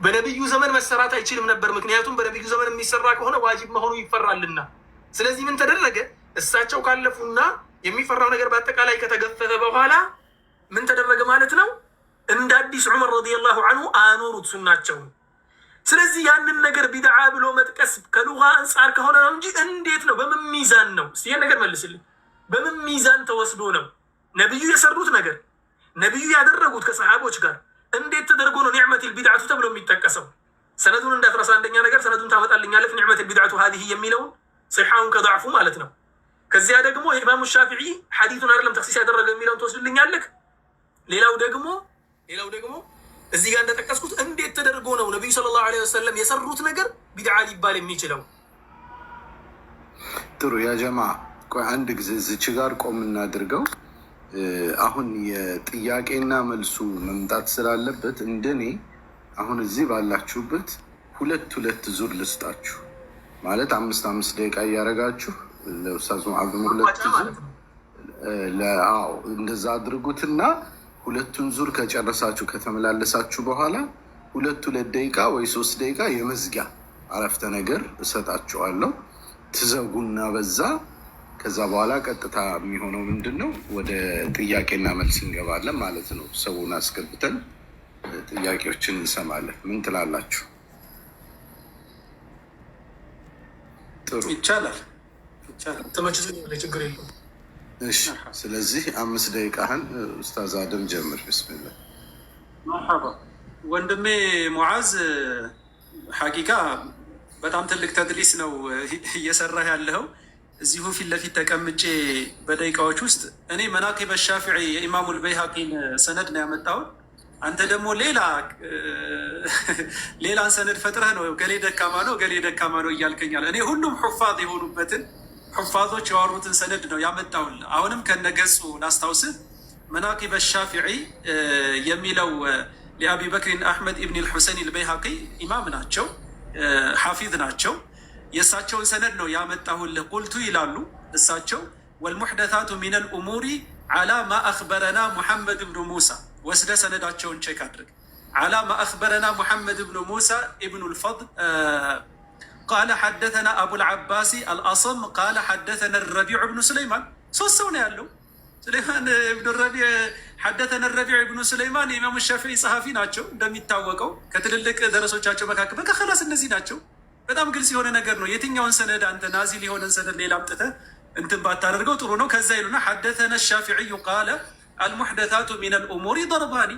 በነብዩ ዘመን መሰራት አይችልም ነበር። ምክንያቱም በነብዩ ዘመን የሚሰራ ከሆነ ዋጅብ መሆኑ ይፈራልና። ስለዚህ ምን ተደረገ? እሳቸው ካለፉና የሚፈራው ነገር በአጠቃላይ ከተገፈፈ በኋላ ምን ተደረገ ማለት ነው? እንደ አዲስ ዑመር ረዲየላሁ አንሁ አኖሩት ሱናቸውን። ስለዚህ ያንን ነገር ቢድዓ ብሎ መጥቀስ ከሉጋ አንጻር ከሆነ ነው እንጂ እንዴት ነው? በምን ሚዛን ነው? እስቲ ይሄን ነገር መልስልኝ። በምን ሚዛን ተወስዶ ነው ነብዩ የሰሩት ነገር ነብዩ ያደረጉት ከሰሃቦች ጋር እንዴት ተደርጎ ነው ኒዕመቱል ቢድዓቱ ተብሎ የሚጠቀሰው? ሰነዱን እንደ 11ኛ ነገር ሰነዱን ታመጣልኛለህ። ኒዕመቱል ቢድዓቱ هذه የሚለውን صحاውን ከضعፉ ማለት ነው። ከዚያ ደግሞ ኢማሙ ሻፊዒ ሐዲሱን አይደለም ተክሲስ ያደረገ የሚለውን ትወስድልኛለህ። ሌላው ደግሞ እዚህ ጋር እንደጠቀስኩት እንዴት ተደርጎ ነው ነብዩ ሰለላሁ ዐለይሂ ወሰለም የሰሩት ነገር ቢድዓ ሊባል የሚችለው? ጥሩ ያ ጀማ ቆይ አንድ ጊዜ እዚች ጋር ቆም እናድርገው። አሁን የጥያቄና መልሱ መምጣት ስላለበት እንደኔ አሁን እዚህ ባላችሁበት ሁለት ዙር ልስጣችሁ። ማለት 5 ደቂቃ እያደረጋችሁ ለኡስታዝ ሙአዝ ሁለት ዙር እንደዛ አድርጉትና ሁለቱን ዙር ከጨረሳችሁ ከተመላለሳችሁ በኋላ 2 ደቂቃ ወይ 3 ደቂቃ የመዝጊያ አረፍተ ነገር እሰጣችኋለሁ። ትዘጉና በዛ ከዛ በኋላ ቀጥታ የሚሆነው ምንድን ነው? ወደ ጥያቄና መልስ እንገባለን ማለት ነው። ሰውን አስገብተን ጥያቄዎችን እንሰማለን። ምን ትላላችሁ? ጥሩ ይቻላል። ተመችቶኝ ችግር የለውም። እሺ፣ ስለዚህ 5 ደቂቃህን ኡስታዝ አደም ጀምር። ቢስሚላህ። መርሐባ ወንድሜ ሙዓዝ፣ ሐቂቃ በጣም ትልቅ ተድሊስ ነው እየሰራህ ያለኸው። እዚሁ ፊት ለፊት ተቀምጬ በደቂቃዎች ውስጥ እኔ መናቂብ ሻፊዒ የኢማሙል በይሃቂን ሰነድ ነው ያመጣሁት። አንተ ደግሞ ሌላን ሰነድ ፈጥረህ ነው ገሌ ደካማ ነው እያልከኛል። እኔ ሁሉም ሑፋዝ የሆኑበትን ሑፋዞች ያወሩትን ሰነድ ነው ያመጣሁልህ። አሁንም ከነገጹ ላስታውስህ። መናቂብ ሻፊዒ የሚለው ለአቢ በክሪን አሕመድ ኢብን ልሑሰን ልበይሃቂ ኢማም ናቸው፣ ሓፊዝ ናቸው። የእሳቸውን ሰነድ ነው ያመጣሁልህ። ቁልቱ ይላሉ እሳቸው ወልሙሕደታቱ ሚነል ኡሙሪ ዓላ ማ አኽበረና ሙሐመድ ብኑ ሙሳ። ወስደ ሰነዳቸውን ቼክ አድርግ። ዓላ ማ አኽበረና ሙሐመድ ብኑ ሙሳ ኢብኑ ልፈድል ቃለ ሐደተና አቡልዓባሲ አልአሰም ቃለ ሐደተና ረቢዕ ብኑ ሱለይማን። 3 ሰው ነው ያለው። ሱለይማን ብኑ ረቢዕ ሐደተና ረቢዕ ብኑ ሱለይማን የኢማሙ ሻፊዒ ጸሐፊ ናቸው እንደሚታወቀው። ከትልልቅ ደረሶቻቸው መካከል በቃ ኸላስ እነዚህ ናቸው። በጣም ግልጽ የሆነ ነገር ነው። የትኛውን ሰነድ አንተ ናዚል የሆነን ሰነድ ሌላ አምጥተህ እንትን ባታደርገው ጥሩ ነው። ከዛ ይሉና ሐደተነ ሻፊዒዩ ቃለ አልሙሕደታቱ ሚነል ኡሙሪ ደርባኒ፣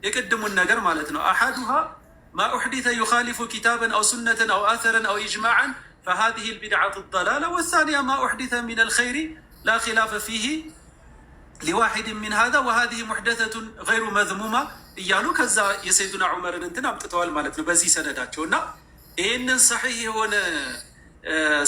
የቅድሙን ነገር ማለት ነው። አሐዱሃ ማ ኡሕዲተ ዩኻሊፉ ኪታበን አው ሱነተን አው አተረን አው ኢጅማዓን ፈሃዚሂ ልቢድዓቱ ደላላ ወሳኒያ ማ ኡሕዲተ ሚነል ኸይሪ ላ ኺላፈ ፊሂ ሊዋሒድን ሚን ሃዛ ወሃዚሂ ሙሕደተቱን ገይሩ መዝሙማ እያሉ ከዛ የሰይዱና ዑመርን እንትን አምጥተዋል ማለት ነው በዚህ ሰነዳቸው። እና ይህንን ሰሒህ የሆነ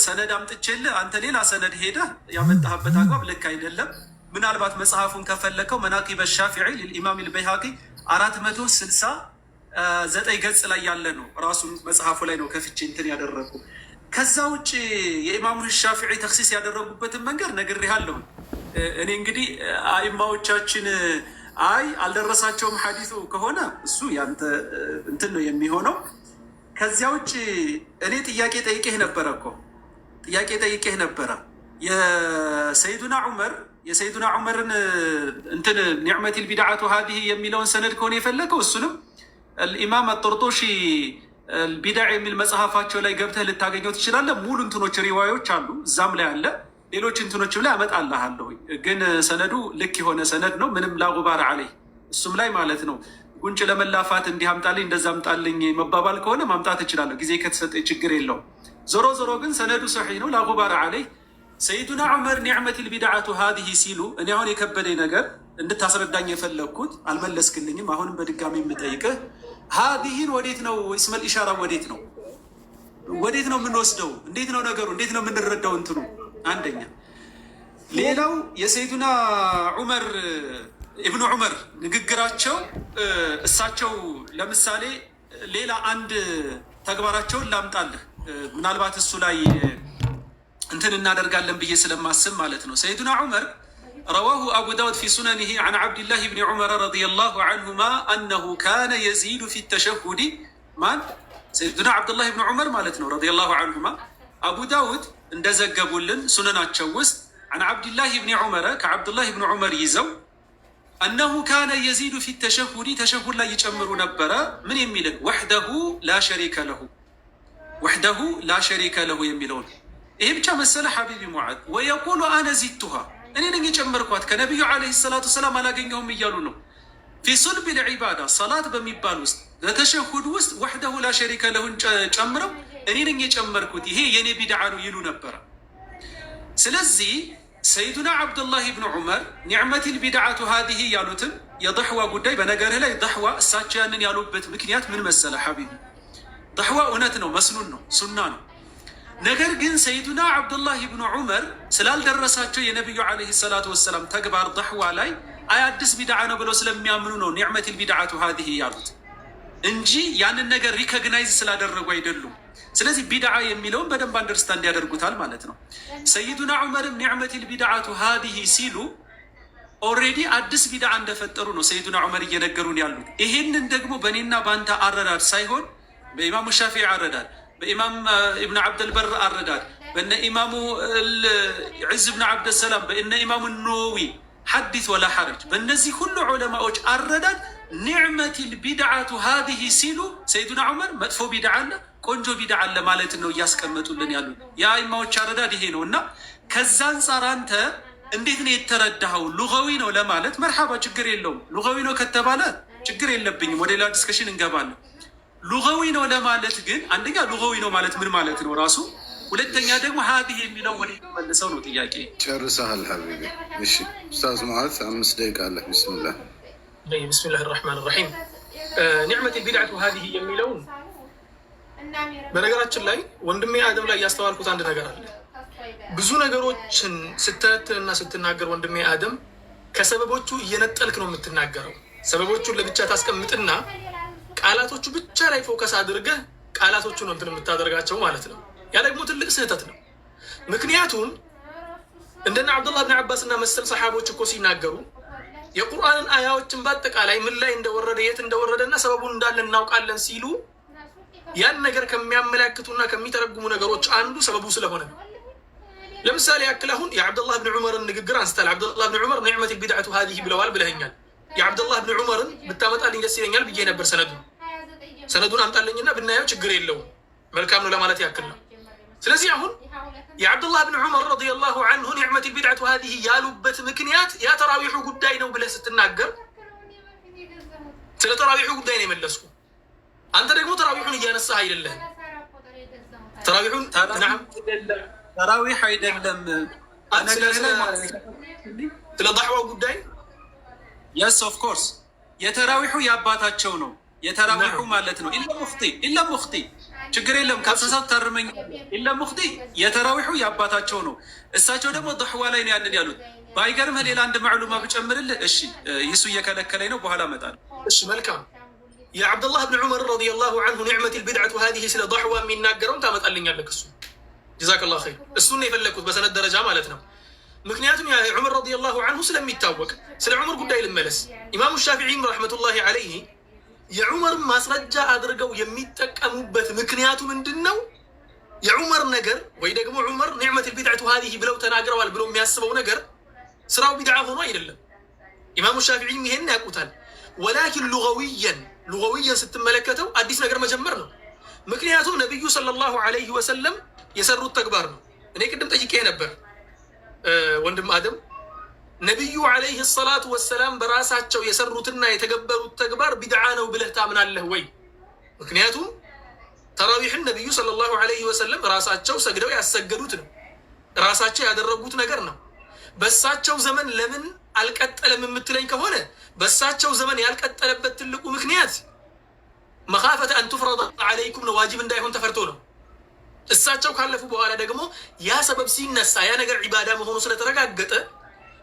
ሰነድ አምጥቼልህ አንተ ሌላ ሰነድ ሄደህ ያመጣህበት አግባብ ልክ አይደለም። ምናልባት መጽሐፉን ከፈለከው መናቂበ ሻፊዒ ልልኢማም ልበይሃቂ 469 ገጽ ላይ ያለ ነው። ራሱን መጽሐፉ ላይ ነው ከፍቼ እንትን ያደረጉ። ከዛ ውጭ የኢማሙ ሻፊዒ ተክሲስ ያደረጉበትን መንገድ ነግሬሃለሁ። እኔ እንግዲህ አይማዎቻችን አልደረሳቸውም ሐዲሱ ከሆነ እሱ ያንተ እንትን ነው የሚሆነው። ከዚያ ውጭ እኔ ጥያቄ ጠይቄህ ነበረ የሰይዱና ዑመርን እንትን ኒዕመቲል ቢድዓቱ ሃዲሂ የሚለውን ሰነድ ከሆነ የፈለገው እሱንም ኢማም አጦርጦሺ ቢድዓ የሚል መጽሐፋቸው ላይ ገብተህ ልታገኘው ትችላለህ። ሙሉ እንትኖች ሪዋዮች አሉ እዛም ላይ አለ። ሌሎች እንትኖችም ላይ አመጣልሃለሁ። ግን ሰነዱ ልክ የሆነ ሰነድ ነው። ምንም ላጉባር አለይ እሱም ላይ ማለት ነው። ጉንጭ ለመላፋት እንዲህ አምጣልኝ እንደዛ አምጣልኝ መባባል ከሆነ ማምጣት እችላለሁ፣ ጊዜ ከተሰጠ ችግር የለውም። ዞሮ ግን ሰነዱ ሰሒህ ነው፣ ላጉባር አለይ። ሰይዱና ዑመር ኒዕመቲል ቢድዓቱ ሃዲሂ ሲሉ እኔ አሁን የከበደኝ ነገር እንድታስረዳኝ የፈለግኩት አልመለስክልኝም። አሁንም በድጋሚ የምጠይቅህ ሃዲሂን ወዴት ነው እስመል ኢሻራ ወዴት ነው የምንወስደው? እንዴት ነው ነገሩ? እንዴት ነው የምንረዳው? እንትኑ አንደኛ። ሌላው የሰይዱና ዑመር ኢብኑ ዑመር ንግግራቸው እሳቸው ለምሳሌ ሌላ አንድ ተግባራቸውን ላምጣልህ፣ ምናልባት እሱ ላይ እንትን እናደርጋለን ብዬ ስለማስብ ማለት ነው። ሰይዱና ዑመር ረዋሁ አቡ ዳውድ ፊ ሱነኒሂ ዐን ዐብድላህ ብኒ ዑመር ረዲየላሁ ዐንሁማ አነሁ ካነ የዚዱ ፊ ተሸሁዲ ማን ሰይዱና አብዱላህ ብን ዑመር ማለት ነው ረዲየላሁ ዐንሁማ። አቡ ዳውድ እንደዘገቡልን ሱነናቸው ውስጥ አን ዓብድላህ ብን ዑመረ ከዓብዱላህ ብን ዑመር ይዘው አነሁ ካነ የዚዱ ፊ ተሸሁዲ ተሸሁድ ላይ ይጨምሩ ነበረ። ምን የሚልን ወሕደሁ ላ ሸሪከ ለሁ ወሕደሁ ላ ሸሪከ ለሁ የሚለውን ይሄ ብቻ መሰለ ሐቢቢ ሙዓዝ። ወየቁሉ አነ ዚድቱሃ እኔ ነኝ የጨመርኳት ከነቢዩ ዓለይሂ ሰላቱ ወሰላም አላገኘሁም እያሉ ነው። ፊ ሱልብ ልዒባዳ ሰላት በሚባል ውስጥ በተሸሁድ ውስጥ ወሕደሁ ላ ሸሪከ ለሁን ጨምረው እኔ ነኝ የጨመርኩት ይሄ የኔ ቢድዓ ነው ይሉ ነበረ። ስለዚህ ሰይዱና ዓብዱላህ ብን ዑመር ኒዕመቲል ቢድዓቱ ሃዚህ ያሉትን የድሕዋ ጉዳይ በነገርህ ላይ ድሕዋ እሳቸው ያንን ያሉበት ምክንያት ምን መሰለ ሐቢቢ፣ ድሕዋ እውነት ነው፣ መስኑን ነው፣ ሱና ነው። ነገር ግን ሰይዱና ዓብዱላህ ብን ዑመር ስላልደረሳቸው የነቢዩ ዓለይሂ ሰላቱ ወሰላም ተግባር ድሕዋ ላይ አይ አዲስ ቢድዓ ነው ብለው ስለሚያምኑ ነው ኒዕመቲል ቢድዓቱ ሃዚህ ያሉት እንጂ ያንን ነገር ሪኮግናይዝ ስላደረጉ አይደሉም። ስለዚህ ቢድዓ የሚለውን በደንብ አንደርስታንድ ያደርጉታል ማለት ነው። ሰይዱና ዑመርም ኒዕመቲል ቢድዓቱ ሃዚህ ሲሉ ኦልሬዲ አዲስ ቢድዓ እንደፈጠሩ ነው ሰይዱና ዑመር እየነገሩን ያሉት። ይሄንን ደግሞ በእኔና በአንተ አረዳድ ሳይሆን በኢማሙ ሻፊዒ አረዳድ፣ በኢማም ኢብን ዓብደልበር አረዳድ፣ በነ ኢማሙ ዒዝ ብን ዓብደሰላም፣ በእነ ኢማሙ ነወዊ ሐዲስ ወላ ሐረጅ በእነዚህ ሁሉ ዑለማዎች አረዳድ ኒዕመቲል ቢድዓቱ ሃዚህ ሲሉ ሰይዱና ዑመር መጥፎ ቢድዓ አለ ቆንጆ ቢድዓ አለ ማለት ነው እያስቀመጡልን ያሉት። የአይማዎች አረዳድ ይሄ ነው እና ከዛ አንጻር አንተ እንዴት ነው የተረዳኸው? ሉጋዊ ነው ለማለት መርሓባ ችግር የለውም። ሉጋዊ ነው ከተባለ ችግር የለብኝም፣ ወደ ሌላ ዲስከሽን እንገባለን። ሉጋዊ ነው ለማለት ግን አንደኛ ሉጋዊ ነው ማለት ምን ማለት ነው ራሱ፣ ሁለተኛ ደግሞ ሃዚህ የሚለው ወደ መልሰው ነው ጥያቄ። ጨርሰሃል ሀቢቢ። እሺ ኡስታዝ ሙዓዝ 5 ደቂቃ አለ። ቢስሚላህ ቢስሚላህ ራህማን ራሒም። ኒዕመቲል ቢድዓቱ ሃዚህ የሚለውን በነገራችን ላይ ወንድሜ አደም ላይ ያስተዋልኩት አንድ ነገር አለ። ብዙ ነገሮችን ስተነትንና ስትናገር ወንድሜ አደም ከሰበቦቹ እየነጠልክ ነው የምትናገረው። ሰበቦቹን ለብቻ ታስቀምጥና ቃላቶቹ ብቻ ላይ ፎከስ አድርገህ ቃላቶቹ ነው እንትን የምታደርጋቸው ማለት ነው። ያ ደግሞ ትልቅ ስህተት ነው። ምክንያቱም እንደና አብዱላህ ብን አባስ እና መሰል ሰሓቦች እኮ ሲናገሩ የቁርአንን አያዎችን በአጠቃላይ ምን ላይ እንደወረደ የት እንደወረደና ሰበቡን እንዳለ እናውቃለን ሲሉ ያን ነገር ከሚያመላክቱና ከሚተረጉሙ ነገሮች አንዱ ሰበቡ ስለሆነ ነው። ለምሳሌ ያክል አሁን የአብዱላህ ብን ዑመርን ንግግር አንስታል። አብዱላህ ብን ዑመር ኒዕመቲል ቢድዓቱ ሃዚህ ብለዋል ብለኸኛል። የአብዱላህ ብን ዑመርን ብታመጣልኝ ደስ ይለኛል ብዬ ነበር። ሰነዱን አምጣልኝና ብናየው ችግር የለውም መልካም ነው ለማለት ያክል ነው። ስለዚህ አሁን የአብዱላህ ብን ዑመር ረዲየላሁ ዐንሁ ኒዕመቲል ቢድዓቱ ሃዚህ ያሉበት ምክንያት ያ ተራዊሑ ጉዳይ ነው ብለህ ስትናገር ስለ ተራዊሑ ጉዳይ ነው የመለስኩ። አንተ ደግሞ ተራዊሑን እያነሳህ አይደለህም። ተራዊሑን ተራዊሕ አይደለም ስለ ዳዕዋው ጉዳይ የስ ኦፍ ኮርስ የተራዊሑ የአባታቸው ነው። የተራዊሑ ማለት ነው ኢላ ሙኽጢ ችግር የለም ከሰሳት ታርመኝ ኢላ ሙኽጢ የተራዊሑ የአባታቸው ነው። እሳቸው ደግሞ ዱሕዋ ላይ ነው ያንን ያሉት። ባይገርምህ ሌላ አንድ ማዕሉማ ብጨምርልህ። እሺ ይሱ እየከለከለኝ ነው በኋላ እመጣለሁ። እሺ መልካም። የአብዱላህ ብን ዑመር ረዲየላሁ ዐንሁ ኒዕመቲል ቢድዓቱ ሃዚህ ስለ ዳዕዋ የሚናገረውን ታመጣልኛለህ። እሱ ጀዛከላሁ ኸይር። እሱን ነው የፈለግኩት በሰነድ ደረጃ ማለት ነው። ምክንያቱም ዑመር ረዲየላሁ ዐንሁ ስለሚታወቅ ስለ ዑመር ጉዳይ ልመለስ። ኢማሙ ሻፊዒም ረሕመቱላሂ ዐለይሂ የዑመርን ማስረጃ አድርገው የሚጠቀሙበት ምክንያቱ ምንድን ነው? የዑመር ነገር ወይ ደግሞ ዑመር ኒዕመቲል ቢድዓቱ ሃዚህ ብለው ተናግረዋል ብሎ የሚያስበው ነገር ስራው ቢድዓ ሆኖ አይደለም። ኢማሙ ሻፊዒም ይሄን ያውቁታል። ወላኪን ሉጋዊየን ስትመለከተው አዲስ ነገር መጀመር ነው። ምክንያቱም ነቢዩ ሰለላሁ ዐለይሂ ወሰለም የሰሩት ተግባር ነው። እኔ ቅድም ጠይቄ ነበር ወንድም አደም ነቢዩ ዐለይሂ ሰላቱ ወሰላም በራሳቸው የሰሩትና የተገበሩት ተግባር ቢድዓ ነው ብለህ ታምናለህ ወይ? ምክንያቱም ተራዊሕን ነቢዩ ሰለላሁ ዐለይሂ ወሰለም ራሳቸው ሰግደው ያሰገዱት ነው፣ ራሳቸው ያደረጉት ነገር ነው። በሳቸው ዘመን ለምን አልቀጠለም የምትለኝ ከሆነ በሳቸው ዘመን ያልቀጠለበት ትልቁ ምክንያት መኻፈተ አን ቱፍረደ ዐለይኩም ነው፣ ዋጅብ እንዳይሆን ተፈርቶ ነው። እሳቸው ካለፉ በኋላ ደግሞ ያ ሰበብ ሲነሳ ያ ነገር ዒባዳ መሆኑ ስለተረጋገጠ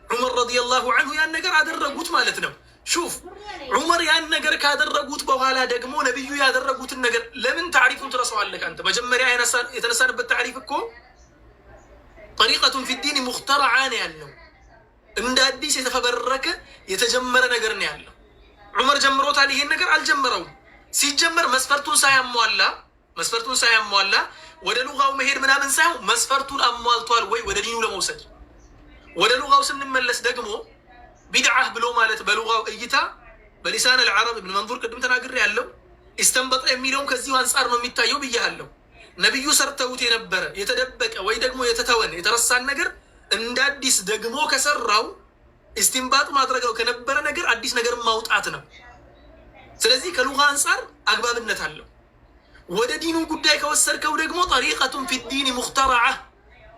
ዑመር ረዲየላሁ ዐንሁ ያን ነገር አደረጉት ማለት ነው። ሹፍ ዑመር ያን ነገር ካደረጉት በኋላ ደግሞ ነቢዩ ያደረጉትን ነገር ለምን ታሪፉን ትረሳዋለህ አንተ? መጀመሪያ የተነሳንበት ታሪፍ እኮ ጠሪቀቱን ፊዲን ሙኽተረዓ ነው ያለው። እንደ አዲስ የተፈበረከ የተጀመረ ነገር ነው ያለው። ዑመር ጀምሮታል፣ ይሄን ነገር አልጀመረውም። ሲጀመር መስፈርቱን ሳያሟላ ወደ ሉጋው መሄድ ምናምን ሳይሆን መስፈርቱን አሟልቷል ወይ ወደ ዲኑ ለመውሰድ። ወደ ሉጋው ስንመለስ ደግሞ ቢድዓህ ብሎ ማለት በሉጋው እይታ በሊሳን አልዓረብ ኢብኑ መንዙር ቅድም ተናግሬ ያለው ኢስተንበጠ የሚለውም ከዚሁ አንጻር ነው የሚታየው ብያለሁ። ነቢዩ ሰርተውት የነበረ የተደበቀ ወይ ደግሞ የተተወን የተረሳን ነገር እንደ አዲስ ደግሞ ከሰራው ኢስቲንባጥ ማድረግ ነው። ከነበረ ነገር አዲስ ነገር ማውጣት ነው። ስለዚህ ከሉጋ አንጻር አግባብነት አለው። ወደ ዲኑ ጉዳይ ከወሰድከው ደግሞ ጠሪቀቱን ፊ ዲን ሙክተረዓ።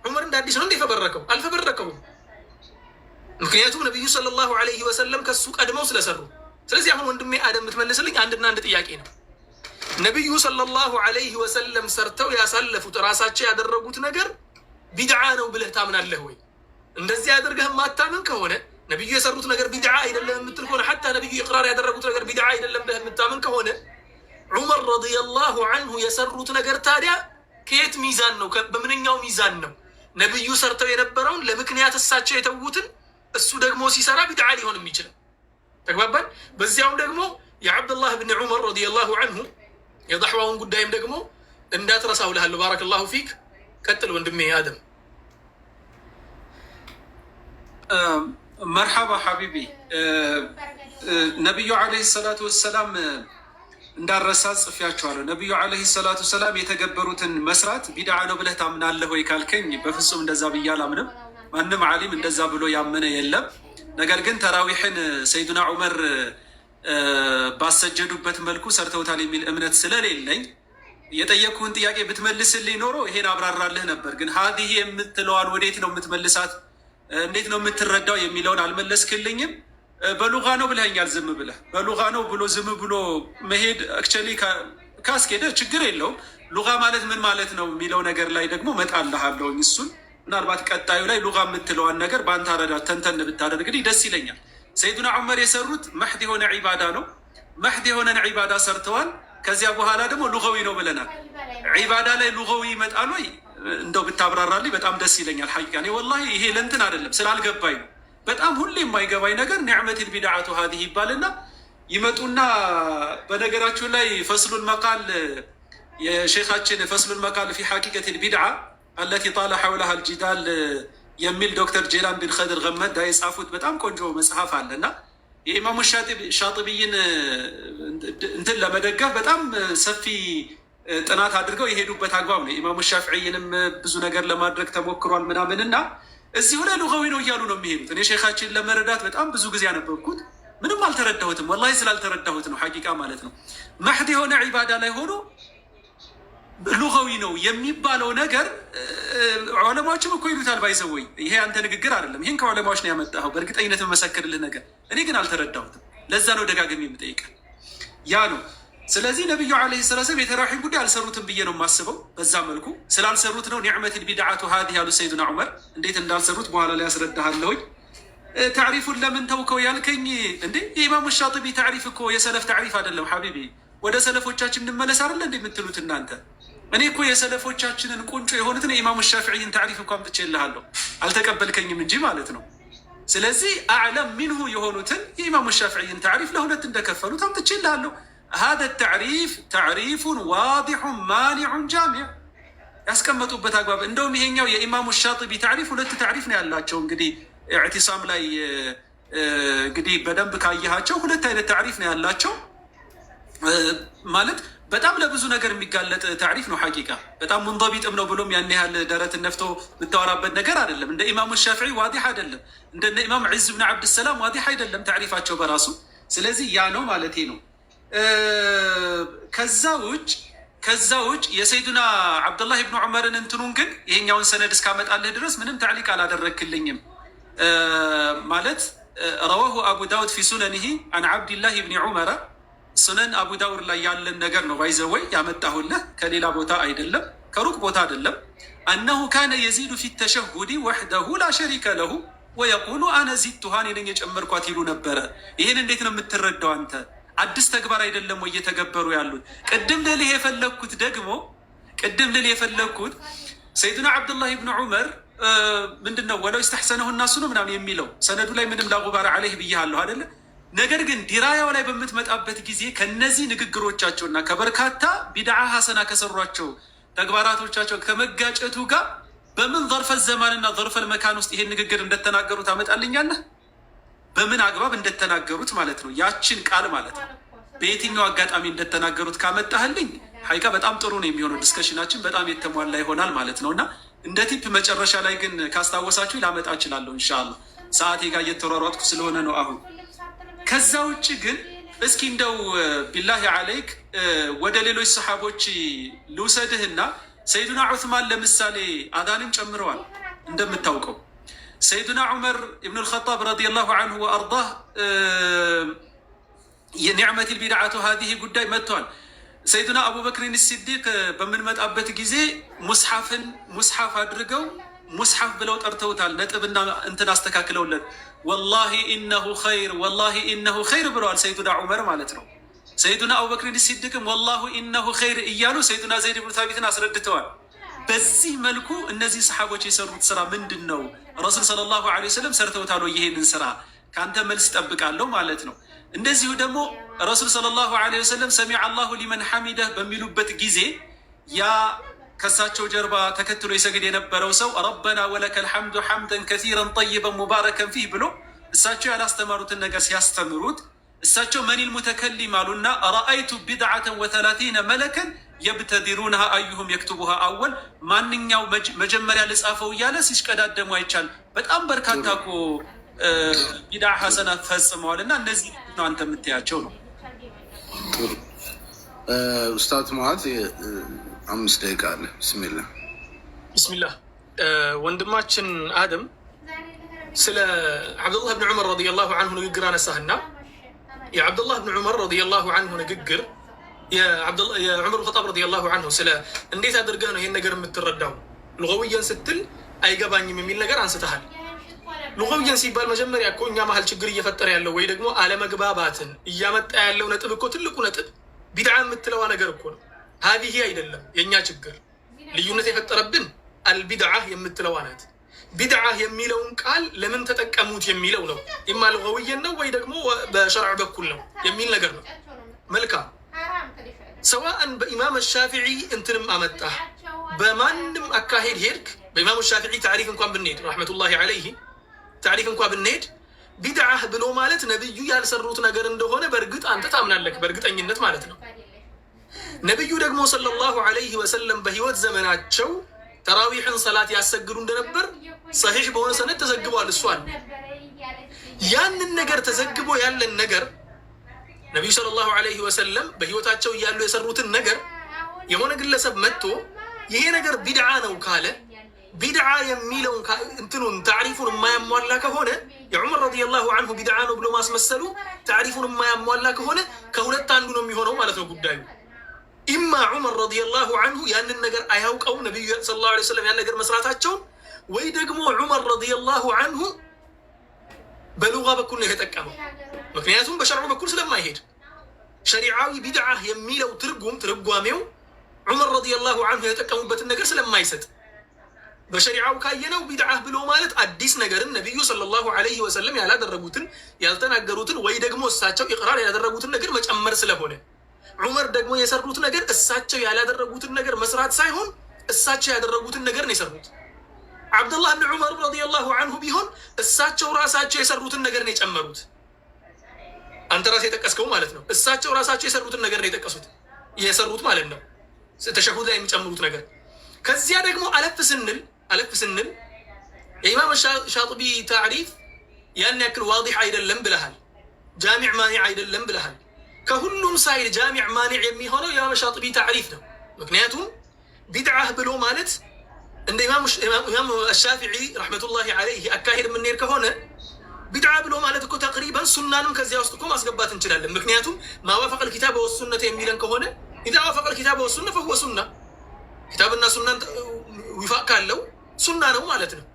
ዑመር እንደ አዲስ ነው እንደ ፈበረከው አልፈበረከውም። ምክንያቱም ነቢዩ ሰለላሁ ዐለይሂ ወሰለም ከሱ ቀድመው ስለሰሩ። ስለዚህ አሁን ወንድሜ አደም የምትመልስልኝ አንድና አንድ ጥያቄ ነው። ነቢዩ ሰለላሁ ዐለይሂ ወሰለም ሰርተው ያሳለፉት ራሳቸው ያደረጉት ነገር ቢድዓ ነው ብለህ ታምናለህ ወይ? እንደዚህ አድርገህ ማታምን ከሆነ ነቢዩ የሰሩት ነገር ቢድዓ አይደለም የምትል ከሆነ ሐታ ነቢዩ ኢቅራር ያደረጉት ነገር ቢድዓ አይደለም ብለህ የምታምን ከሆነ ዑመር ረዲየላሁ ዐንሁ የሰሩት ነገር ታዲያ ከየት ሚዛን ነው? በምንኛው ሚዛን ነው? ነቢዩ ሰርተው የነበረውን ለምክንያት እሳቸው የተዉትን እሱ ደግሞ ሲሰራ ቢድዓ ሊሆን የሚችለው። ተግባባን? በዚያውም ደግሞ የዓብድላህ ብን ዑመር ረዲየላሁ ዐንሁ የዳሕዋውን ጉዳይም ደግሞ እንዳትረሳው ልሃለሁ። ባረከላሁ ፊክ። ቀጥል ወንድሜ አደም። መርሐባ ሐቢቢ። ነቢዩ ዓለይሂ ሰላቱ ወሰላም እንዳረሳ ጽፌያቸዋለሁ። ነቢዩ ዓለይሂ ሰላቱ ወሰላም የተገበሩትን መስራት ቢድዓ ነው ብለህ ታምናለህ ወይ ካልከኝ በፍጹም እንደዛ ብዬ አላምንም። ማንም ዓሊም እንደዛ ብሎ ያመነ የለም። ነገር ግን ተራዊሕን ሰይዱና ዑመር ባሰጀዱበት መልኩ ሰርተውታል የሚል እምነት ስለሌለኝ የጠየቅኩህን ጥያቄ ብትመልስልኝ ኖሮ ይሄን አብራራልህ ነበር። ግን ሀዲህ የምትለዋን ወዴት ነው የምትመልሳት፣ እንዴት ነው የምትረዳው የሚለውን አልመለስክልኝም። በሉጋ ነው ብለኸኛል። ዝም ብለህ በሉጋ ነው ብሎ ዝም ብሎ መሄድ አክቹዋሊ ካስኬደ ችግር የለውም። ሉጋ ማለት ምን ማለት ነው የሚለው ነገር ላይ ደግሞ መጣልሃለሁኝ። እሱን ምናልባት ቀጣዩ ላይ ሉጋ የምትለዋን ነገር በአንተ አረዳድ ተንተን ብታደርግልኝ ደስ ይለኛል። ሰይዱና ዑመር የሰሩት መሕድ የሆነ ዒባዳ ነው። መሕድ የሆነን ዒባዳ ሰርተዋል። ከዚያ በኋላ ደግሞ ሉጋዊ ነው ብለናል። ዒባዳ ላይ ሉጋዊ ይመጣል ወይ? እንደው ብታብራራልኝ በጣም ደስ ይለኛል። ሐቂቃ እኔ ወላሂ ይሄ ለእንትን አይደለም ስላልገባኝ ነው። በጣም ሁሌ የማይገባኝ ነገር ኒዕመቲል ቢድዓቱ ሀዲህ ይባልና ይመጡና በነገራችሁ ላይ ፈስሉል መቃል የሼኻችን ፈስሉል መቃል ፊ ሐቂቀቲል ቢድዓ አለቲ ጣለ ሐውለሃ አልጂዳል የሚል ዶክተር ጄላን ቢን ኸድር ገመዳ የጻፉት በጣም ቆንጆ መጽሐፍ አለ እና የኢማሙ ሻጢቢይን እንትን ለመደገፍ በጣም ሰፊ ጥናት አድርገው የሄዱበት አግባብ ነው። ኢማሙ ሻፍዕይንም ብዙ ነገር ለማድረግ ተሞክሯል ምናምን እና እዚሁ ላይ ሉጋዊ ነው እያሉ ነው የሚሄዱት። እኔ ሼኻችን ለመረዳት በጣም ብዙ ጊዜ ያነበብኩት ምንም አልተረዳሁትም። ወላሂ ስላልተረዳሁት ነው ሐቂቃ ማለት ነው። መሕድ የሆነ ዒባዳ ላይ ሆኖ ሉጋዊ ነው የሚባለው ነገር ዑለማዎችም እኮ ይሉታል። ባይዘወይ ይሄ አንተ ንግግር አይደለም፣ ይህን ከዑለማዎች ነው ያመጣኸው። በእርግጠኝነት የመሰክርልህ ነገር እኔ ግን አልተረዳሁትም። ለዛ ነው ደጋግሜ የምጠይቀህ ያ ነው። ስለዚህ ነቢዩ ዓለይሂ ሰላቱ ወሰላም የተራሒም ጉዳይ አልሰሩትም ብዬ ነው የማስበው። በዛ መልኩ ስላልሰሩት ነው ኒዕመቲል ቢድዓቱ ሀዲህ ያሉ ሰይዱና ዑመር። እንዴት እንዳልሰሩት በኋላ ላይ ያስረዳሃለሁኝ። ታዕሪፉን ለምን ተውከው ያልከኝ እንዴ የኢማሙ ሻጢቢ ታዕሪፍ እኮ የሰለፍ ታዕሪፍ አይደለም ሐቢቢ። ወደ ሰለፎቻችን እንመለስ አይደለ እንደ የምትሉት እናንተ። እኔ እኮ የሰለፎቻችንን ቁንጮ የሆኑትን የኢማሙ ሻፊዒን ታዕሪፍ እኮ አምጥቼልሃለሁ፣ አልተቀበልከኝም እንጂ ማለት ነው። ስለዚህ አዕለም ሚንሁ የሆኑትን የኢማሙ ሻፊዒን ታዕሪፍ ለሁለት እንደከፈሉት አምጥቼልሃለሁ። ሀደ ታዕሪፍ ታዕሪፉን ዋዲሑን ማኒዑን ጃሚዕ ያስቀመጡበት አግባብ። እንደውም ይሄኛው የኢማሙ ሻጢቢ ታዕሪፍ ሁለት ታዕሪፍ ነው ያላቸው። እንግዲህ ኢዕቲሳም ላይ እንግዲህ በደንብ ካየሃቸው ሁለት አይነት ታዕሪፍ ነው ያላቸው። ማለት በጣም ለብዙ ነገር የሚጋለጥ ታዕሪፍ ነው። ሐቂቃ በጣም ሙንደቢጥም ነው ብሎም ያን ያህል ደረትን ነፍቶ የምታወራበት ነገር አይደለም። እንደ ኢማሙ ሻፊዒ ዋዲሕ አይደለም፣ እንደ ኢማም ዒዝ ብን ዓብድሰላም ዋዲሕ አይደለም ታዕሪፋቸው በራሱ። ስለዚህ ያ ነው ማለቴ ነው። ከዛ ውጭ የሰይዱና ዓብዱላህ ብን ዑመርን እንትኑን ግን ይሄኛውን ሰነድ እስካመጣልህ ድረስ ምንም ታዕሊቅ አላደረግክልኝም። ማለት ረዋሁ አቡ ዳውድ ፊ ሱነኒሂ አን ዓብድላህ ብን ዑመረ ሱነን አቡ ዳውድ ላይ ያለን ነገር ነው ባይዘወይ ያመጣሁልህ፣ ከሌላ ቦታ አይደለም፣ ከሩቅ ቦታ አይደለም። አነሁ ካነ የዚዱ ፊ ተሸሁዲ ወሕደሁ ላ ሸሪከ ለሁ ወየቁሉ አነ ዚድቱሃ እኔ ነኝ የጨመርኳት ይሉ ነበረ። ይህን እንዴት ነው የምትረዳው አንተ? አዲስ ተግባር አይደለም ወይ እየተገበሩ ያሉት? ቅድም ልልህ የፈለግኩት ሰይዱና ዓብዱላህ ብን ዑመር ምንድን ነው ወለው ስተሕሰነሁ እናሱ ነው ምናምን የሚለው ሰነዱ ላይ ምንም ላጉባር ዓለይህ ብያለሁ አይደለ? ነገር ግን ዲራያው ላይ በምትመጣበት ጊዜ ከነዚህ ንግግሮቻቸውና ከበርካታ ቢድዓ ሐሰና ከሰሯቸው ተግባራቶቻቸው ከመጋጨቱ ጋር በምን ዘርፈል ዘማንና ዘርፈል መካን ውስጥ ይሄን ንግግር እንደተናገሩት አመጣልኛለህ? በምን አግባብ እንደተናገሩት ማለት ነው። ያችን ቃል ማለት ነው በየትኛው አጋጣሚ እንደተናገሩት ካመጣህልኝ ሐቂቃ በጣም ጥሩ ነው የሚሆነው። ዲስከሽናችን በጣም የተሟላ ይሆናል ማለት ነው። እና እንደ ቲፕ መጨረሻ ላይ ግን ካስታወሳችሁ ላመጣ እችላለሁ ኢንሻአላህ። ሰዓቴ ጋር እየተሯሯጥኩ ስለሆነ ነው አሁን። ከዛ ውጭ ግን እስኪ እንደው ቢላሂ አለይክ ወደ ሌሎች ሰሓቦች ልውሰድህና ሰይዱና ዑስማን ለምሳሌ አዛንን ጨምረዋል። እንደምታውቀው ሰይዱና ዑመር ኢብኑ ልኸጣብ ረዲየላሁ አንሁ ወአርዳህ የኒዕመት ልቢድዓቱ ሀዚህ ጉዳይ መጥተዋል። ሰይዱና አቡበክርን ሲዲቅ በምንመጣበት ጊዜ ሙስሓፍ አድርገው ሙስሓፍ ብለው ጠርተውታል። ነጥብና እንትን አስተካክለውለት ወላሂ ኢነሁ ኸይር ወላሂ ኢነሁ ኸይር ብለዋል ሰይዱና ዑመር ማለት ነው። ሰይዱና አቡበክርን ሲዲቅም ወላሁ ኢነሁ ኸይር እያሉ ሰይዱና ዘይድ ብኑ ታቢትን አስረድተዋል። በዚህ መልኩ እነዚህ ሰሓቦች የሰሩት ስራ ምንድን ነው? ረሱል ሰለላሁ ዐለይሂ ወሰለም ሰርተውታል ይሄንን ስራ? ከአንተ መልስ ጠብቃለሁ ማለት ነው። እንደዚሁ ደግሞ ረሱል ሰለላሁ ዐለይሂ ወሰለም ሰሚዐ አላሁ ሊመን ሐሚደህ በሚሉበት ጊዜ ያ ከሳቸው ጀርባ ተከትሎ ይሰግድ የነበረው ሰው ረበና ወለከል ሐምዱ ሐምደን ከሲረን ጠይበን ሙባረከን ፊህ ብሎ እሳቸው ያላስተማሩትን ነገር ሲያስተምሩት እሳቸው መኒል ሙተከሊም አሉና ረአይቱ ቢድዓተን ወተላቲነ መለከን የብተዲሩንሃ አዩሁም የክቱቡሃ አወል፣ ማንኛው መጀመሪያ ልጻፈው እያለ ሲሽቀዳደሙ አይቻል። በጣም በርካታ እኮ ቢድዓ ሐሰናት ፈጽመዋል። እና እነዚህ ነው አንተ የምትያቸው ነው። ኡስታዝ ሙዓዝ 5 ደቂቃ አለ። ቢስሚላህ ወንድማችን አደም ስለ ዓብዱላህ ብን ዑመር ረዲየላሁ አንሁ ንግግር አነሳህና የዓብዱላህ ብን ዑመር ረዲየላሁ አንሁ ንግግር የዑመር ኸጣብ ረዲየላሁ አንሁ ስለ እንዴት አድርገህ ነው ይህን ነገር የምትረዳው ሉገውየን ስትል አይገባኝም የሚል ነገር አንስተሃል። ሉገውየን ሲባል መጀመሪያ እኮ እኛ መሀል ችግር እየፈጠረ ያለው ወይ ደግሞ አለመግባባትን እያመጣ ያለው ነጥብ እኮ ትልቁ ነጥብ ቢድዓ የምትለዋ ነገር እኮ ነው። ሀዚህ አይደለም የእኛ ችግር። ልዩነት የፈጠረብን አልቢድዓ የምትለዋ ናት። ቢድዓ የሚለውን ቃል ለምን ተጠቀሙት የሚለው ነው። ኢማ ሉገውየን ነው ወይ ደግሞ በሸርዕ በኩል ነው የሚል ነገር ነው። መልካም ሰዋእን በኢማም ሻፊዒ እንትንም አመጣህ በማንም አካሄድ ሄድክ። በኢማም ሻፊዒ ታሪክ እንኳን ብንሄድ ረሕመቱላሂ ዐለይሂ ታሪክ እንኳን ብንሄድ ቢድዓህ ብሎ ማለት ነብዩ ያልሰሩት ነገር እንደሆነ በእርግጥ አንተ ታምናለህ፣ በእርግጠኝነት ማለት ነው። ነብዩ ደግሞ ሰለላሁ ዐለይሂ ወሰለም በህይወት ዘመናቸው ተራዊሕን ሰላት ያሰግዱ እንደነበር ሰሒሕ በሆነ ሰነድ ተዘግቧል። እሷን ያንን ነገር ተዘግቦ ያለን ነገር ነቢዩ ሰለላሁ ዐለይሂ ወሰለም በህይወታቸው እያሉ የሰሩትን ነገር የሆነ ግለሰብ መጥቶ ይሄ ነገር ቢድዓ ነው ካለ ቢድዓ የሚለውን እንትኑን ታዕሪፉን የማያሟላ ከሆነ የዑመር ረዲየላሁ አንሁ ቢድዓ ነው ብሎ ማስመሰሉ ታዕሪፉን የማያሟላ ከሆነ ከሁለት አንዱ ነው የሚሆነው ማለት ነው ጉዳዩ። ኢማ ዑመር ረዲየላሁ አንሁ ያንን ነገር አያውቀውም ነቢዩ ሰለላሁ ዐለይሂ ወሰለም ያን ነገር መስራታቸውን፣ ወይ ደግሞ ዑመር ረዲየላሁ አንሁ በሉጋ በኩል ነው የተጠቀመው። ምክንያቱም በሸርዑ በኩል ስለማይሄድ ሸሪዓዊ ቢድዓ የሚለው ትርጓሜው ዑመር ረዲየላሁ አንሁ የተጠቀሙበትን ነገር ስለማይሰጥ በሸሪዓው ካየነው ቢድዓ ብሎ ማለት አዲስ ነገርን ነቢዩ ሰለላሁ ዐለይሂ ወሰለም ያላደረጉትን ያልተናገሩትን ወይ ደግሞ እሳቸው ኢቅራር ያላደረጉትን ነገር መጨመር ስለሆነ ዑመር ደግሞ የሰሩት ነገር እሳቸው ያላደረጉትን ነገር መስራት ሳይሆን እሳቸው ያደረጉትን ነገር ነው የሰሩት። አብዱላህ ብን ዑመር ረዲየላሁ አንሁ ቢሆን እሳቸው ራሳቸው የሰሩትን ነገር ነው የጨመሩት። አንተ ራስህ የጠቀስከው ማለት ነው። እሳቸው ራሳቸው የሰሩትን ነገር ነው የሰሩት ማለት ነው፣ ተሸሁድ ላይ የሚጨምሩት ነገር። ከዚያ ደግሞ አለፍ ስንል የኢማም ሻጢቢ ታዕሪፍ ያን ያክል ዋዲሕ አይደለም ብለሃል፣ ጃሚዕ ማኒዕ አይደለም ብለሃል። ከሁሉም ሳይድ ጃሚዕ ማኒዕ የሚሆነው የኢማም ሻጢቢ ታዕሪፍ ነው። ምክንያቱም ቢድዓህ ብሎ ማለት እንደ ኢማም ሻፊዒ ረሕመቱላሂ ዐለይሂ አካሄድ የምንሄድ ከሆነ ቢድዓ ብሎ ማለት እኮ ተቅሪበን ሱናንም ከዚያ ውስጥ እኮ ማስገባት እንችላለን። ምክንያቱም ማዋፈቀል ኪታብ ወሱነት የሚለን ከሆነ ኢዛ ዋፈቀል ኪታብ ወሱነ ፈሁወ ሱና፣ ኪታብና ሱናን ዊፋቅ ካለው ሱና ነው ማለት ነው።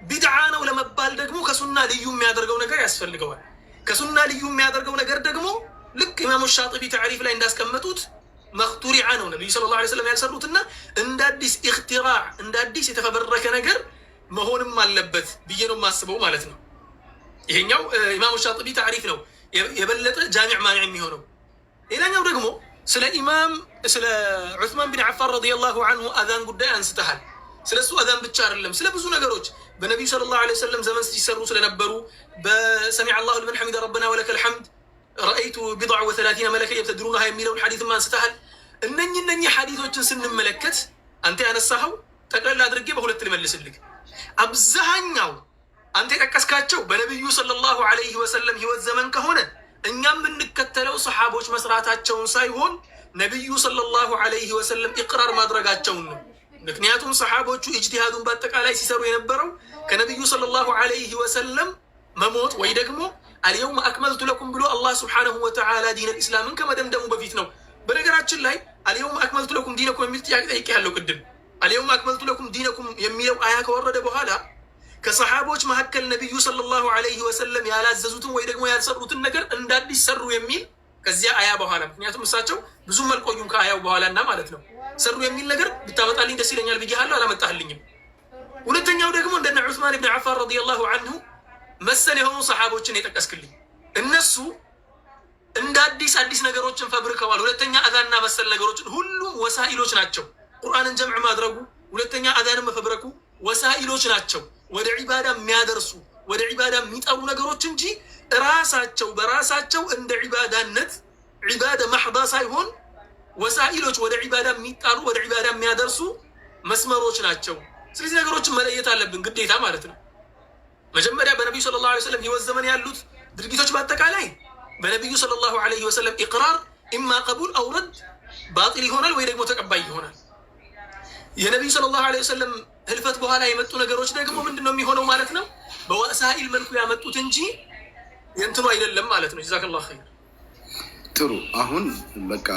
ቢድዓ ነው ለመባል ደግሞ ከሱና ልዩ የሚያደርገው ነገር ያስፈልገዋል። ከሱና ልዩ የሚያደርገው ነገር ደግሞ ልክ ኢማሙ ሻጢቢ ታዕሪፍ ላይ እንዳስቀመጡት መክቱሪዓ ነው ነቢዩ ሰለላሁ ዐለይሂ ወሰለም ያልሰሩትና እንደ አዲስ ኢኽቲራዕ እንደ አዲስ የተፈበረከ ነገር መሆንም አለበት ብዬ ነው የማስበው ማለት ነው። ይሄኛው ኢማሙ ሻጢቢ ታዕሪፍ ነው። የበለጠ ጃሚዕ ማኒዕ የሚሆነው። ሌላኛው ደግሞ ስለ ዑስማን ቢን ዓፋን ረዲየላሁ አንሁ አዛን ጉዳይ አንስተሃል። ስለ እሱ አዛን ብቻ አይደለም፣ ስለ ብዙ ነገሮች በነቢዩ ሰለላሁ ዐለይሂ ወሰለም ዘመን ሲሰሩ ስለነበሩ በሰሚዐ አላሁ ሊመን ሐሚደ ረበና ወለከል ሐምድ ረአይቱ ቢድዐ ወሰላሲነ መለከ የብተድሩነሃ የሚለውን ሐዲስም አንስተሃል። እነኚህ ሐዲሶችን ስንመለከት አንተ ያነሳኸው ጠቅለል አድርጌ በሁለት ልመልስልህ። አብዛኛው አንተ የጠቀስካቸው በነቢዩ ሰለላሁ ዐለይሂ ወሰለም ህይወት ዘመን ከሆነ እኛም የምንከተለው ሰሓቦች መስራታቸውን ሳይሆን ነቢዩ ሰለላሁ ዐለይሂ ወሰለም ኢቅራር ማድረጋቸውን ነው። ምክንያቱም ሰሓቦቹ ኢጅቲሃዱን በአጠቃላይ ሲሰሩ የነበረው ከነቢዩ ሰለላሁ ዐለይሂ ወሰለም መሞት ወይ ደግሞ አልየውመ አክመልቱ ለኩም ብሎ አላህ ስብሓነሁ ወተዓላ ዲን ልእስላምን ከመደምደሙ በፊት ነው። በነገራችን ላይ አልየውመ አክመልቱ ለኩም ዲነኩም የሚል ጥያቄ ጠይቄያለሁ ቅድም። አልየውመ አክመልቱ ለኩም ዲነኩም የሚለው አያ ከወረደ በኋላ ከሰሓቦች መካከል ነቢዩ ሰለላሁ ዐለይሂ ወሰለም ያላዘዙትን ወይ ደግሞ ያልሰሩትን ነገር እንዳዲስ ሰሩ የሚል ከዚያ አያ በኋላ፣ ምክንያቱም እሳቸው ብዙም አልቆዩም ከአያው በኋላ እና ማለት ነው። ሰሩ የሚል ነገር ብታመጣልኝ ደስ ይለኛል ብያለሁ፣ አላመጣህልኝም። ሁለተኛው ደግሞ እንደነ ዑስማን ብን ዓፋን ረዲየላሁ አንሁ መሰል የሆኑ ሰሓቦችን የጠቀስክልኝ፣ እነሱ እንደ አዲስ ነገሮችን ፈብርከዋል። ሁለተኛ አዛንና መሰል ነገሮችን ሁሉም ወሳኢሎች ናቸው። ቁርአንን ጀምዕ ማድረጉ፣ ሁለተኛ አዛንን መፈብረኩ ወሳኢሎች ናቸው፣ ወደ ዒባዳ የሚያደርሱ ወደ ዒባዳ የሚጠሩ ነገሮች እንጂ ራሳቸው በራሳቸው እንደ ዒባዳነት ዒባዳ ማሕዳ ሳይሆን ወሳኢሎች ወደ ዒባዳ የሚጣሩ ወደ ዒባዳ የሚያደርሱ መስመሮች ናቸው። ስለዚህ ነገሮችን መለየት አለብን ግዴታ ማለት ነው። መጀመሪያ በነቢዩ ሰለላሁ ዐለይሂ ወሰለም ህይወት ዘመን ያሉት ድርጊቶች በአጠቃላይ በነቢዩ ሰለላሁ ዐለይሂ ወሰለም ኢቅራር ኢማ ቀቡል አው ረድ ባጢል ይሆናል ወይ ደግሞ ተቀባይ ይሆናል። የነቢዩ ሰለላሁ ዐለይሂ ወሰለም ህልፈት በኋላ የመጡ ነገሮች ደግሞ ምንድነው የሚሆነው ማለት ነው? በወሳኢል መልኩ ያመጡት እንጂ የእንትኑ አይደለም ማለት ነው። ጀዛከላሁ ኸይር። ጥሩ። አሁን በቃ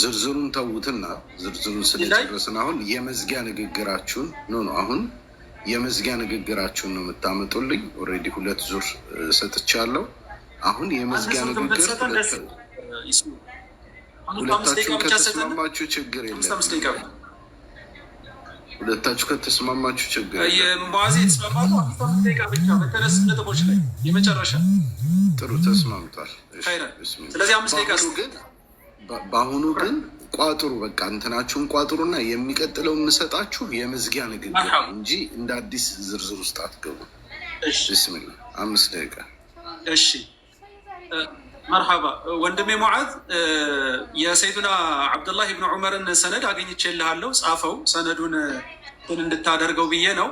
ዝርዝሩን ተዉትና ዝርዝሩን ስለጨረስን አሁን የመዝጊያ ንግግራችሁን አሁን የመዝጊያ ንግግራችሁን ነው የምታመጡልኝ። ኦልሬዲ 2 ዙር ሰጥቻለሁ። አሁን የመዝጊያ ንግግር ሁለታችሁ ከተስማማችሁ ችግር የለም። ሁለታችሁ ከተስማማችሁ ችግር የመጨረሻ ጥሩ ተስማምቷል። ስለዚህ 5 ደቂቃ ግን በአሁኑ ግን ቋጥሩ፣ በቃ እንትናችሁን ቋጥሩና የሚቀጥለው የምሰጣችሁ የመዝጊያ ንግግር እንጂ እንደ አዲስ ዝርዝር ውስጥ አትገቡ። ብስሚላ 5 ደቂቃ። እሺ መርሐባ ወንድሜ ሙዓዝ፣ የሰይዱና ዓብዱላህ ብን ዑመርን ሰነድ አገኝቼልሃለሁ። ጻፈው፣ ሰነዱን እንድታደርገው ብዬ ነው።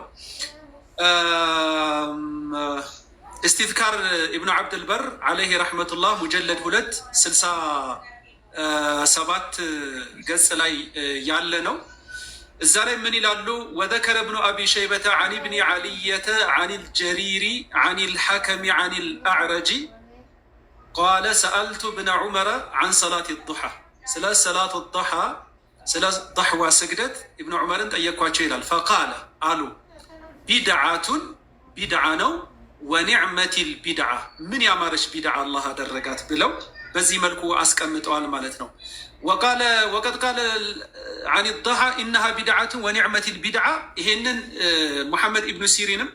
እስትዝካር ኢብኑ ዓብድልበር ዓለይህ ረሕመቱላህ ሙጀለድ 2 67 ገጽ ላይ ያለ ነው። እዛ ላይ ምን ይላሉ? ወዘከረ ብኑ አቢ ሸይበተ አን ብኒ ዓልየተ አን ልጀሪሪ አን ልሐከሚ አን ልአዕረጂ ቃለ ሰአልቱ ብነ ዑመረ አን ሰላት ዱሓ። ስለ ሰላት ዱሓ ስለ ضሕዋ ስግደት ኢብኑ ዑመርን ጠየኳቸው ይላል። ፈቃለ አሉ ቢድዓቱን ቢድዓ ነው፣ ወኒዕመቲል ቢድዓ ምን ያማረች ቢድዓ አላህ አደረጋት ብለው በዚህ መልኩ አስቀምጠዋል ማለት ነው። ወቀድ ቃለ አን ዱሓ ኢነሃ ቢድዓቱን ወኒዕመቲል ቢድዓ። ይሄንን ሙሐመድ ኢብኑ ሲሪንም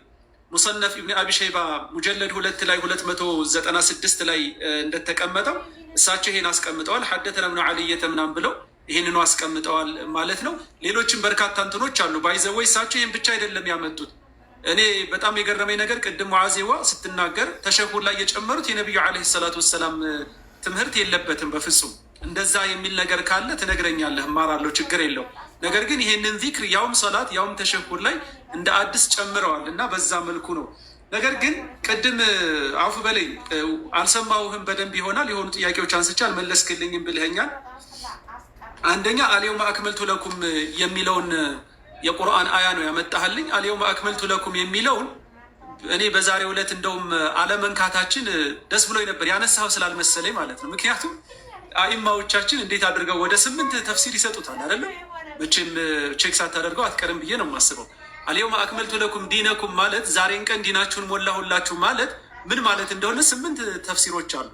ሙሰነፍ ኢብን አቢ ሸይባ ሙጀለድ 2 ላይ 296 ላይ እንደተቀመጠው እሳቸው ይሄን አስቀምጠዋል። ሐደተና ብኑ ዓልየተ ምናምን ብለው ይሄንኑ አስቀምጠዋል ማለት ነው። ሌሎችም በርካታ እንትኖች አሉ። ባይዘወይ እሳቸው ይህን ብቻ አይደለም ያመጡት። እኔ በጣም የገረመኝ ነገር ቅድም ሙዓዜዋ ስትናገር ተሸሁድ ላይ የጨመሩት የነቢዩ ዓለይሂ ሰላቱ ወሰላም ትምህርት የለበትም በፍጹም። እንደዛ የሚል ነገር ካለ ትነግረኛለህ፣ እማራለሁ፣ ችግር የለው። ነገር ግን ይሄንን ዚክር ያውም ሰላት ያውም ተሸሁድ ላይ እንደ አዲስ ጨምረዋል እና በዛ መልኩ ነው። ነገር ግን ቅድም አፉ በለኝ አልሰማሁህም በደንብ ይሆናል። የሆኑ ጥያቄዎች አንስቼ አልመለስክልኝም ብልኸኛል። አንደኛ አልየውመ አክመልቱ ለኩም የሚለውን የቁርአን አያ ነው ያመጣህልኝ። አልየውመ አክመልቱ ለኩም የሚለውን እኔ በዛሬው ዕለት እንደውም አለመንካታችን ደስ ብሎኝ ነበር፣ ያነሳው ስላልመሰለኝ ማለት ነው። ምክንያቱም አኢማዎቻችን እንዴት አድርገው ወደ 8 ተፍሲር ይሰጡታል አይደለም። መቼም ቼክ ሳታደርገው አትቀርም ብዬ ነው የማስበው። አልየውመ አክመልቱ ለኩም ዲነኩም ማለት ዛሬን ቀን ዲናችሁን ሞላሁላችሁ ማለት ምን ማለት እንደሆነ 8 ተፍሲሮች አሉ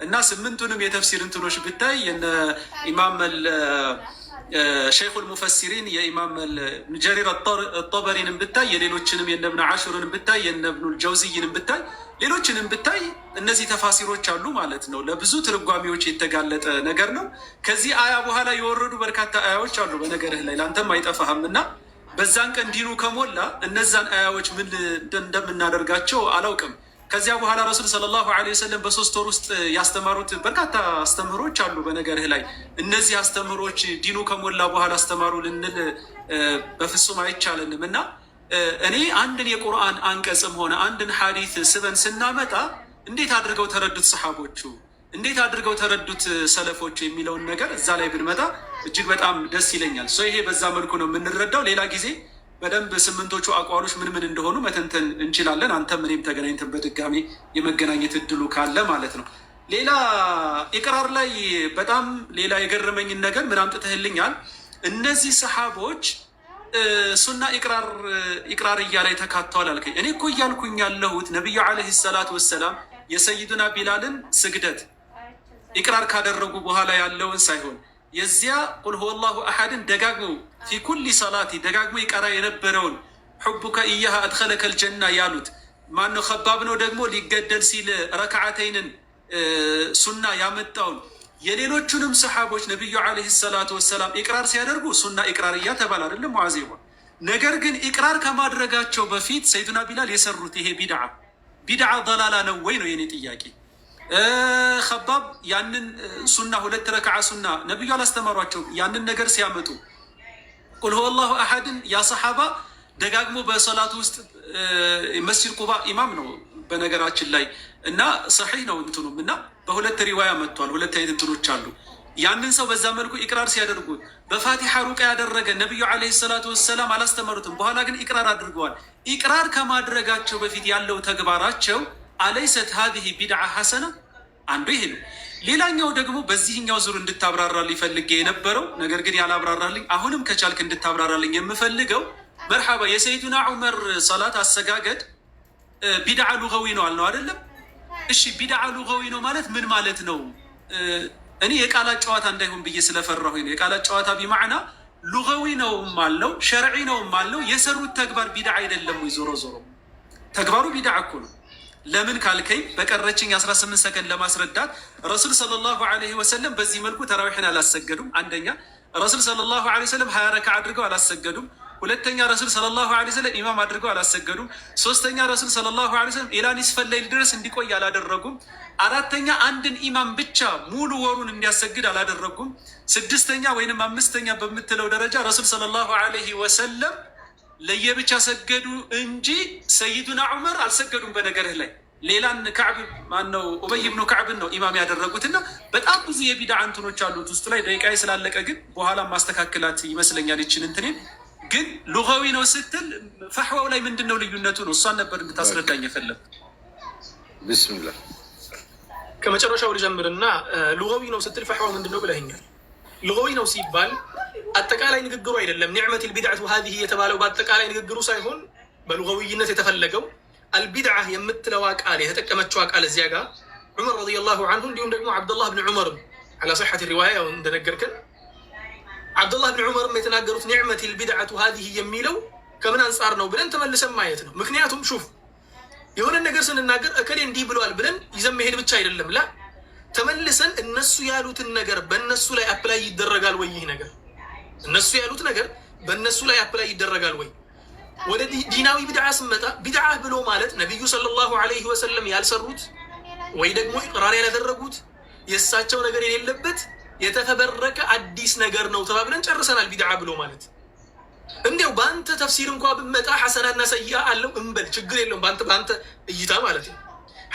እና 8ቱንም የተፍሲር እንትኖች ብታይ የነ ኢማም ሸይኹል ሙፈሲሪን የኢማም ጀሪር አጠበሪንም ብታይ የሌሎችንም የነ ኢብኑ ዓሹርን ብታይ የነ ኢብኑል ጀውዚይንም ብታይ ሌሎችንም ብታይ እነዚህ ተፋሲሮች አሉ ማለት ነው። ለብዙ ትርጓሚዎች የተጋለጠ ነገር ነው። ከዚህ አያ በኋላ የወረዱ በርካታ አያዎች አሉ በነገርህ ላይ ለአንተም አይጠፋህም እና በዛን ቀን ዲኑ ከሞላ እነዛን አያዎች ምን እንደምናደርጋቸው አላውቅም። ከዚያ በኋላ ረሱል ሰለላሁ ዐለይሂ ወሰለም በ3 ወር ውስጥ ያስተማሩት በርካታ አስተምህሮች አሉ በነገርህ ላይ። እነዚህ አስተምህሮች ዲኑ ከሞላ በኋላ አስተማሩ ልንል በፍጹም አይቻልንም እና እኔ አንድን የቁርአን አንቀጽም ሆነ አንድን ሐዲስ ስበን ስናመጣ እንዴት አድርገው ተረዱት ሰሓቦቹ፣ እንዴት አድርገው ተረዱት ሰለፎቹ የሚለውን ነገር እዛ ላይ ብንመጣ እጅግ በጣም ደስ ይለኛል። ይሄ በዛ መልኩ ነው የምንረዳው። ሌላ ጊዜ በደንብ 8ቶቹ አቋሎች ምን ምን እንደሆኑ መተንተን እንችላለን። አንተም እኔም ተገናኝተን በድጋሚ የመገናኘት እድሉ ካለ ማለት ነው። ሌላ ኢቅራር ላይ በጣም ሌላ የገረመኝን ነገር ምን አምጥተህልኛል? እነዚህ ሰሓቦች ሱና ኢቅራር እያለ ተካተዋል አልከኝ። እኔ እኮ እያልኩኝ ያለሁት ነቢዩ ዓለይሂ ሰላቱ ወሰላም የሰይዱና ቢላልን ስግደት ኢቅራር ካደረጉ በኋላ ያለውን ሳይሆን የዚያ ቁል ሁወ ላሁ አሐድን ደጋግመው ፊ ኩሊ ሰላቲ ደጋግሞ ይቀራ የነበረውን ሑቡከ ኢያሃ አድኸለከል ጀና ያሉት ማነው? ከባብ ነው ደግሞ ሊገደል ሲል ረክዓተይንን ሱና ያመጣውን የሌሎቹንም ሰሓቦች ነቢዩ ዓለይሂ ሰላቱ ወሰላም ኢቅራር ሲያደርጉ ሱና ኢቅራርያ ተባለ አይደለም ሙዓዚባ። ነገር ግን ኢቅራር ከማድረጋቸው በፊት ሰይዱና ቢላል የሰሩት ይሄ ቢድዓ ደላላ ነው ወይ ነው የኔ ጥያቄ። ከባብ ያንን ሱና 2 ረክዓ ሱና ነቢዩ አላስተማሯቸው ያንን ነገር ሲያመጡ ቁል ሁወ ላሁ አሐድን ያ ሰሓባ ደጋግሞ በሰላቱ ውስጥ መስጂድ ቁባ ኢማም ነው በነገራችን ላይ እና ሰሒህ ነው እንትኑም እና በ2 ሪዋያ መጥቷል። 2 አይነት እንትኖች አሉ። ያንን ሰው በዛ መልኩ ኢቅራር ሲያደርጉት በፋቲሓ ሩቃ ያደረገ ነቢዩ ዓለይሂ ሰላቱ ወሰላም አላስተማሩትም። በኋላ ግን ኢቅራር አድርገዋል። ኢቅራር ከማድረጋቸው በፊት ያለው ተግባራቸው አለይሰት ሀዚህ ቢድዓ ሐሰና? አንዱ ይሄ ነው። ሌላኛው ደግሞ በዚህኛው ዙር እንድታብራራልኝ ፈልጌ የነበረው ነገር ግን ያላብራራልኝ፣ አሁንም ከቻልክ እንድታብራራልኝ የምፈልገው መርሓባ የሰይዱና ዑመር ሰላት አሰጋገድ ቢድዓ ሉገዊ ነው አልነው አይደለም? እሺ ቢድዓ ሉገዊ ነው ማለት ምን ማለት ነው? እኔ የቃላት ጨዋታ እንዳይሆን ብዬ ስለፈራሁ ነው። የቃላት ጨዋታ ቢማዕና ሉገዊ ነውም አለው ሸርዒ ነውም አለው። የሰሩት ተግባር ቢድዓ አይደለም ወይ? ዞሮ ዞሮ ተግባሩ ቢድዓ እኮ ነው። ለምን ካልከኝ በቀረችኝ 18 ሰከንድ ለማስረዳት ረሱል ሰለላሁ ዐለይሂ ወሰለም በዚህ መልኩ ተራዊሕን አላሰገዱም። አንደኛ ረሱል ሰለላሁ ዐለይሂ ወሰለም 20 ረክዓ አድርገው አላሰገዱም። ሁለተኛ ረሱል ሰለላሁ ዐለይሂ ወሰለም ኢማም አድርገው አላሰገዱም። ሶስተኛ ረሱል ሰለላሁ ዐለይሂ ወሰለም ኢላ ኒስፈል ለይል ድረስ እንዲቆይ አላደረጉም። አራተኛ አንድን ኢማም ብቻ ሙሉ ወሩን እንዲያሰግድ አላደረጉም። ስድስተኛ ወይንም አምስተኛ በምትለው ደረጃ ረሱል ሰለላሁ ዐለይሂ ወሰለም ለየብቻ ሰገዱ እንጂ ሰይዱና ዑመር አልሰገዱም። በነገርህ ላይ ሌላን ከዕብ ማነው ኡበይ ብኑ ከዕብን ነው ኢማም ያደረጉትና በጣም ብዙ የቢድዓ እንትኖች አሉት ውስጡ ላይ። ደቂቃዬ ስላለቀ ግን በኋላ ማስተካከላት ይመስለኛል ይችን እንትኔን። ግን ሉጋዊ ነው ስትል ፈሕዋው ላይ ምንድን ነው ልዩነቱ ነው? እሷን ነበር እንድታስረዳኝ የፈለግኩት። ቢስሚላህ ከመጨረሻው ልጀምርና ሉጋዊ ነው ስትል ፈሕዋው ምንድን ነው ብለኸኛል። ሉጋዊ ነው ሲባል አጠቃላይ ንግግሩ አይደለም። ኒዕመት ልቢድዓቱ ሀዚህ የተባለው በአጠቃላይ ንግግሩ ሳይሆን በሉጋዊይነት የተፈለገው አልቢድዓ የምትለዋ ቃል የተጠቀመችዋ ቃል እዚያ ጋር ዑመር ረዲየላሁ አንሁ እንዲሁም ደግሞ ዓብደላህ ብን ዑመርም ዐላ ሲሐት ሪዋያ እንደነገርከን ዓብደላህ ብን ዑመርም የተናገሩት ኒዕመት ልቢድዓቱ ሀዚህ የሚለው ከምን አንጻር ነው ብለን ተመልሰን ማየት ነው። ምክንያቱም ሹፍ የሆነ ነገር ስንናገር እከሌ እንዲህ ብለዋል ብለን ይዘን መሄድ ብቻ አይደለም። ላ ተመልሰን እነሱ ያሉትን ነገር በእነሱ ላይ አፕላይ ይደረጋል ወይ? ይህ ነገር እነሱ ያሉት ነገር በእነሱ ላይ አፕላይ ይደረጋል ወይ? ወደ ዲናዊ ቢድዓ ስመጣ ቢድዓ ብሎ ማለት ነቢዩ ሰለላሁ ዐለይሂ ወሰለም ያልሰሩት ወይ ደግሞ ኢቅራር ያላደረጉት የእሳቸው ነገር የሌለበት የተፈበረከ አዲስ ነገር ነው ተባብለን ጨርሰናል። ቢድዓ ብሎ ማለት እንዲያው በአንተ ተፍሲር እንኳ ብመጣ ሐሰናና ሰይአ አለው እንበል፣ ችግር የለውም በአንተ እይታ ማለት ነው።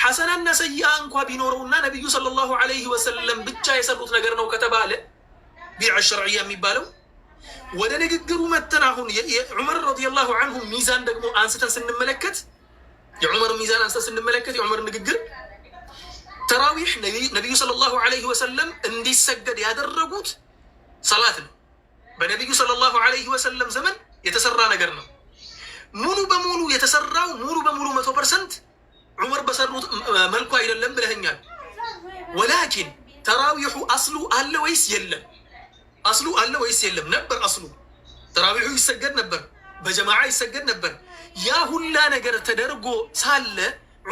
ሐሰናና ሰይአ እንኳ ቢኖረውና ነቢዩ ሰለላሁ ዐለይሂ ወሰለም ብቻ የሰሩት ነገር ነው ከተባለ ቢድዓ ሸርዕያ የሚባለው ወደ ንግግሩ መተን አሁን የዑመር ረዲየላሁ አንሁ ሚዛን ደግሞ አንስተን ስንመለከት የዑመር ሚዛን አንስተን ስንመለከት የዑመር ንግግር ተራዊሕ ነቢዩ ሰለላሁ ዐለይሂ ወሰለም እንዲሰገድ ያደረጉት ሰላት ነው። በነቢዩ ሰለላሁ ዐለይሂ ወሰለም ዘመን የተሰራ ነገር ነው። ሙሉ በሙሉ የተሰራው ሙሉ በሙሉ 100% ዑመር በሰሩት መልኩ አይደለም ብለኸኛል። ወላኪን ተራዊሑ አስሉ አለ ወይስ የለም? አስሉ አለ ወይስ የለም? ነበር አስሉ። ተራዊሑ ይሰገድ ነበር፣ በጀማዓ ይሰገድ ነበር። ያ ሁላ ነገር ተደርጎ ሳለ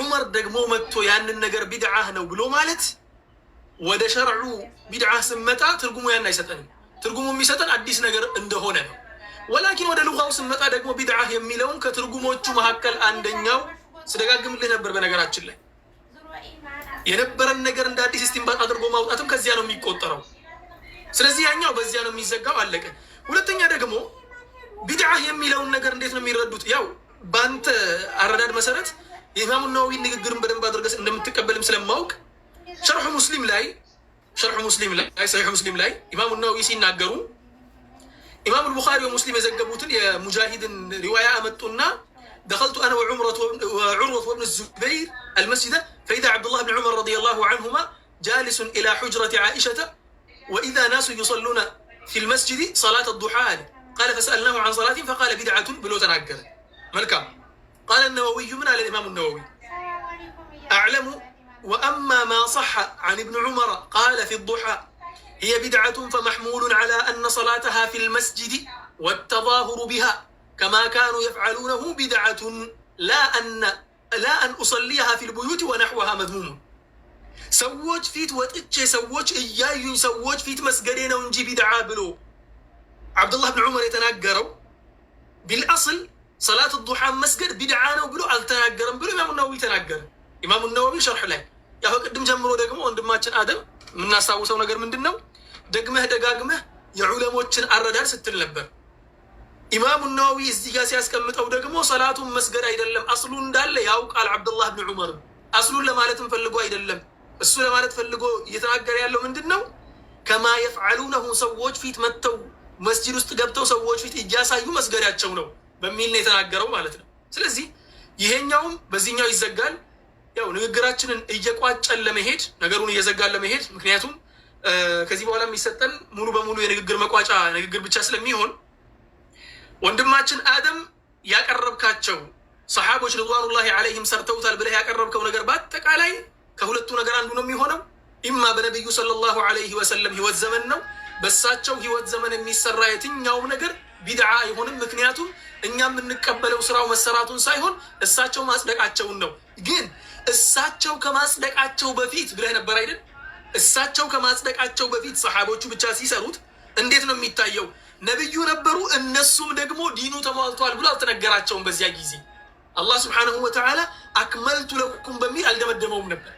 ዑመር ደግሞ መጥቶ ያንን ነገር ቢድዓህ ነው ብሎ ማለት ወደ ሸርዑ ቢድዓህ ስመጣ ትርጉሙ ያን አይሰጠንም። ትርጉሙ የሚሰጠን አዲስ ነገር እንደሆነ ነው። ወላኪን ወደ ሉጋው ስመጣ ደግሞ ቢድዓህ የሚለውን ከትርጉሞቹ መካከል አንደኛው ስደጋግምልህ ነበር። በነገራችን ላይ የነበረን ነገር እንደ አዲስ እስቲንባጥ አድርጎ ማውጣትም ከዚያ ነው የሚቆጠረው። ስለዚህ ያኛው በዚያ ነው የሚዘጋው፣ አለቀ። ሁለተኛ ደግሞ ቢድዓህ የሚለውን ነገር እንዴት ነው የሚረዱት? ያው በአንተ አረዳድ መሰረት የኢማሙ ነወዊ ንግግርን በደንብ አድርገህ እንደምትቀበልም ስለማውቅ ሸርሑ ሙስሊም ላይ ሰሒሕ ሙስሊም ላይ ኢማሙ ነወዊ ሲናገሩ ኢማሙ ልቡኻሪ ወሙስሊም የዘገቡትን የሙጃሂድን ሪዋያ አመጡና دخلت أنا وعروة وابن الزبير المسجد فإذا عبد الله بن عمر رضي الله عنهما جالس إلى حجرة عائشة وإذا ناس يصلون في المسجد صلاة الضحى. قال فسألناه عن صلاة فقال بدعة بلو تناقل ملكا. قال النووي من على الإمام النووي أعلم وأما ما صح عن ابن عمر قال في الضحى هي بدعة فمحمول على أن صلاتها في المسجد والتظاهر بها كما كانوا يفعلونه بدعة لا أن أصليها في البيوت ونحوها مذموم. سووج فيت وتتشي سووج إيايون سووج فيت مسجدين ونجي بدعة بلو عبد الله بن عمر يتناقروا بالأصل صلاة الضحى مسجد بدعة وبلو التناقرن بلو إمام النووي تناقر. إمام النووي شرح له يا هو قدم جمرو دقمو وندماتشن آدم من ناس ساوسو نقر من دنو دقمه يعلموتشن أردار ستن لبر. ኢማሙ ነወዊ እዚህ ጋር ሲያስቀምጠው ደግሞ ሰላቱን መስገድ አይደለም አስሉ እንዳለ ያውቃል። አብዱላህ ብን ዑመር አስሉን ለማለትም ፈልጎ አይደለም። እሱ ለማለት ፈልጎ እየተናገረ ያለው ምንድን ነው? ከማ የፍዓሉነሁ ሰዎች ፊት መጥተው መስጂድ ውስጥ ገብተው ሰዎች ፊት እያሳዩ መስገዳቸው ነው በሚል ነው የተናገረው ማለት ነው። ስለዚህ ይሄኛውም በዚህኛው ይዘጋል። ያው ንግግራችንን እየቋጨን ለመሄድ ነገሩን እየዘጋን ለመሄድ ምክንያቱም ከዚህ በኋላ የሚሰጠን ሙሉ በሙሉ የንግግር መቋጫ ንግግር ብቻ ስለሚሆን ወንድማችን አደም ያቀረብካቸው ሰሓቦች ሪድዋኑላሂ ዐለይሂም ሰርተውታል ብለህ ያቀረብከው ነገር በአጠቃላይ ከሁለቱ ነገር አንዱ ነው የሚሆነው። ኢማ በነቢዩ ሰለላሁ ዐለይሂ ወሰለም ህይወት ዘመን ነው። በእሳቸው ህይወት ዘመን የሚሰራ የትኛውም ነገር ቢድዓ አይሆንም። ምክንያቱም እኛ የምንቀበለው ስራው መሰራቱን ሳይሆን እሳቸው ማጽደቃቸውን ነው። ግን እሳቸው ከማጽደቃቸው በፊት ብለህ ነበር አይደል? እሳቸው ከማጽደቃቸው በፊት ሰሓቦቹ ብቻ ሲሰሩት እንዴት ነው የሚታየው? ነብዩ ነበሩ፣ እነሱም ደግሞ ዲኑ ተሟልቷል ብሎ አልተነገራቸውም። በዚያ ጊዜ አላህ ስብሓነሁ ወተዓላ አክመልቱ ለኩም በሚል አልደመደመውም ነበር።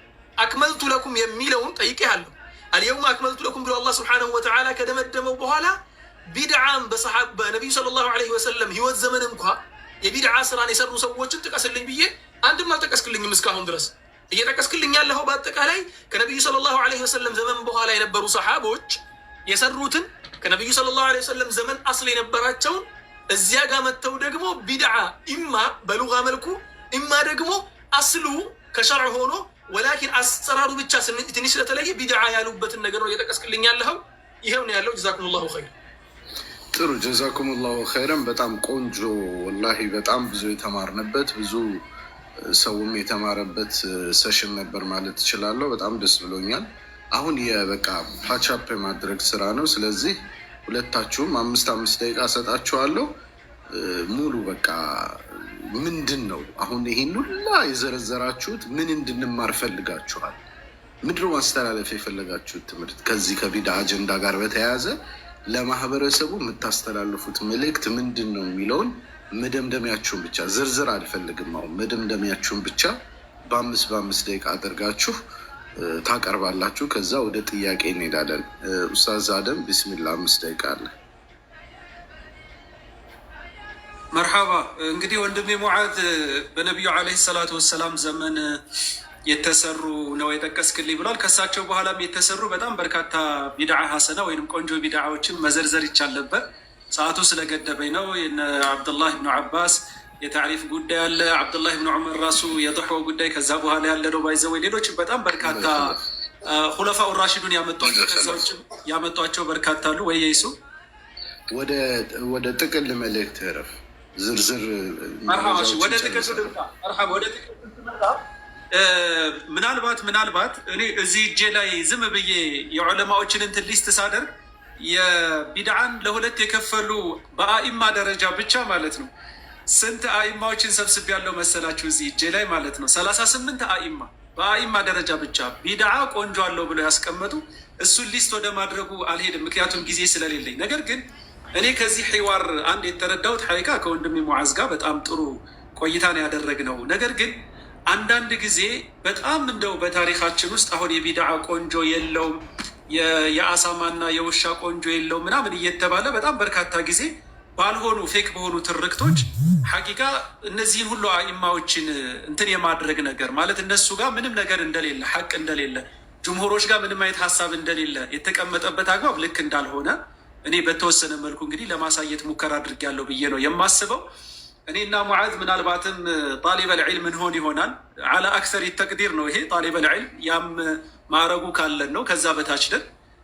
አክመልቱ ለኩም የሚለውን ጠይቄሃለሁ። አልየውም አክመልቱ ለኩም ብሎ አላህ ስብሓነሁ ወተዓላ ከደመደመው በኋላ ቢድዓም በነቢዩ ሰለላሁ ዐለይሂ ወሰለም ህይወት ዘመን እንኳ የቢድዓ ስራን የሰሩ ሰዎችን ጥቀስልኝ ብዬ አንድም አልጠቀስክልኝም እስካሁን ድረስ። እየጠቀስክልኝ ያለኸው በአጠቃላይ ከነቢዩ ሰለላሁ ዐለይሂ ወሰለም ዘመን በኋላ የነበሩ ሰሓቦች የሰሩትን ከነቢዩ ሰለላሁ ዐለይሂ ወሰለም ዘመን አስል የነበራቸውን እዚያ ጋር መጥተው ደግሞ ቢድዓ ኢማ በሉጋ መልኩ ኢማ ደግሞ አስሉ ከሸርዕ ሆኖ ወላኪን አሰራሩ ብቻ ትንሽ ስለተለየ ቢድዓ ያሉበትን ነገር ነው እየጠቀስክልኝ ያለኸው። ይሄው ነው ያለው። ጀዛኩሙላሁ ኸይር። ጥሩ ጀዛኩሙላሁ ኸይረን። በጣም ቆንጆ ወላሂ፣ በጣም ብዙ የተማርንበት ብዙ ሰውም የተማረበት ሰሽን ነበር ማለት እችላለሁ። በጣም ደስ ብሎኛል። አሁን የበቃ ፓቻፕ የማድረግ ስራ ነው። ስለዚህ ሁለታችሁም 5 ደቂቃ ሰጣችኋለሁ። ሙሉ በቃ ምንድን ነው አሁን ይሄን ሁላ የዘረዘራችሁት ምን እንድንማር ፈልጋችኋል? ምንድን ነው ማስተላለፍ የፈለጋችሁት ትምህርት ከዚህ ከቢድዓ አጀንዳ ጋር በተያያዘ ለማህበረሰቡ የምታስተላልፉት መልእክት ምንድን ነው የሚለውን መደምደሚያችሁን ብቻ፣ ዝርዝር አልፈልግም። አሁን መደምደሚያችሁን ብቻ በ5 ደቂቃ አድርጋችሁ ታቀርባላችሁ። ከዛ ወደ ጥያቄ እንሄዳለን። ኡስታዝ አደም ቢስሚላ 5 ደቂቃ አለ። መርሐባ። እንግዲህ ወንድሜ ሙዓዝ በነቢዩ ዓለይሂ ሰላቱ ወሰላም ዘመን የተሰሩ ነው የጠቀስክልኝ ብሏል። ከሳቸው በኋላም የተሰሩ በጣም በርካታ ቢድዓ ሀሰና ወይም ቆንጆ ቢድዓዎችን መዘርዘር ይቻል ነበር። ሰዓቱ ስለገደበኝ ነው። አብዱላህ ብኑ አባስ የታሪፍ ጉዳይ አለ። አብዱላህ ብን ዑመር ራሱ የضحወ ጉዳይ ከዛ በኋላ ያለ ነው ባይዘው። ሌሎች በጣም በርካታ ሁለፋኡ ራሺዱን ያመጧቸው ከዛ ውጭ ያመጧቸው በርካታ አሉ። ወይ ይሱ ወደ ጥቅል መልእክት ረፍ ዝርዝር ወደ ጥቅል ምናልባት እኔ እዚህ እጄ ላይ ዝም ብዬ የዑለማዎችን እንትን ሊስት ሳደርግ የቢድዓን ለሁለት የከፈሉ በአኢማ ደረጃ ብቻ ማለት ነው ስንት አኢማዎችን ሰብስብ ያለው መሰላችሁ? እዚህ እጄ ላይ ማለት ነው 38 አኢማ በአኢማ ደረጃ ብቻ ቢድዓ ቆንጆ አለው ብለው ያስቀመጡ። እሱን ሊስት ወደ ማድረጉ አልሄድም ምክንያቱም ጊዜ ስለሌለኝ። ነገር ግን እኔ ከዚህ ሒዋር አንድ የተረዳሁት ሐቂቃ ከወንድሜ ሙዓዝ ጋር በጣም ጥሩ ቆይታ ነው ያደረግነው። ነገር ግን አንዳንድ ጊዜ በጣም እንደው በታሪካችን ውስጥ አሁን የቢድዓ ቆንጆ የለውም የአሳማና የውሻ ቆንጆ የለውም ምናምን እየተባለ በጣም በርካታ ጊዜ ባልሆኑ ፌክ በሆኑ ትርክቶች ሐቂቃ እነዚህን ሁሉ አኢማዎችን እንትን የማድረግ ነገር ማለት እነሱ ጋር ምንም ነገር እንደሌለ ሐቅ እንደሌለ ጅምሁሮች ጋር ምንም አይነት ሀሳብ እንደሌለ የተቀመጠበት አግባብ ልክ እንዳልሆነ እኔ በተወሰነ መልኩ እንግዲህ ለማሳየት ሙከራ አድርጌያለሁ ብዬ ነው የማስበው። እኔና ሙዓዝ ምናልባትም ጣሊበል ዒልም እንሆን ይሆናል አላ አክሰር ተቅዲር ነው ይሄ ጣሊበል ዒልም ያም ማዕረጉ ካለን ነው ከዛ በታች ነን።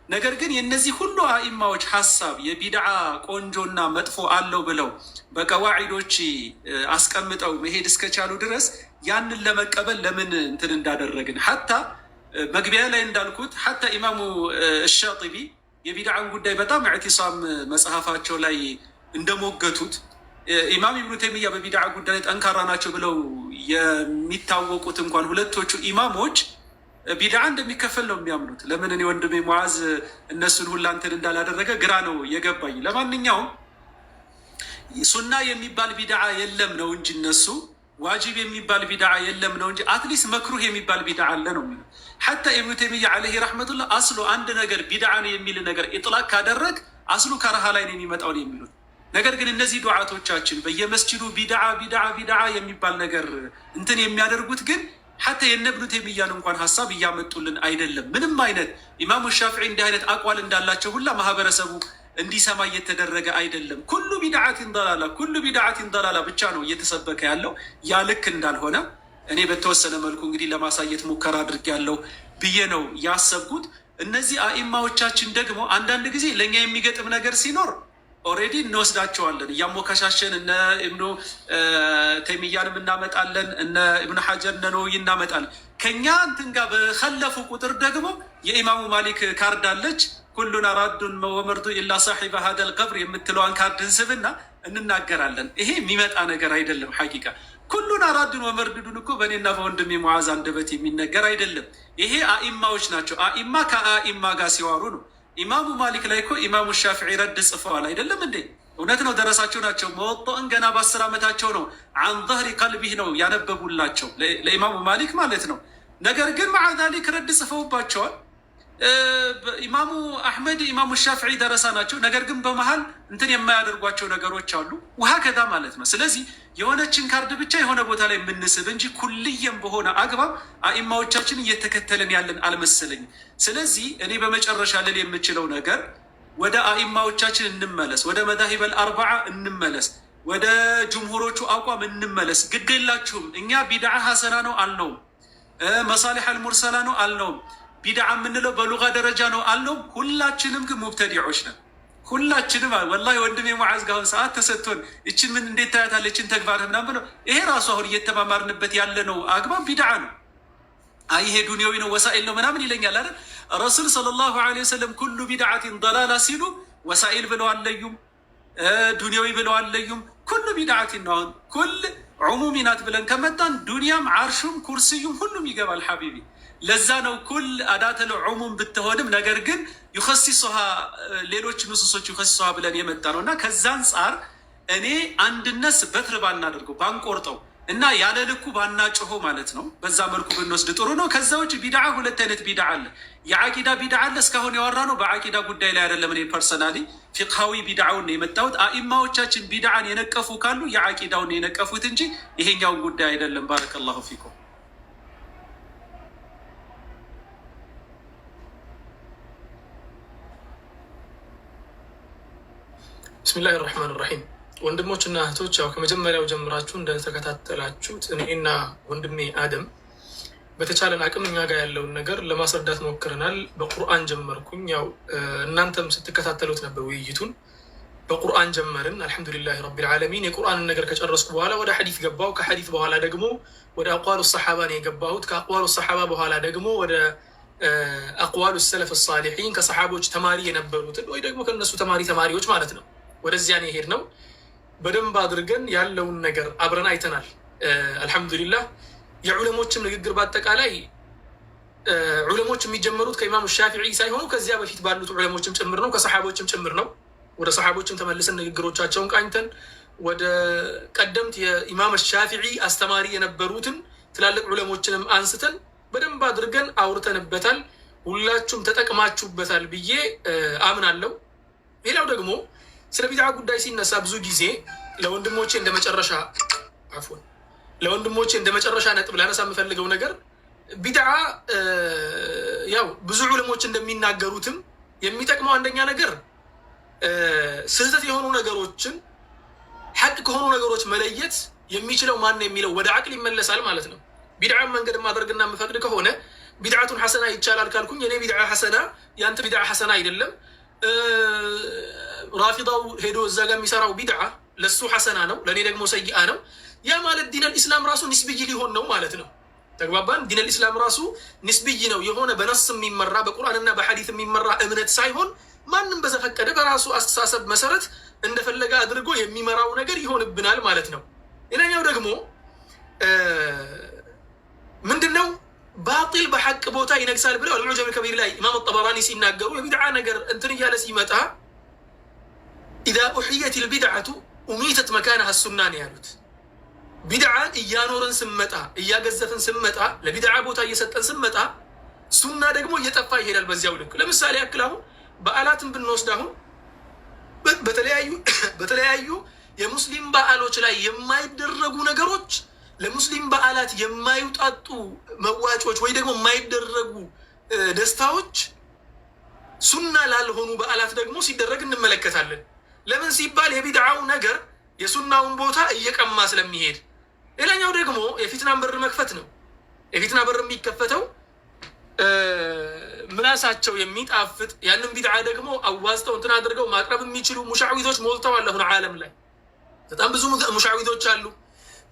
ነገር ግን የነዚህ ሁሉ አኢማዎች ሀሳብ የቢድዓ ቆንጆና መጥፎ አለው ብለው በቀዋዒዶች አስቀምጠው መሄድ እስከቻሉ ድረስ ያንን ለመቀበል ለምን እንትን እንዳደረግን ሐታ መግቢያ ላይ እንዳልኩት ሐታ ኢማሙ ሻጢቢ የቢድዓን ጉዳይ በጣም ኢዕቲሳም መጽሐፋቸው ላይ እንደሞገቱት ኢማም ኢብኑ ተይሚያ በቢድዓ ጉዳይ ጠንካራ ናቸው ብለው የሚታወቁት እንኳን ሁለቶቹ ኢማሞች ቢድዓ እንደሚከፈል ነው የሚያምኑት። ለምን እኔ ወንድሜ ሙዓዝ እነሱን ሁላ እንትን እንዳላደረገ ግራ ነው የገባኝ። ለማንኛውም ሱና የሚባል ቢድዓ የለም ነው እንጂ እነሱ ዋጅብ የሚባል ቢድዓ የለም ነው እንጂ አትሊስት መክሩህ የሚባል ቢድዓ አለ ነው የሚለው። ሐታ ኢብኑ ተይሚያ ዓለይሂ ረሕመቱላህ አስሉ አንድ ነገር ቢድዓ ነው የሚል ነገር ኢጥላቅ ካደረግ አስሉ ከረሃ ላይ ነው የሚመጣው ነው የሚሉት። ነገር ግን እነዚህ ዱዓቶቻችን በየመስጂዱ ቢድዓ ቢድዓ ቢድዓ የሚባል ነገር እንትን የሚያደርጉት ግን ሐታ የነ ኢብኑ ተይሚያን እንኳን ሀሳብ እያመጡልን አይደለም። ምንም አይነት ኢማሙ ሻፊዒ እንዲህ አይነት አቋል እንዳላቸው ሁላ ማህበረሰቡ እንዲሰማ እየተደረገ አይደለም። ኩሉ ቢድዓቲን ደላላ ኩሉ ቢድዓቲን ደላላ ብቻ ነው እየተሰበከ ያለው። ያ ልክ እንዳልሆነ እኔ በተወሰነ መልኩ እንግዲህ ለማሳየት ሙከራ አድርጌያለሁ ብዬ ነው ያሰብኩት። እነዚህ አኢማዎቻችን ደግሞ አንዳንድ ጊዜ ለእኛ የሚገጥም ነገር ሲኖር ኦልሬዲ እንወስዳቸዋለን እያሞካሻሸን እነ ኢብኑ ተይሚያንም እናመጣለን እነ ኢብኑ ሐጀር እነ ነወዊ እናመጣለን። ከኛ እንትን ጋር በከለፉ ቁጥር ደግሞ የኢማሙ ማሊክ ካርድ አለች ኩሉና ራዱን ወመርዱ ኢላ ሳሒበ ሀደል ቀብር የምትለዋን ካርድ እንስብና እንናገራለን። ይሄ የሚመጣ ነገር አይደለም። ሐቂቃ ኩሉና ራዱን ወመርዱን እኮ በእኔና በወንድሜ ሙዓዝ አንደበት የሚነገር አይደለም። ይሄ አኢማዎች ናቸው። አኢማ ከአኢማ ጋር ሲዋሩ ነው። ኢማሙ ማሊክ ላይ እኮ ኢማሙ ሻፊዒ ረድ ጽፈዋል አይደለም እንዴ? እውነት ነው፣ ደረሳቸው ናቸው። መወጣን ገና በ10 ዓመታቸው ነው አን ظهሪ ቀልቢህ ነው ያነበቡላቸው ለኢማሙ ማሊክ ማለት ነው። ነገር ግን መዓ ዛሊክ ረድ ጽፈውባቸዋል። ኢማሙ አሕመድ ኢማሙ ሻፊዒ ደረሳ ናቸው። ነገር ግን በመሀል እንትን የማያደርጓቸው ነገሮች አሉ። ውሃ ከዛ ማለት ነው። ስለዚህ የሆነችን ካርድ ብቻ የሆነ ቦታ ላይ የምንስብ እንጂ ኩልየም በሆነ አግባብ አኢማዎቻችን እየተከተልን ያለን አልመሰለኝም። ስለዚህ እኔ በመጨረሻ ልል የምችለው ነገር ወደ አኢማዎቻችን እንመለስ፣ ወደ መዛሂበል አርበዓ እንመለስ፣ ወደ ጅምሁሮቹ አቋም እንመለስ። ግድ የላችሁም እኛ ቢድዓ ሐሰና ነው አልነውም፣ መሳሊሕ አልሙርሰላ ነው አልነውም፣ ቢድዓ የምንለው በሉጋ ደረጃ ነው አልነውም። ሁላችንም ግን ሙብተዲዖች ነን። ሁላችንም ወላሂ ወንድሜ ሙዓዝ ጋር አሁን ሰዓት ተሰጥቶን እችን ምን እንዴት ታያታለህ እችን ተግባር ምናምን ብለው ይሄ ራሱ አሁን እየተማማርንበት ያለ ነው አግባብ ቢድዓ ነው። ይሄ ዱንያዊ ነው ወሳኢል ነው ምናምን ይለኛል አይደል? ረሱል ሰለላሁ ዐለይሂ ወሰለም ኩሉ ቢድዓቲን ደላላ ሲሉ ወሳኢል ብለው አለዩም፣ ዱንያዊ ብለው አለዩም። ኩሉ ቢድዓቲን ነው። አሁን ኩል ዑሙሚ ናት ብለን ከመጣን ዱንያም ዓርሹም ኩርሲዩም ሁሉም ይገባል ሐቢቢ። ለዛ ነው ኩል አዳተል ዑሙም ብትሆንም ነገር ግን ዩኸሲሱሃ ሌሎች ንሱሶች ዩኸሲሱሃ ብለን የመጣ ነው እና ከዛ አንጻር እኔ አንድነስ በትር ባናደርገው ባንቆርጠው እና ያለ ልኩ ባናጭሆ ማለት ነው። በዛ መልኩ ብንወስድ ጥሩ ነው። ከዛ ውጭ ቢድዓ ሁለት አይነት ቢድዓ አለ። የዓቂዳ ቢድዓ አለ። እስካሁን ያወራ ነው በዓቂዳ ጉዳይ ላይ አይደለም። እኔ ፐርሰናሊ ፊቅሃዊ ቢድዓውን ነው የመጣሁት። አኢማዎቻችን ቢድዓን የነቀፉ ካሉ የዓቂዳውን ነው የነቀፉት እንጂ ይሄኛውን ጉዳይ አይደለም። ባረከላሁ ፊኩም። ብስሚላህ ራሕማን ራሒም። ወንድሞችና እህቶች ያው ከመጀመሪያው ጀምራችሁ እንደተከታተላችሁት እኔና ወንድሜ አደም በተቻለን አቅም እኛ ጋር ያለውን ነገር ለማስረዳት ሞክረናል። በቁርአን ጀመርኩኝ። ያው እናንተም ስትከታተሉት ነበር ውይይቱን። በቁርአን ጀመርን። አልሐምዱሊላህ ረቢል ዓለሚን። የቁርአንን ነገር ከጨረስኩ በኋላ ወደ ሐዲስ ገባሁ። ከሐዲስ በኋላ ደግሞ ወደ አቅዋሉ ሰሓባ ነው የገባሁት። ከአቅዋሉ ሰሓባ በኋላ ደግሞ ወደ አቅዋሉ ሰለፍ ሳሊሒን ከሰሓቦች ተማሪ የነበሩትን ወይ ደግሞ ከነሱ ተማሪዎች ማለት ነው። ወደዚያ ነው የሄድነው። በደንብ አድርገን ያለውን ነገር አብረን አይተናል። አልሐምዱሊላህ። የዑለሞችም ንግግር በአጠቃላይ ዑለሞች የሚጀመሩት ከኢማሙ ሻፊዒ ሳይሆኑ ከዚያ በፊት ባሉት ዑለሞችም ጭምር ነው፣ ከሰሓቦችም ጭምር ነው። ወደ ሰሓቦችም ተመልሰን ንግግሮቻቸውን ቃኝተን ወደ ቀደምት የኢማም ሻፊዒ አስተማሪ የነበሩትን ትላልቅ ዑለሞችንም አንስተን በደንብ አድርገን አውርተንበታል። ሁላችሁም ተጠቅማችሁበታል ብዬ አምናለሁ። ሌላው ደግሞ ስለ ቢድዓ ጉዳይ ሲነሳ ብዙ ጊዜ ለወንድሞቼ እንደ መጨረሻ ነጥብ ላነሳ የምፈልገው ነገር ቢድዓ ያው ብዙ ዑለሞች እንደሚናገሩትም የሚጠቅመው አንደኛ ነገር ስህተት የሆኑ ነገሮችን ሐቅ ከሆኑ ነገሮች መለየት የሚችለው ማን የሚለው ወደ አቅል ይመለሳል ማለት ነው። ቢድዓን መንገድ ማድረግና የምፈቅድ ከሆነ ቢድዓቱን ሐሰና ይቻላል ካልኩኝ እኔ ቢድዓ ሐሰና ያንተ ቢድዓ ሐሰና አይደለም፣ ራፊዳው ሄዶ እዛ ጋር የሚሰራው ቢድዓ ለሱ ሐሰና ነው፣ ለእኔ ደግሞ ሰይአ ነው። ያ ማለት ዲነል ኢስላም ራሱ ንስብይ ሊሆን ነው ማለት ነው። ተግባባን? ዲነል ኢስላም ራሱ ንስብይ ነው፣ የሆነ በነስ የሚመራ በቁርአንና በሐዲስ የሚመራ እምነት ሳይሆን ማንም በዘፈቀደ በራሱ አስተሳሰብ መሰረት እንደፈለገ አድርጎ የሚመራው ነገር ይሆንብናል ማለት ነው። ሌላኛው ደግሞ ምንድነው ባጢል በሐቅ ቦታ ይነግሳል ብለው አልሙዕጀም ከቢር ላይ ኢማም ጠበራኒ ሲናገሩ የቢድዓ ነገር እንትን እያለ ሲመጣ ኢዛ ኡሕየት ልቢድዓቱ ኡሚተት መካነሃ ሱና ነው ያሉት። ቢድዓን እያኖርን ስመጣ እያገዘፍን ስመጣ ለቢድዓ ቦታ እየሰጠን ስመጣ ሱና ደግሞ እየጠፋ ይሄዳል በዚያው ልክ። ለምሳሌ ያክል አሁን በዓላትን ብንወስድ አሁን በተለያዩ የሙስሊም በዓሎች ላይ የማይደረጉ ነገሮች ለሙስሊም በዓላት የማይውጣጡ መዋጮች ወይ ደግሞ የማይደረጉ ደስታዎች ሱና ላልሆኑ በዓላት ደግሞ ሲደረግ እንመለከታለን። ለምን ሲባል የቢድዓው ነገር የሱናውን ቦታ እየቀማ ስለሚሄድ። ሌላኛው ደግሞ የፊትናን በር መክፈት ነው። የፊትና በር የሚከፈተው ምላሳቸው የሚጣፍጥ ያንን ቢድዓ ደግሞ አዋዝተው እንትን አድርገው ማቅረብ የሚችሉ ሙሻዊቶች ሞልተዋል። አሁን ዓለም ላይ በጣም ብዙ ሙሻዊቶች አሉ።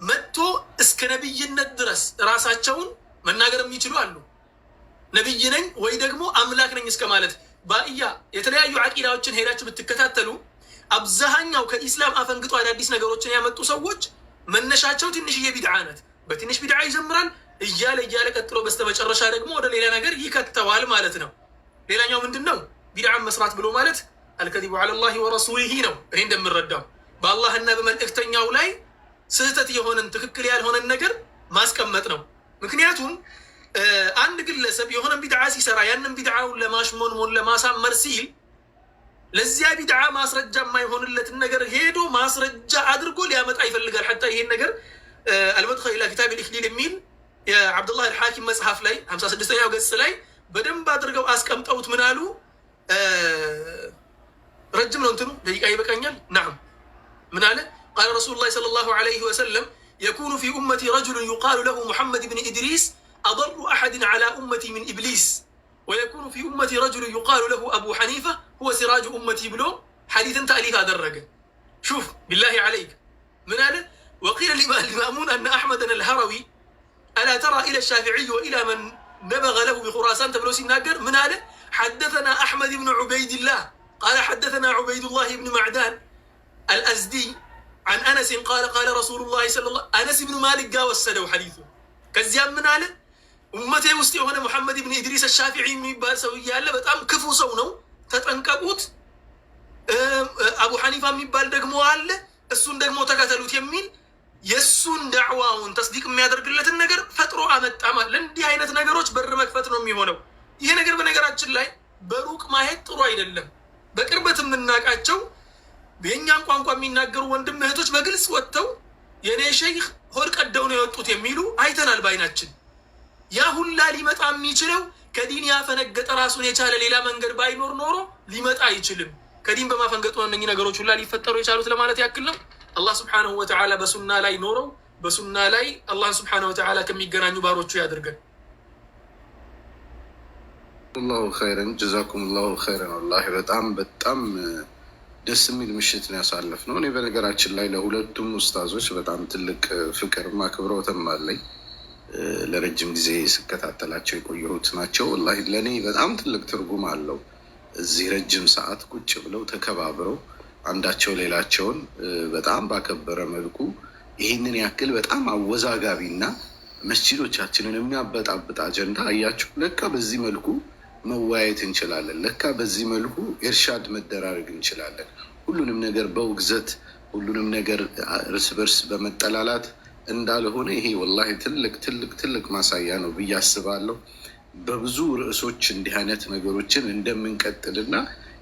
መጥቶ እስከ ነብይነት ድረስ ራሳቸውን መናገር የሚችሉ አሉ። ነብይ ነኝ ወይ ደግሞ አምላክ ነኝ እስከ ማለት ባእያ የተለያዩ አቂዳዎችን ሄዳችሁ ብትከታተሉ አብዛኛው ከኢስላም አፈንግጦ አዳዲስ ነገሮችን ያመጡ ሰዎች መነሻቸው ትንሽዬ ቢድዓ ናት። በትንሽ ቢድዓ ይጀምራል እያለ ቀጥሎ በስተመጨረሻ ደግሞ ወደ ሌላ ነገር ይከተዋል ማለት ነው። ሌላኛው ምንድን ነው? ቢድዓን መስራት ብሎ ማለት አልከዚቡ ዐለላሂ ወረሱሊሂ ነው። እኔ እንደምረዳው በአላህና በመልእክተኛው ላይ ስህተት የሆነን ትክክል ያልሆነን ነገር ማስቀመጥ ነው። ምክንያቱም አንድ ግለሰብ የሆነን ቢድዓ ሲሰራ ያንን ቢድዓውን ለማሽሞንሞን ለማሳመር ሲል ለዚያ ቢድዓ ማስረጃ የማይሆንለትን ነገር ሄዶ ማስረጃ አድርጎ ሊያመጣ ይፈልጋል። ሐታ ይሄን ነገር አልመድኸል ኢላ ኪታብ ልኢክሊል የሚል የዓብዱላህ አልሐኪም መጽሐፍ ላይ 56ኛው ገጽ ላይ በደንብ አድርገው አስቀምጠውት ምን አሉ? ረጅም ነው እንትኑ ደቂቃ ይበቃኛል። ናም ምን አለ? ቃለ ረሱሉላህ ሰለላሁ ዐለይሂ ወሰለም የኩኑ ፊ ኡመቲ ረጁሉን ዩቃሉ ለሁ ሙሐመድ ብን ኢድሪስ አضሩ አሐድን ዐላ ኡመቲ ምን ኢብሊስ ወየኩኑ ፊ ኡመቲ ረጁሉን ዩቃሉ ለሁ አቡ ሐኒፈ ሁወ ሲራጁ ኡመቲ ብሎ ሐዲትን ተእሊፍ አደረገ። ሹፍ ቢላሂ ዐለይክ ምን አለ? ወቂለ ሊማእሙን አነ አሕመድን አልሀረዊ አላ ተራ ኢለ ሻፊዒይ ወኢላ መን ነበገ ለሁ ቢኹራሳን ተብሎ ሲናገር ምን አለ? ሐደተና አሕመድ ብን ዑበይድላህ ቃለ ሐደተና ዑበይዱላህ ብን ማዕዳን አልአዝዲ عن أنس قال قال رسول الله صلى الله أنس بن مالك جا وسده حديثه كزيان من على أمتي وستي هنا محمد بن إدريس الشافعي من باسوية لا بتأم كفو سونو تتنكبوت أبو حنيفة من بالدق موال السون دق متكاتلوت يمين يسون دعوة تصديق ما يدرك لة النجر فترة عمد عمل لين دي هاي نتنجروش برمك فترة ميهونو ينجر بنجرات شلّاي بروك ما هي تروي لله بكربة من الناك أتشو በእኛም ቋንቋ የሚናገሩ ወንድም እህቶች በግልጽ ወጥተው የኔ ሸይኽ ሆድ ቀደው ነው የወጡት የሚሉ አይተናል ባይናችን። ያ ሁላ ሊመጣ የሚችለው ከዲን ያፈነገጠ ራሱን የቻለ ሌላ መንገድ ባይኖር ኖሮ ሊመጣ አይችልም። ከዲን በማፈንገጡ እነኚህ ነገሮች ሁላ ሊፈጠሩ የቻሉት ለማለት ያክል ነው። አላህ ሱብሓነሁ ወተዓላ በሱና ላይ ኖረው በሱና ላይ አላህን ሱብሓነሁ ወተዓላ ከሚገናኙ ባሮቹ ያድርገን። አላሁ ኸይረን ጀዛኩም ላሁ ኸይረን። ወላሂ በጣም ደስ የሚል ምሽት ነው ያሳለፍነው። እኔ በነገራችን ላይ ለሁለቱም ኡስታዞች በጣም ትልቅ ፍቅርና አክብሮትም አለኝ። ለረጅም ጊዜ ስከታተላቸው የቆየሁት ናቸው። ወላሂ ለእኔ በጣም ትልቅ ትርጉም አለው። እዚህ ረጅም ሰዓት ቁጭ ብለው ተከባብረው አንዳቸው ሌላቸውን በጣም ባከበረ መልኩ ይህንን ያክል በጣም አወዛጋቢና መስጂዶቻችንን የሚያበጣብጥ አጀንዳ አያችሁ። ለካ በዚህ መልኩ መወያየት እንችላለን። ለካ በዚህ መልኩ ኢርሻድ መደራረግ እንችላለን። ሁሉንም ነገር በውግዘት ሁሉንም ነገር እርስ በርስ በመጠላላት እንዳልሆነ ይሄ ወላሂ ትልቅ ትልቅ ትልቅ ማሳያ ነው ብዬ አስባለሁ። በብዙ ርዕሶች እንዲህ አይነት ነገሮችን እንደምንቀጥልና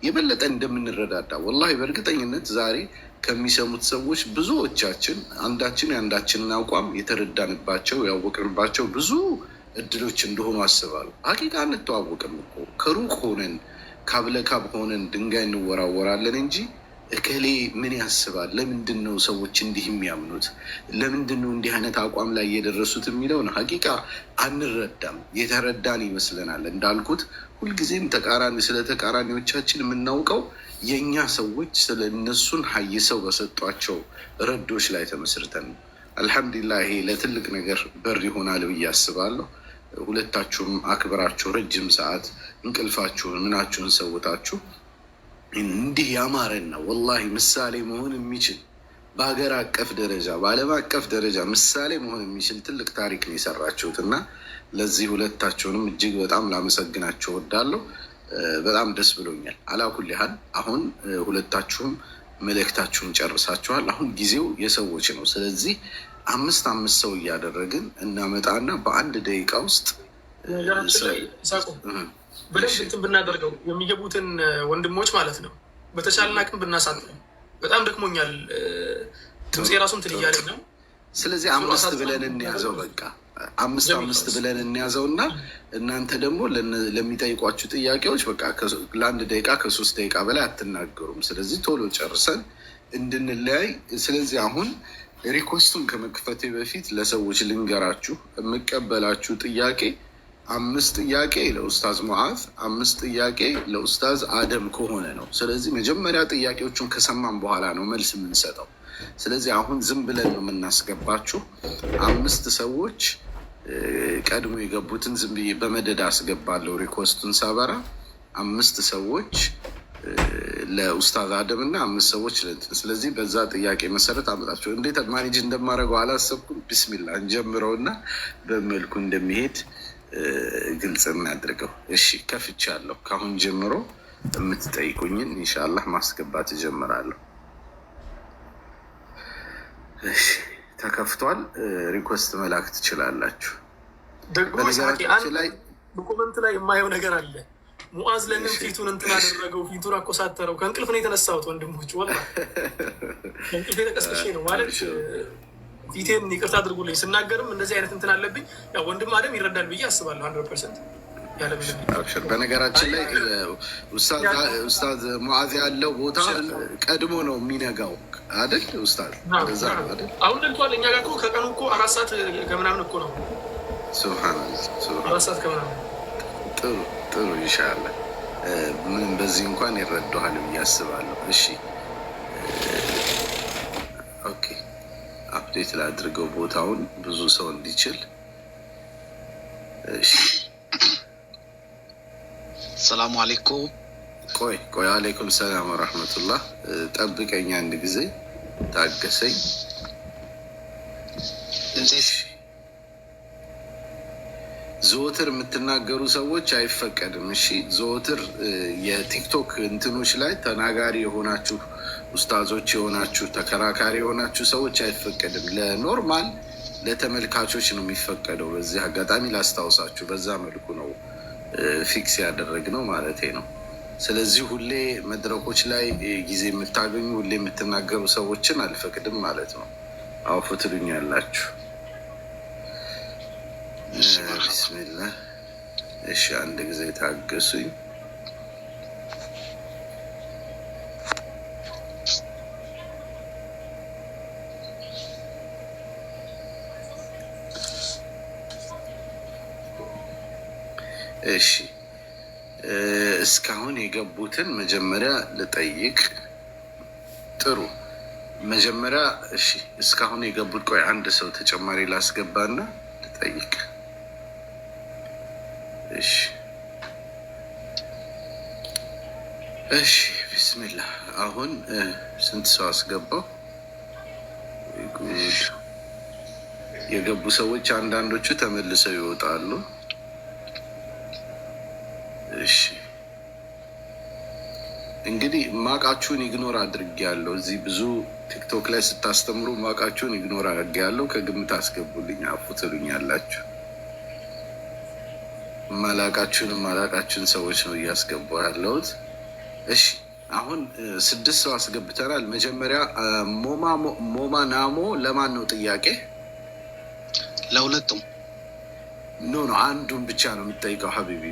የበለጠ እንደምንረዳዳ ወላሂ በእርግጠኝነት ዛሬ ከሚሰሙት ሰዎች ብዙዎቻችን አንዳችን የአንዳችንን አቋም የተረዳንባቸው ያወቅንባቸው ብዙ እድሎች እንደሆኑ አስባለሁ። ሀቂቃ እንተዋወቅም እኮ ከሩቅ ሆነን ካብለካብ ሆነን ድንጋይ እንወራወራለን እንጂ እከሌ ምን ያስባል፣ ለምንድን ነው ሰዎች እንዲህ የሚያምኑት፣ ለምንድን ነው እንዲህ አይነት አቋም ላይ የደረሱት የሚለውን ሀቂቃ አንረዳም። የተረዳን ይመስለናል። እንዳልኩት ሁልጊዜም ስለ ተቃራኒዎቻችን የምናውቀው የእኛ ሰዎች ስለ እነሱን ሀይሰው በሰጧቸው ረዶች ላይ ተመስርተን ነው። አልሐምዱሊላህ ይሄ ለትልቅ ነገር በር ይሆናል ብዬ አስባለሁ። ሁለታችሁም አክብራችሁ ረጅም ሰዓት እንቅልፋችሁን ምናችሁን ሰውታችሁ እንዲህ ያማረና ወላሂ ምሳሌ መሆን የሚችል በሀገር አቀፍ ደረጃ በዓለም አቀፍ ደረጃ ምሳሌ መሆን የሚችል ትልቅ ታሪክ ነው የሰራችሁት እና ለዚህ ሁለታችሁንም እጅግ በጣም ላመሰግናችሁ እወዳለሁ። በጣም ደስ ብሎኛል። አላኩል ያህል አሁን ሁለታችሁም መልእክታችሁን ጨርሳችኋል። አሁን ጊዜው የሰዎች ነው። ስለዚህ 5 ሰው እያደረግን እናመጣና በአንድ ደቂቃ ውስጥ በደንብ እንትን ብናደርገው የሚገቡትን ወንድሞች ማለት ነው በተቻለን አቅም ብናሳጥረው። በጣም ደክሞኛል። ድምፄ ራሱ እንትን እያለኝ ነው። ስለዚህ 5 ብለን እንያዘው። በቃ 5 ብለን እንያዘው እና እናንተ ደግሞ ለሚጠይቋችሁ ጥያቄዎች በቃ ለ1 ደቂቃ ከ3 ደቂቃ በላይ አትናገሩም። ስለዚህ ቶሎ ጨርሰን እንድንለያይ። ስለዚህ አሁን ሪኮስቱን ከመክፈቴ በፊት ለሰዎች ልንገራችሁ። የምቀበላችሁ ጥያቄ 5 ጥያቄ ለኡስታዝ ሙዓዝ፣ 5 ጥያቄ ለኡስታዝ አደም ከሆነ ነው። ስለዚህ መጀመሪያ ጥያቄዎቹን ከሰማን በኋላ ነው መልስ የምንሰጠው። ስለዚህ አሁን ዝም ብለን ነው የምናስገባችሁ። 5 ሰዎች ቀድሞ የገቡትን ዝም ብዬ በመደዳ አስገባለሁ። ሪኮስቱን ሳበራ 5 ሰዎች ለኡስታዝ አደም እና 5 ሰዎች ለእንትን። ስለዚህ በዛ ጥያቄ መሰረት አመጣቸው። እንዴት ማኔጅ እንደማደርገው አላሰብኩም። ቢስሚላ እንጀምረው እና በመልኩ እንደሚሄድ ግልጽ እናድርገው። እሺ ከፍቻለሁ። ከአሁን ጀምሮ የምትጠይቁኝን ኢንሻአላህ ማስገባት እጀምራለሁ። እሺ ተከፍቷል። ሪኮስት መላክ ትችላላችሁ። በነገራችን ላይ በኮመንት ላይ የማየው ነገር አለ። ሙዓዝ ለምን ፊቱን እንትን አደረገው? ፊቱን አኮሳተረው። ከእንቅልፍ ነው የተነሳሁት ወንድሞች፣ ወላሂ ከእንቅልፍ የተቀስቅሼ ነው ማለት ፊቴን ይቅርታ አድርጉልኝ። ስናገርም እንደዚህ አይነት እንትን አለብኝ። ያው ወንድም አደም ይረዳል ብዬ አስባለሁ 100% ያለ አብሽር። በነገራችን ላይ ኡስታዝ ሙዓዝ ያለው ቦታ ቀድሞ ነው የሚነጋው አይደል ኡስታዝ? እንደዛ ነው አይደል? አሁን ደልቷል። እኛ ጋር እኮ ከቀኑ እኮ 4 ሰዓት ከምናምን እኮ ነው። ሱብሃንአላህ 4 ሰዓት ከምናምን። ጥሩ ኢንሻአላህ። ምንም በዚህ እንኳን ይረዳዋል ብዬ አስባለሁ። እሺ ኦኬ፣ አፕዴት ላድርገው ቦታውን ብዙ ሰው እንዲችል። እሺ ሰላሙ አለይኩም። ቆይ አለይኩም ሰላም ወረሕመቱላህ። ጠብቀኝ አንድ ጊዜ ታገሰኝ። ዘወትር የምትናገሩ ሰዎች አይፈቀድም። እሺ ዘወትር የቲክቶክ እንትኖች ላይ ተናጋሪ የሆናችሁ ኡስታዞች የሆናችሁ ተከራካሪ የሆናችሁ ሰዎች አይፈቀድም። ለኖርማል ለተመልካቾች ነው የሚፈቀደው። በዚህ አጋጣሚ ላስታውሳችሁ፣ በዛ መልኩ ነው ፊክስ ያደረግነው ማለት ነው። ስለዚህ ሁሌ መድረኮች ላይ ጊዜ የምታገኙ ሁሌ የምትናገሩ ሰዎችን አልፈቅድም ማለት ነው። አውፉ ትሉኛላችሁ። ቢስሚላህ። እሺ አንድ ጊዜ ታገሱኝ። እሺ እስካሁን የገቡትን መጀመሪያ ልጠይቅ። ጥሩ መጀመሪያ እሺ እስካሁን የገቡት ቆይ አንድ ሰው ተጨማሪ ላስገባና ጠይቅ። እሺ እሺ ቢስሚላህ። አሁን ስንት ሰው አስገባው? ጉድ! የገቡ ሰዎች አንዳንዶቹ ተመልሰው ይወጣሉ። እሺ እንግዲህ ማቃችሁን ኢግኖር አድርጌያለሁ። እዚህ ብዙ ቲክቶክ ላይ ስታስተምሩ ማቃችሁን ኢግኖር አድርጌያለሁ። ከግምት አስገቡልኝ፣ አፉ ትሉኛላችሁ። ማላቃችሁን ሰዎች ነው እያስገቡ ያለሁት። እሺ አሁን 6 ሰው አስገብተናል። መጀመሪያ ሞማ ናሞ ለማን ነው ጥያቄ? ለሁለቱም። ኖ አንዱን ብቻ ነው የምትጠይቀው ሀቢቢ።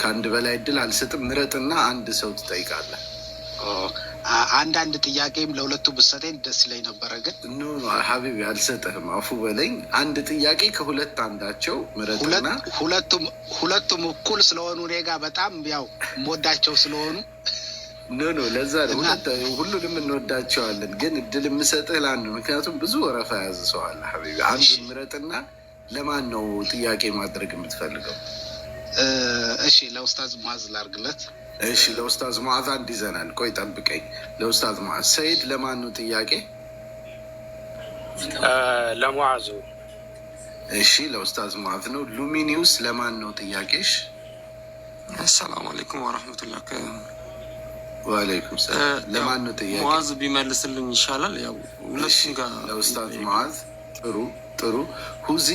ከአንድ በላይ እድል አልሰጥም። ምረጥና አንድ ሰው ትጠይቃለህ። አንዳንድ ጥያቄም ለሁለቱ ብሰጠኝ ደስ ይለኝ ነበረ፣ ግን ኖ ሀቢቢ አልሰጥህም። አፉ በለኝ። አንድ ጥያቄ ከሁለት አንዳቸው ምረጥና። ሁለቱም እኩል ስለሆኑ እኔ ጋ በጣም ያው የምወዳቸው ስለሆኑ ኖ ለዛ ሁሉንም እንወዳቸዋለን፣ ግን እድል የምሰጥህ ለአንዱ። ምክንያቱም ብዙ ወረፋ ያዘ ሰው አለ ሀቢቢ። አንዱን ምረጥና ለማን ነው ጥያቄ ማድረግ የምትፈልገው? እሺ ለኡስታዝ ሙዓዝ ላርግለት። እሺ ለኡስታዝ ሙዓዝ አንድ ይዘናል። ቆይ ጠብቀኝ። ለኡስታዝ ሙዓዝ። ሰይድ ለማን ነው ጥያቄ? ለሙዓዝ። እሺ ለኡስታዝ ሙዓዝ ነው። ሉሚኒውስ ለማን ነው ጥያቄሽ? አሰላሙ አለይኩም ወረሕመቱላህ። ወአለይኩም ሰላም። ለማን ነው ጥያቄ? ሙዓዝ ቢመልስልኝ ይሻላል። ያው ሁለቱም ጋር ለኡስታዝ ሙዓዝ። ጥሩ። ሁዚ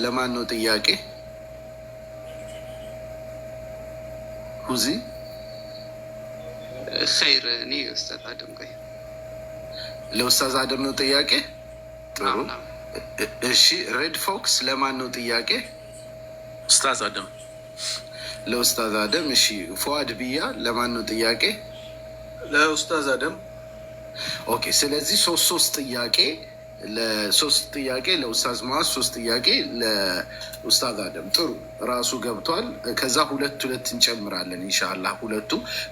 ለማን ነው ጥያቄ? ሁዚ ኸይር። እኔ ኡስታዝ አደም ቆይ ለኡስታዝ አደም ነው ጥያቄ። ጥሩ። እሺ ሬድ ፎክስ ለማን ነው ጥያቄ? ኡስታዝ አደም። ለኡስታዝ አደም። እሺ ፉአድ ብያ ለማን ነው ጥያቄ? ለኡስታዝ አደም። ኦኬ ስለዚህ ሶስት ጥያቄ ለኡስታዝ ሙዓዝ፣ 3 ጥያቄ ለኡስታዝ አደም። ጥሩ ራሱ ገብቷል። ከዛ ሁለት እንጨምራለን ኢንሻአላህ። ሁለቱ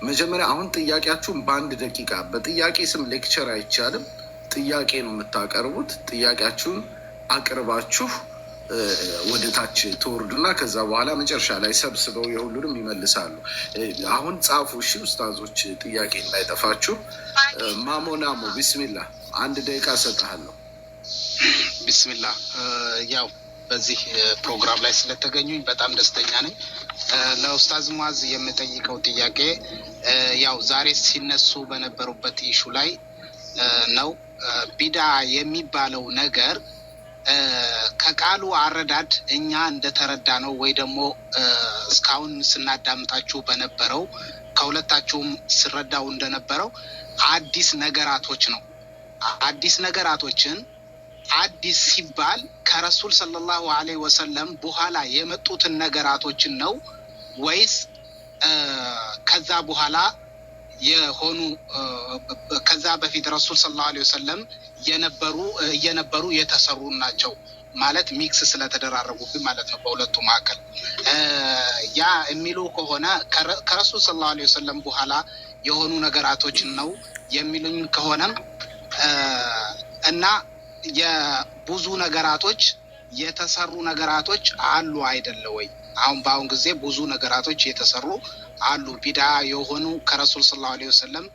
መጀመሪያ አሁን ጥያቄያችሁን በ1 ደቂቃ፣ በጥያቄ ስም ሌክቸር አይቻልም። ጥያቄ ነው የምታቀርቡት። ጥያቄያችሁን አቅርባችሁ ወደ ታች ትወርዱና ከዛ በኋላ መጨረሻ ላይ ሰብስበው የሁሉንም ይመልሳሉ። አሁን ጻፉ እሺ ኡስታዞች፣ ጥያቄ እንዳይጠፋችሁ። ማሞናሞ ቢስሚላህ 1 ደቂቃ ሰጥሃለሁ። ቢስሚላህ። ያው በዚህ ፕሮግራም ላይ ስለተገኙኝ በጣም ደስተኛ ነኝ። ለኡስታዝ ሙዓዝ የምጠይቀው ጥያቄ ያው ዛሬ ሲነሱ በነበሩበት ኢሹ ላይ ነው። ቢድዓ የሚባለው ነገር ከቃሉ አረዳድ እኛ እንደተረዳ ነው ወይ ደግሞ እስካሁን ስናዳምጣችሁ በነበረው ከሁለታችሁም ስረዳው እንደነበረው አዲስ ነገራቶች ነው። አዲስ ነገራቶችን አዲስ ሲባል ከረሱል ሰለላሁ ዐለይሂ ወሰለም በኋላ የመጡትን ነገራቶችን ነው ወይስ ከዛ በኋላ የሆኑ ከዛ በፊት ረሱል ሰለላሁ ዐለይሂ ወሰለም የነበሩ የተሰሩ ናቸው? ማለት ሚክስ ስለተደራረጉብኝ ማለት ነው በሁለቱ መካከል። ያ የሚሉ ከሆነ ከረሱል ሰለላሁ ዐለይሂ ወሰለም በኋላ የሆኑ ነገራቶችን ነው የሚሉኝ ከሆነም እና የብዙ ነገራቶች የተሰሩ ነገራቶች አሉ አይደለ ወይ? በአሁን ጊዜ ብዙ ነገራቶች የተሰሩ አሉ። ቢድዓ የሆኑ ከረሱል ሰለላሁ ዐለይሂ ወሰለም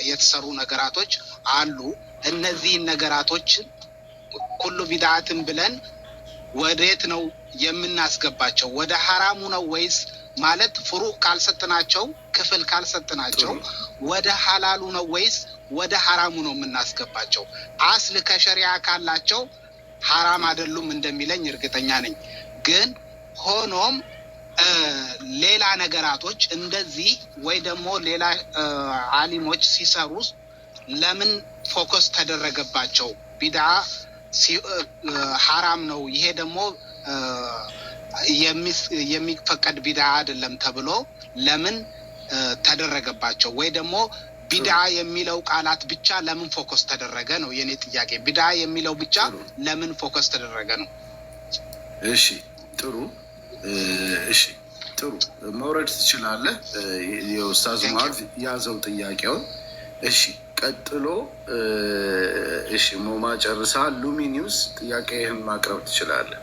የተሰሩ ነገራቶች አሉ። እነዚህን ነገራቶች ኩሉ ቢድዓትን ብለን ወዴት ነው የምናስገባቸው? ወደ ሐራሙ ነው ወይስ ማለት ፍሩቅ ካልሰጥናቸው ክፍል ካልሰጥናቸው ወደ ሐላሉ ነው ወይስ ወደ ሐራሙ ነው የምናስገባቸው? አስል ከሸሪዓ ካላቸው ሐራም አይደሉም እንደሚለኝ እርግጠኛ ነኝ። ግን ሆኖም ሌላ ነገራቶች እንደዚህ ወይ ደግሞ ሌላ አሊሞች ሲሰሩ ለምን ፎከስ ተደረገባቸው? ቢድዓ ሐራም ነው፣ ይሄ ደግሞ የሚፈቀድ ቢድዓ አይደለም ተብሎ ለምን ተደረገባቸው? ወይ ደግሞ ቢድዓ የሚለው ቃላት ብቻ ለምን ፎከስ ተደረገ ነው የኔ ጥያቄ። ቢድዓ የሚለው ብቻ ለምን ፎከስ ተደረገ ነው። እሺ ጥሩ። እሺ ጥሩ፣ መውረድ ትችላለህ። የኡስታዝ ሙዓዝ ያዘው ጥያቄውን። እሺ ቀጥሎ እሺ ሞማ ጨርሳ ሉሚኒውስ ጥያቄህን ማቅረብ ትችላለህ።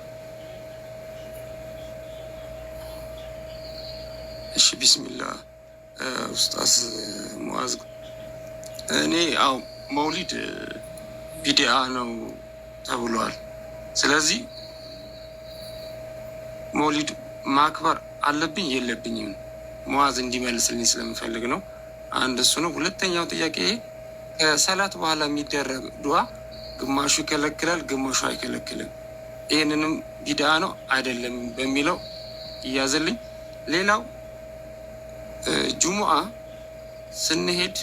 ቢስሚላህ ኡስታዝ ሙአዝ፣ እኔ አው መውሊድ ቢድዓ ነው ተብሏል። ስለዚህ መውሊድ ማክበር አለብኝ የለብኝም ሙአዝ እንዲመልስልኝ ስለምፈልግ ነው። አንድ እሱ ነው። ሁለተኛው ጥያቄ ከሰላት በኋላ የሚደረግ ዱዓ ግማሹ ይከለክላል፣ ግማሹ አይከለክልም። ይህንንም ቢድዓ ነው አይደለም በሚለው ይያዝልኝ። ሌላው ጁሙአ ስንሄድ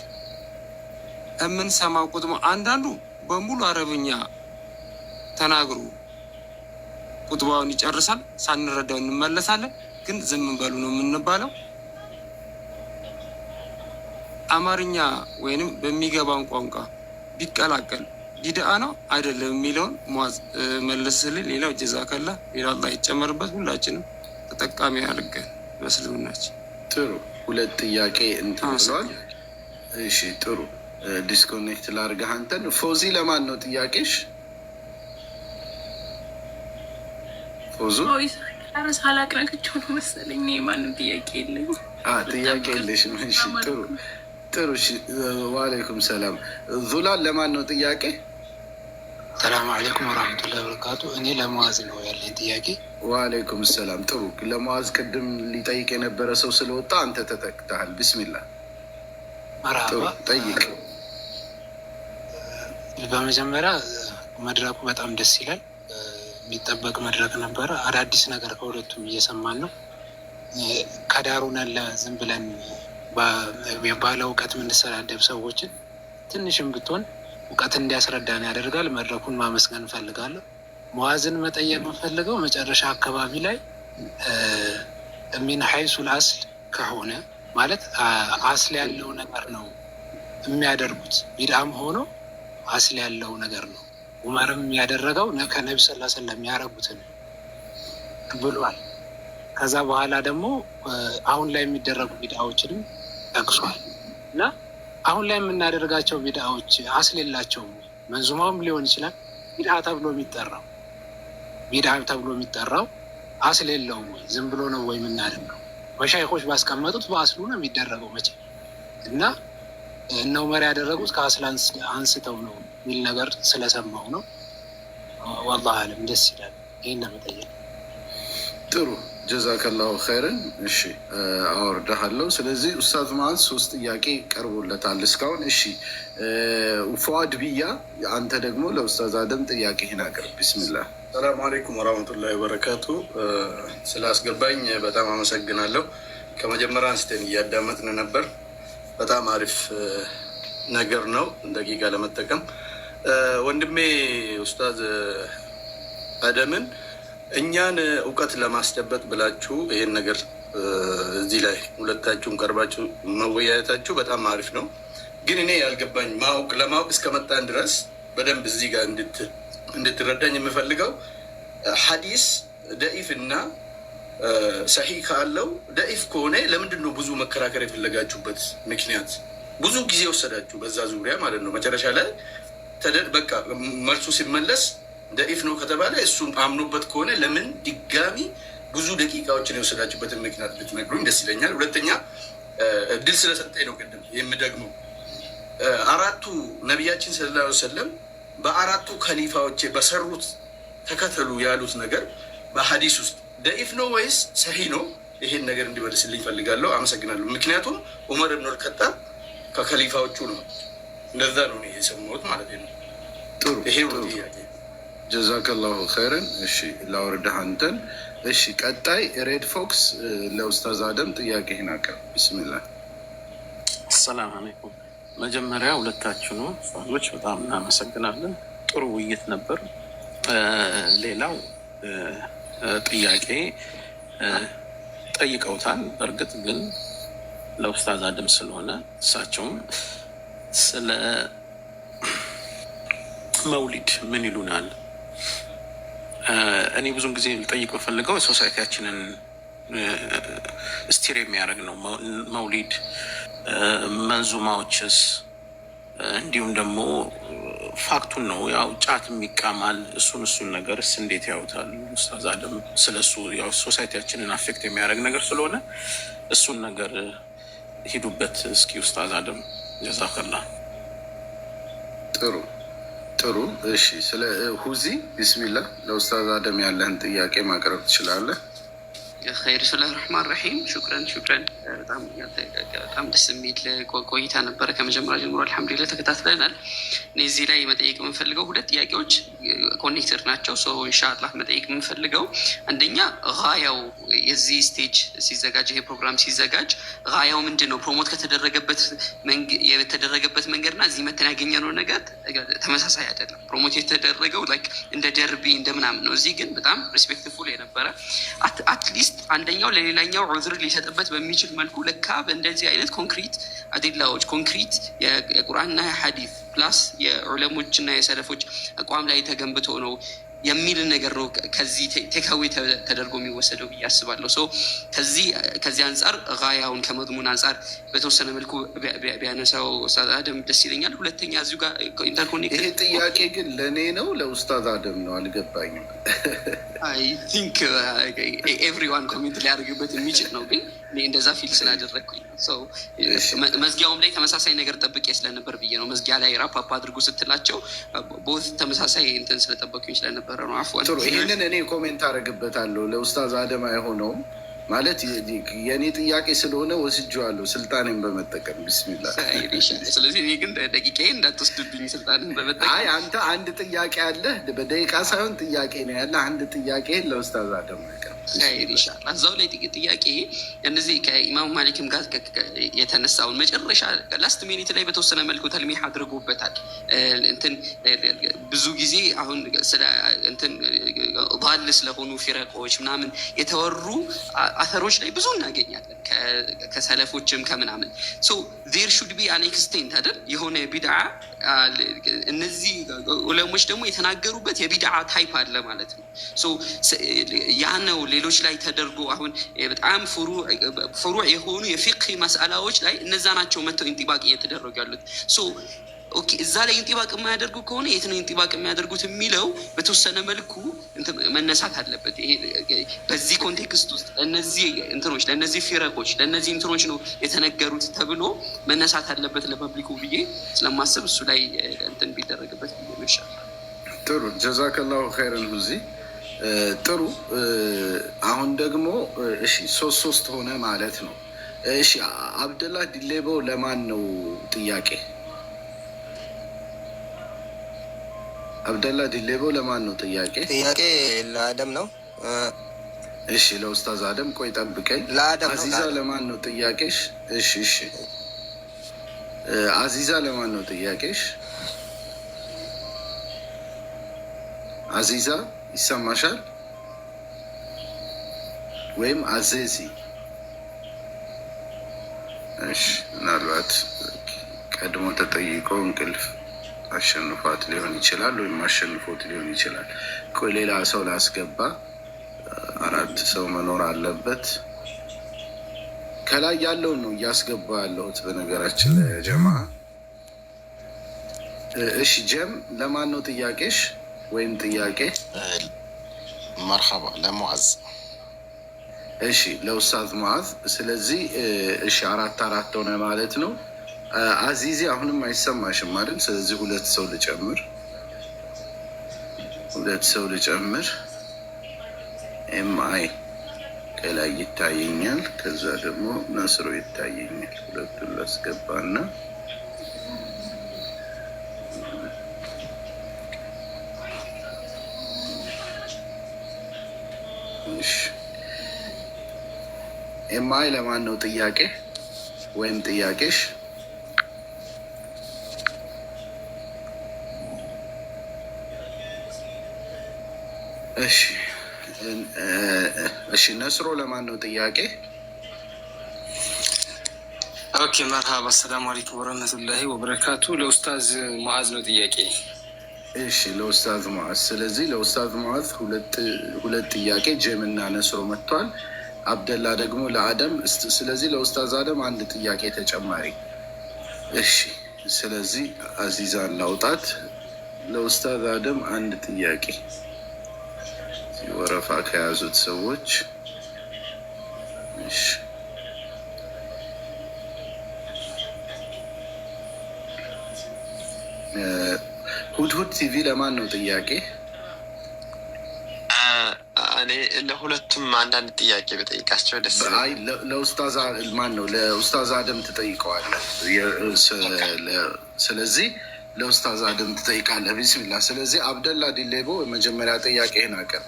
የምንሰማው ቁጥሞ አንዳንዱ በሙሉ አረብኛ ተናግሮ ቁጥባውን ይጨርሳል፣ ሳንረዳው እንመለሳለን። ግን ዝም በሉ ነው የምንባለው። አማርኛ ወይንም በሚገባን ቋንቋ ቢቀላቀል ቢድዓ ነው አይደለም የሚለውን ሙአዝ መለስልኝ። ሌላው ጀዛከላ፣ ሌላው አላህ ይጨመርበት፣ ሁላችንም ተጠቃሚ ያድርገን በእስልምናችን። ጥሩ ሁለት ጥያቄ እንትን ብለዋል። እሺ ጥሩ ዲስኮኔክት ላድርግህ አንተን። ፎዚ ለማን ነው ጥያቄሽ? ፎዙ ጨርስ አላቅረግቸው ነው መሰለኝ። ማንም ጥያቄ የለኝ። ጥያቄ የለሽም? እሺ ጥሩ ጥሩ። ዋሌይኩም ሰላም። ዙላን ለማን ነው ጥያቄ? ሰላም አለይኩም ወራህመቱላሂ ወበረካቱ። እኔ ለሙአዝ ነው ያለኝ ጥያቄ። ዋሌይኩም ሰላም። ጥሩ ለሙአዝ ቅድም ሊጠይቅ የነበረ ሰው ስለወጣ አንተ ተተክተሃል። ቢስሚላህ መርሀባ ጠይቅ። በመጀመሪያ መድረኩ በጣም ደስ ይላል። የሚጠበቅ መድረክ ነበረ። አዳዲስ ነገር ከሁለቱም እየሰማን ነው። ከዳሩን ያለ ዝም ብለን ባለ እውቀት የምንሰዳደብ ሰዎችን ትንሽም ብትሆን እውቀት እንዲያስረዳን ያደርጋል። መድረኩን ማመስገን እንፈልጋለሁ። ሙአዝን መጠየቅ የምፈልገው መጨረሻ አካባቢ ላይ ሚን ሐይሱል አስል ከሆነ ማለት አስል ያለው ነገር ነው የሚያደርጉት። ቢድዓም ሆኖ አስል ያለው ነገር ነው። ዑመርም ያደረገው ከነቢ ሰለላሁ ዐለይሂ ወሰለም ያደረጉትን ብሏል። ከዛ በኋላ ደግሞ አሁን ላይ የሚደረጉ ቢድዓዎችንም ጠቅሷል። እና አሁን ላይ የምናደርጋቸው ቢድዓዎች አስል የላቸውም። መንዙማውም ሊሆን ይችላል ቢድዓ ተብሎ የሚጠራው አስል የለውም ወይ? ዝም ብሎ ነው ወይ የምናደርገው? መሻይኮች ባስቀመጡት በአስሉ ነው የሚደረገው መቼ እና እነ ዑመር ያደረጉት ከአስል አንስተው ነው የሚል ነገር ስለሰማው ነው። ወላሂ አለም ደስ ይላል። ይህን ለመጠየቅ ጥሩ ጀዛከላሁ ኸይርን። እሺ አወርዳሃለሁ። ስለዚህ ኡስታዝ ሙአዝ 3 ጥያቄ ቀርቦለታል እስካሁን። እሺ ፉአድ ብያ፣ አንተ ደግሞ ለኡስታዝ አደም ጥያቄህን አቅርብ። ቢስሚላህ። ሰላም አለይኩም ወራህመቱላሂ ወበረካቱ። ስላስገባኝ በጣም አመሰግናለሁ። ከመጀመሪያ አንስተን እያዳመጥን ነበር። በጣም አሪፍ ነገር ነው ደቂቃ ለመጠቀም። ወንድሜ ኡስታዝ አደምን እኛን እውቀት ለማስጨበጥ ብላችሁ ይህን ነገር እዚህ ላይ ሁለታችሁም ቀርባችሁ መወያየታችሁ በጣም አሪፍ ነው። ግን እኔ ያልገባኝ ለማወቅ እስከመጣን ድረስ በደንብ እዚህ ጋር እንድትረዳኝ የምፈልገው ሐዲስ ደኢፍ እና ሰሒህ ካለው ደኢፍ ከሆነ ለምንድን ነው ብዙ መከራከር የፈለጋችሁበት ምክንያት? ብዙ ጊዜ ወሰዳችሁ በዛ ዙሪያ ማለት ነው። መጨረሻ ላይ በቃ መልሱ ሲመለስ ደኢፍ ነው ከተባለ እሱም አምኖበት ከሆነ ለምን ድጋሚ ብዙ ደቂቃዎችን የወሰዳችሁበትን ምክንያት ብትነግሩኝ ደስ ይለኛል። ሁለተኛ እድል ስለሰጠኝ ነው ቅድም የምደግመው። አራቱ ነቢያችን ሰለላሁ ዐለይሂ ወሰለም በአራቱ ከሊፋዎች በሰሩት ተከተሉ ያሉት ነገር በሀዲስ ውስጥ ደኢፍ ነው ወይስ ሰሂህ ነው? ይሄን ነገር እንዲመልስልኝ ፈልጋለሁ። አመሰግናለሁ። ምክንያቱም ዑመር ኢብኑል ኸጣብ ከከሊፋዎቹ ነው። እንደዛ ነው የሰማሁት ማለት ነው። ጥሩ ይሄ ነው ጥያቄ። ጀዛከላሁ ኸይረን። እሺ ላወርድህ አንተን። እሺ ቀጣይ ሬድ ፎክስ ለኡስታዝ አደም ጥያቄህን አቅርብ። ቢስሚላህ። አሰላም አለይኩም። መጀመሪያ ሁለታችሁ ነው ኡስታዞች በጣም እናመሰግናለን። ጥሩ ውይይት ነበር። ሌላው ጥያቄ ጠይቀውታል። በእርግጥ ግን ለኡስታዝ አደም ስለሆነ እሳቸውም ስለ መውሊድ ምን ይሉናል? እኔ ብዙም ጊዜ ልጠይቅ በፈልገው ሶሳይቲያችንን ስቲር የሚያደርግ ነው መውሊድ፣ መንዙማዎችስ፣ እንዲሁም ደግሞ ፋክቱን ነው። ያው ጫት የሚቃማል እሱን ነገርስ እንዴት ያዩታል ኡስታዝ አደም? ስለሱ ያው ሶሳይቲያችንን አፌክት የሚያደርግ ነገር ስለሆነ እሱን ነገር ሂዱበት እስኪ ኡስታዝ አደም ጀዛከላ። ጥሩ እሺ። ስለ ሁዚ ቢስሚላህ ለኡስታዝ አደም ያለህን ጥያቄ ማቅረብ ትችላለህ። ኸይር ብስሚላህ ረህማን ረሂም። ሹክረን። በጣም ደስ የሚል ቆይታ ነበረ። ከመጀመሪያ ጀምሮ አልሐምዱሊላህ ተከታትለናል። እኔ እዚህ ላይ መጠየቅ የምንፈልገው 2 ጥያቄዎች ኮኔክተር ናቸው። ኢንሻአላህ መጠየቅ የምንፈልገው አንደኛ ጋያው የዚህ ስቴጅ ሲዘጋጅ ይሄ ፕሮግራም ሲዘጋጅ ጋያው ምንድን ነው? ፕሮሞት የተደረገበት መንገድና እዚህ መተን ያገኘነው ነገር ተመሳሳይ አይደለም። ፕሮሞት የተደረገው ላይክ እንደ ደርቢ እንደምናምን ነው። እዚህ ግን በጣም ሪስፔክትፉል የነበረ አትሊስት አንደኛው ለሌላኛው ዑዝር ሊሰጥበት በሚችል መልኩ ለካ በእንደዚህ አይነት ኮንክሪት አዲላዎች ኮንክሪት የቁርአንና የሐዲስ ፕላስ የዑለሞችና የሰለፎች አቋም ላይ ተገንብቶ ነው የሚል ነገር ነው ከዚህ ቴካዊ ተደርጎ የሚወሰደው ብዬ አስባለሁ። ከዚህ አንጻር ጋያውን ከመድሙን አንጻር በተወሰነ መልኩ ቢያነሳው ኡስታዝ አደም ደስ ይለኛል። ሁለተኛ እዚሁ ጋር ኢንተርኮኔክት ይሄ ጥያቄ ግን ለእኔ ነው ለኡስታዝ አደም ነው? አልገባኝም። አይ ቲንክ ኤቭሪዋን ኮሜንት ሊያደርግበት የሚችል ነው፣ ግን እኔ እንደዛ ፊል ስላደረግኩኝ መዝጊያውም ላይ ተመሳሳይ ነገር ጠብቄ ስለነበር ብዬ ነው። መዝጊያ ላይ ራፓፓ አድርጉ ስትላቸው ቦት ተመሳሳይ እንትን ስለጠበቅኩኝ ስለነበረ ነው። አፍዋን ጥሩ። ይህንን እኔ ኮሜንት አደርግበታለሁ። ለኡስታዝ አደም አይሆነውም ማለት የእኔ ጥያቄ ስለሆነ ወስጄዋለሁ ስልጣኔን በመጠቀም ቢስሚላ። ስለዚህ እኔ ግን ደቂቃዬ እንዳትወስድብኝ ስልጣኔን በመጠቀም። አይ አንተ አንድ ጥያቄ አለህ፣ በደቂቃ ሳይሆን ጥያቄ ነው ያለ። አንድ ጥያቄ ለኡስታዝ አደም አይቀርም ኢንሻአላህ። እዛው ላይ ጥቂት ጥያቄ እነዚህ ከኢማሙ ማሊክም ጋር የተነሳውን መጨረሻ ላስት ሚኒት ላይ በተወሰነ መልኩ ተልሚህ አድርጎበታል። እንትን ብዙ ጊዜ አሁን ስለ እንትን ضال ስለሆኑ ፊረቆች ምናምን የተወሩ አተሮች ላይ ብዙ እናገኛለን ከሰለፎችም ከምናምን። ሶ ዜር ሹድ ቢ አን ኤክስቴንት አይደል የሆነ ቢድዓ እነዚህ ዑለሞች ደግሞ የተናገሩበት የቢድዓ ታይፕ አለ ማለት ነው። ሶ ያ ነው ሌሎች ላይ ተደርጎ አሁን በጣም ፍሩዕ የሆኑ የፊቅህ መስአላዎች ላይ እነዛ ናቸው መተው ኢንጢባቅ እየተደረጉ ያሉት። ሶ ኦኬ እዛ ላይ ኢንጢባቅ የማያደርጉ ከሆነ የት ነው ኢንጢባቅ የሚያደርጉት የሚለው በተወሰነ መልኩ መነሳት አለበት። ይሄ በዚህ ኮንቴክስት ውስጥ እነዚህ እንትኖች ለእነዚህ ፊረቆች ለእነዚህ እንትኖች ነው የተነገሩት ተብሎ መነሳት አለበት ለፐብሊኩ ብዬ ስለማስብ እሱ ላይ እንትን ቢደረግበት ብዬ ይሻላል። ጥሩ ጀዛከላሁ ኸይረን ሁዚ። ጥሩ አሁን ደግሞ እሺ 3-3 ሆነ ማለት ነው። እሺ አብደላ ዲሌቦ ለማን ነው ጥያቄ? አብደላ ዲሌቦ ለማን ነው ጥያቄ? ጥያቄ ለአደም ነው። እሺ ለኡስታዝ አደም። ቆይ ጠብቀኝ። አዚዛ ለማን ነው ጥያቄሽ? እሺ አዚዛ ለማን ነው ጥያቄሽ? አዚዛ ይሰማሻል ወይም አዜዚ? እሺ ምናልባት ቀድሞ ተጠይቆ እንቅልፍ አሸንፏት ሊሆን ይችላል ወይም አሸንፎት ሊሆን ይችላል። ቆይ ሌላ ሰው ላስገባ። 4 ሰው መኖር አለበት። ከላይ ያለውን ነው እያስገባ ያለሁት በነገራችን ላይ ጀማ። እሺ ጀም ለማን ነው ጥያቄሽ ወይም ጥያቄ? መርሐባ ለሙዓዝ። እሺ ለኡስታዝ ሙዓዝ። ስለዚህ እሺ 4-4 ሆነ ማለት ነው። አዚዚ አሁንም አይሰማሽም አይደል? ስለዚህ 2 ሰው ልጨምር። ኤምአይ ከላይ ይታየኛል፣ ከዛ ደግሞ ነስሮ ይታየኛል። 2ቱን ላስገባና ኤምአይ ለማን ነው ጥያቄ ወይም ጥያቄሽ? እሺ ነስሮ ለማን ነው ጥያቄ? ኦኬ መርሃባ። አሰላሙ አለይኩም ወረህመቱላሂ ወበረካቱ። ለኡስታዝ ሙዓዝ ነው ጥያቄ። እሺ ለኡስታዝ ሙዓዝ። ስለዚህ ለኡስታዝ ሙዓዝ 2 ጥያቄ ጀም እና ነስሮ መጥቷል። አብደላ ደግሞ ለአደም። ስለዚህ ለኡስታዝ አደም 1 ጥያቄ ተጨማሪ። እሺ ስለዚህ አዚዛን ላውጣት። ለኡስታዝ አደም አንድ ጥያቄ ወረፋ ከያዙት ሰዎች ሁድሁድ ቲቪ ለማን ነው ጥያቄ? እኔ ለሁለቱም አንዳንድ ጥያቄ በጠይቃቸው ደስ ይላል። ለኡስታዝ ማን ነው? ለኡስታዝ አደም ትጠይቀዋለህ። ስለዚህ ለኡስታዝ አደም ትጠይቃለህ። ቢስሚላ። ስለዚህ አብደላ ዲሌቦ መጀመሪያ ጥያቄህን አቅርብ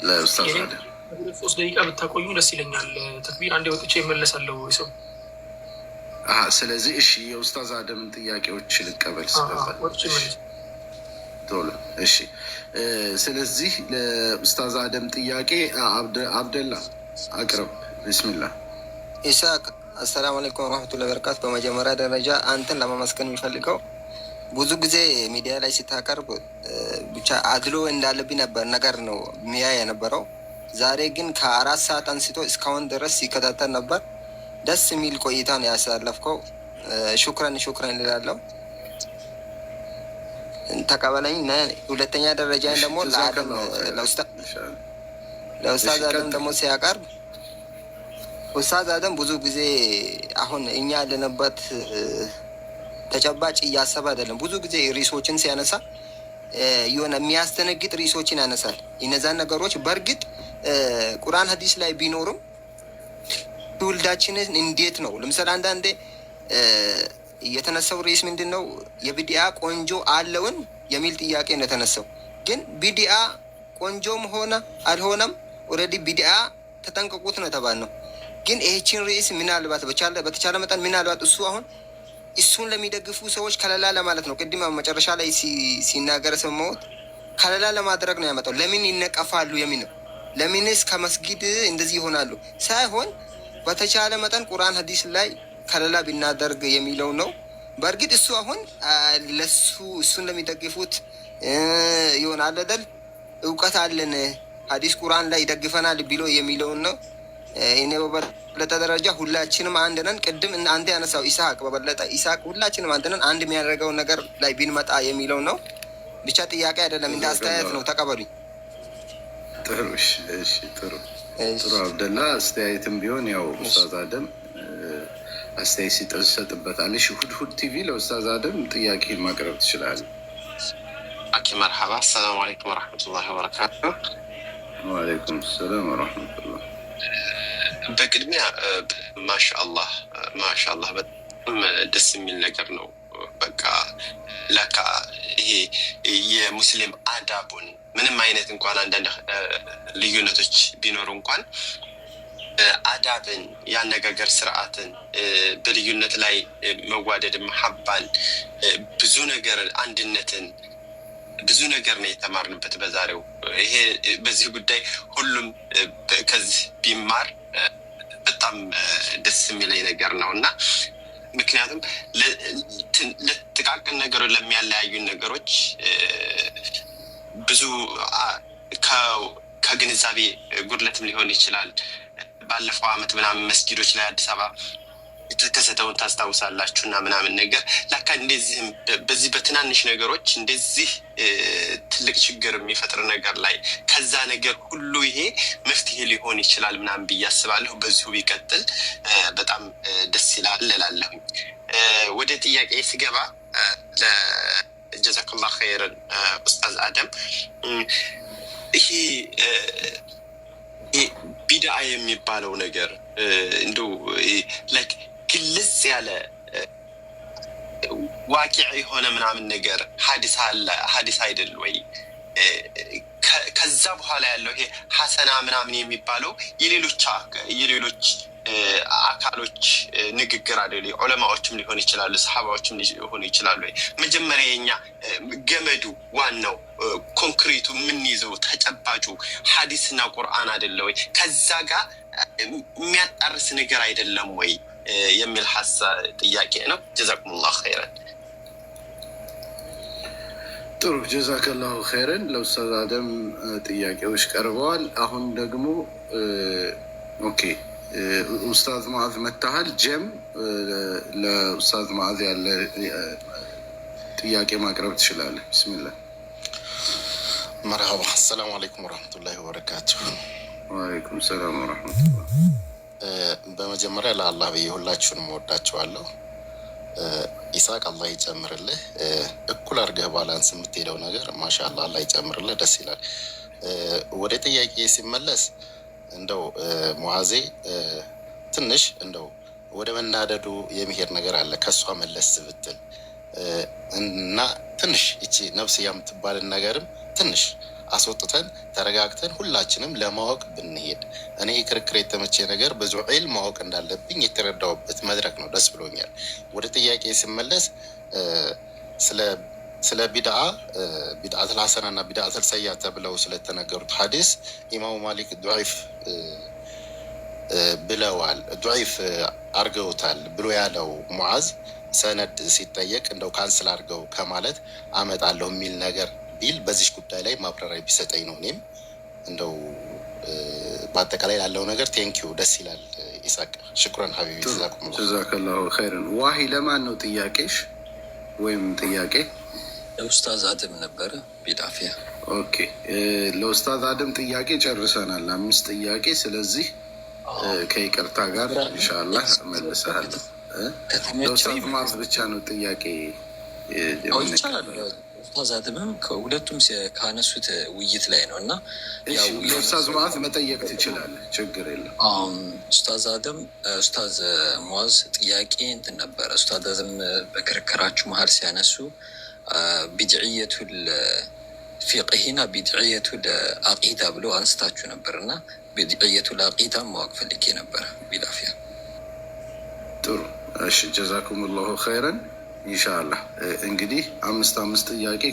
ለኡስታዝ አደም። 3 ደቂቃ ብታቆዩ ደስ ይለኛል። ተክቢር አንዴ ወጥቼ ይመለሳለሁ ሰው። ስለዚህ እሺ፣ የኡስታዝ አደምን ጥያቄዎች ልቀበል ቶሎ። እሺ፣ ስለዚህ ለኡስታዝ አደም ጥያቄ አብደላ አቅርብ። ቢስሚላ። ኢሳቅ አሰላሙ አለይኩም ወረህመቱላሂ ወበረካቱ። በመጀመሪያ ደረጃ አንተን ለማመስገን የሚፈልገው ብዙ ጊዜ ሚዲያ ላይ ሲታቀርብ ብቻ አድሎ እንዳለብኝ ነበር ነገር ነው ሚያ የነበረው። ዛሬ ግን ከ4 ሰዓት አንስቶ እስካሁን ድረስ ሲከታተል ነበር። ደስ የሚል ቆይታ ነው ያሳለፍከው። ሹክረን እላለሁ። ተቀበለኝ። ሁለተኛ ደረጃ ደግሞ ለኡስታዝ አደም ደግሞ ሲያቀርብ ኡስታዝ አደም ብዙ ጊዜ አሁን እኛ ያለንበት ተጨባጭ እያሰበ አይደለም። ብዙ ጊዜ ሪሶችን ሲያነሳ የሆነ የሚያስደነግጥ ሪሶችን ያነሳል። እነዛን ነገሮች በእርግጥ ቁርአን ሀዲስ ላይ ቢኖርም ትውልዳችንን እንዴት ነው ለምሳሌ አንዳንዴ የተነሳው ርዕስ ምንድን ነው የቢዲአ ቆንጆ አለውን የሚል ጥያቄ ነው የተነሳው። ግን ቢዲአ ቆንጆም ሆነ አልሆነም ኦልሬዲ ቢዲአ ተጠንቀቁት ነው የተባልነው። ግን ይህችን ርዕስ ምናልባት በተቻለ መጠን ምናልባት እሱ አሁን እሱን ለሚደግፉ ሰዎች ከለላ ለማለት ነው። ቅድም መጨረሻ ላይ ሲናገር ሰማሁት። ከለላ ለማድረግ ነው ያመጣው። ለምን ይነቀፋሉ የሚል ነው። ለምንስ ከመስጊድ እንደዚህ ይሆናሉ ሳይሆን በተቻለ መጠን ቁርአን ሀዲስ ላይ ከለላ ብናደርግ የሚለው ነው። በእርግጥ እሱ አሁን እሱን ለሚደግፉት ይሆናል አይደል እውቀት አለን ሀዲስ ቁርአን ላይ ይደግፈናል ብሎ የሚለውን ነው። እኔ በበለጠ ደረጃ ሁላችንም አንድ ነን። ቅድም አንተ ያነሳው ኢስሐቅ ሁላችንም አንድ ነን። አንድ የሚያደርገውን ነገር ላይ ቢንመጣ የሚለው ነው። ብቻ ጥያቄ አይደለም እንደ አስተያየት ነው። ተቀበሉኝ። ጥሩ ጥሩ አብደላ። አስተያየትም ቢሆን ያው ኡስታዝ አደም አስተያየት ሲሰጥበታል። እሺ ሁድሁድ ቲቪ ለኡስታዝ አደም ጥያቄን ማቅረብ ትችላለህ። አኪ መርሐባ። አሰላሙ አለይኩም ወረሕመቱላሂ ወበረካቱ። ወአለይኩም ሰላም ወረሕመቱላህ። በቅድሚያ ማሻአላህ በጣም ደስ የሚል ነገር ነው። በቃ ለካ ይሄ የሙስሊም አዳቡን ምንም አይነት እንኳን አንዳንድ ልዩነቶች ቢኖሩ እንኳን አዳብን፣ የአነጋገር ስርዓትን፣ በልዩነት ላይ መዋደድ፣ መሐባን፣ ብዙ ነገር አንድነትን፣ ብዙ ነገር ነው የተማርንበት በዛሬው። ይሄ በዚህ ጉዳይ ሁሉም ከዚህ ቢማር በጣም ደስ የሚለኝ ነገር ነው እና ምክንያቱም ለጥቃቅን ነገሮች ለሚያለያዩን ነገሮች ብዙ ከግንዛቤ ጉድለትም ሊሆን ይችላል። ባለፈው ዓመት ምናምን መስጊዶች ላይ አዲስ አበባ የተከሰተውን ታስታውሳላችሁ እና ምናምን ነገር ላካ እንደዚህም በዚህ በትናንሽ ነገሮች እንደዚህ ትልቅ ችግር የሚፈጥር ነገር ላይ ከዛ ነገር ሁሉ ይሄ መፍትሄ ሊሆን ይችላል ምናምን ብዬ አስባለሁ። በዚሁ ቢቀጥል በጣም ደስ ይላል እላለሁኝ። ወደ ጥያቄ ስገባ ጀዛከላሁ ኸይረን ኡስታዝ አደም፣ ይሄ ቢድዓ የሚባለው ነገር እንደው ላይክ ግልጽ ያለ ዋቂዕ የሆነ ምናምን ነገር ሀዲስ አይደል ወይ? ከዛ በኋላ ያለው ይሄ ሐሰና ምናምን የሚባለው የሌሎች አካሎች ንግግር አይደል? ዑለማዎችም ሊሆን ይችላሉ፣ ሰሃባዎችም ሊሆኑ ይችላሉ። መጀመሪያ የኛ ገመዱ ዋናው ኮንክሪቱ የምንይዘው ተጨባጩ ሐዲስና ቁርአን አይደለ ወይ? ከዛ ጋር የሚያጣርስ ነገር አይደለም ወይ የሚል ጥያቄ ነው። ጀዛኩሙላሁ ኸይረን። ጥሩ ጀዛከላሁ ኸይረን። ለኡስታዝ አደም ጥያቄዎች ቀርበዋል። አሁን ደግሞ ኦኬ ኡስታዝ ሙዓዝ መታሃል። ጀም ለኡስታዝ ሙዓዝ ያለ ጥያቄ ማቅረብ ትችላለህ። ቢስሚላህ። መርሀባ። አሰላሙ አለይኩም ወረሕመቱላሂ ወበረካቱሁ። ወአለይኩም ሰላም ወረሕመቱላህ። በመጀመሪያ ለአላህ ብዬ ሁላችሁንም እወዳችኋለሁ። ኢሳቅ አላህ ይጨምርልህ። እኩል አድርገህ ባላንስ የምትሄደው ነገር ማሻአላህ አላህ ይጨምርልህ። ደስ ይላል። ወደ ጥያቄ ሲመለስ እንደው ሙዓዜ ትንሽ እንደው ወደ መናደዱ የሚሄድ ነገር አለ። ከእሷ መለስ ብትል እና ትንሽ እቺ ነፍስያ የምትባልን ነገርም ትንሽ አስወጥተን ተረጋግተን ሁላችንም ለማወቅ ብንሄድ። እኔ ክርክር የተመቼ ነገር ብዙ ዒልም ማወቅ እንዳለብኝ የተረዳውበት መድረክ ነው። ደስ ብሎኛል። ወደ ጥያቄ ሲመለስ ስለ ቢድዓተል ሐሰና እና ቢድዓተል ሰይአ ተብለው ስለተነገሩት ሐዲስ ኢማሙ ማሊክ ዱዒፍ ብለዋል፣ ዱዒፍ አርገውታል ብሎ ያለው ሙዓዝ ሰነድ ሲጠየቅ እንደው ካንስል አድርገው ከማለት አመጣለሁ የሚል ነገር ቢል በዚህ ጉዳይ ላይ ማብራሪያ ቢሰጠኝ ነው። እኔም እንደው በአጠቃላይ ላለው ነገር ቴንኪዩ። ደስ ይላል። ኢሳቅ ሽኩረን ሀቢቢ። ጀዛከላሁ ኸይረን። ዋሂ ለማን ነው ጥያቄሽ ወይም ጥያቄ? ለኡስታዝ አደም ነበረ ቢዳፊያ። ኦኬ፣ ለኡስታዝ አደም ጥያቄ ጨርሰናል፣ 5 ጥያቄ። ስለዚህ ከይቅርታ ጋር ኢንሻአላህ እመልሳለሁ። ለኡስታዝ ሙዓዝ ብቻ ነው ጥያቄ ይቻላል። ኡስታዝ አደምም ከሁለቱም ካነሱት ውይይት ላይ ነው እና ኡስታዝ ሙዓዝ መጠየቅ ትችላለህ፣ ችግር የለም። ኡስታዝ አደም ኡስታዝ ሙዓዝ ጥያቄ እንትን ነበረ። ኡስታዝ አደም በክርክራችሁ መሀል ሲያነሱ ቢድዕየቱል ፊቅሂና ቢድዕየቱል አቂዳ ብሎ አንስታችሁ ነበር እና ቢድዕየቱል አቂዳ ማወቅ ፈልጌ ነበረ ቢላፊያ። ጥሩ፣ እሺ፣ ጀዛኩሙላሁ ኸይረን። ኢንሻአላህ እንግዲህ 5 ጥያቄ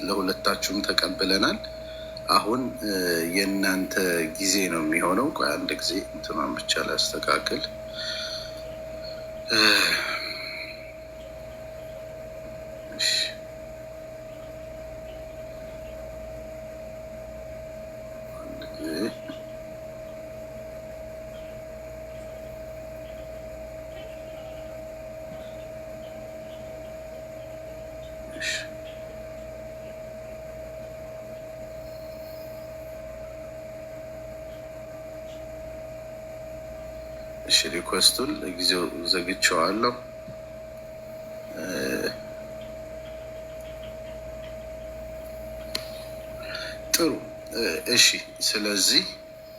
ለሁለታችሁም ተቀብለናል። አሁን የእናንተ ጊዜ ነው የሚሆነው። ቆይ አንድ ጊዜ እንትኗን ብቻ ላስተካክል። ሪኩዌስቱን ለጊዜው ዘግቼዋለሁ። ጥሩ፣ እሺ። ስለዚህ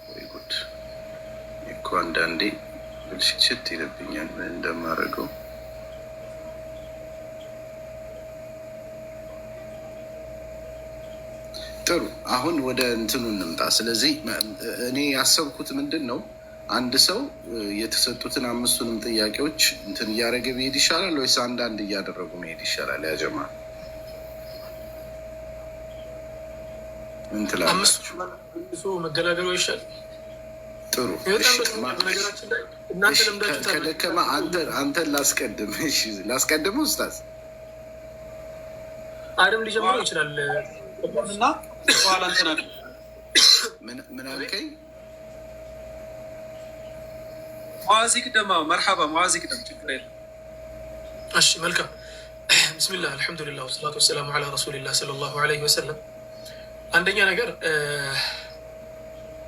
ወይ ጉድ እኮ አንዳንዴ ብልሽት ይለብኛል እንደማደርገው። ጥሩ፣ አሁን ወደ እንትኑ እንምጣ። ስለዚህ እኔ ያሰብኩት ምንድን ነው፣ አንድ ሰው የተሰጡትን 5ቱንም ጥያቄዎች እንትን እያደረገ መሄድ ይሻላል ወይስ አንዳንድ እያደረጉ መሄድ ይሻላል? ያጀማ ምን ትላለህ? መገላገሉ ይሻል። ጥሩ፣ ከደከማ አንተን ላስቀድም። እሺ፣ ላስቀድም። ኡስታዝ አደም ሊጀምሩ ይችላል እና በኋላ እንትና ምን አልከኝ? ሙዓዝ ቅደማ። መርሐባ ሙዓዝ ቅደም፣ ችግር የለም። እሺ፣ መልካም። ብስሚላህ አልሐምዱሊላህ ወሰላቱ ወሰላሙ ዐላ ረሱሊላህ ሰለላሁ ዐለይሂ ወሰለም። አንደኛ ነገር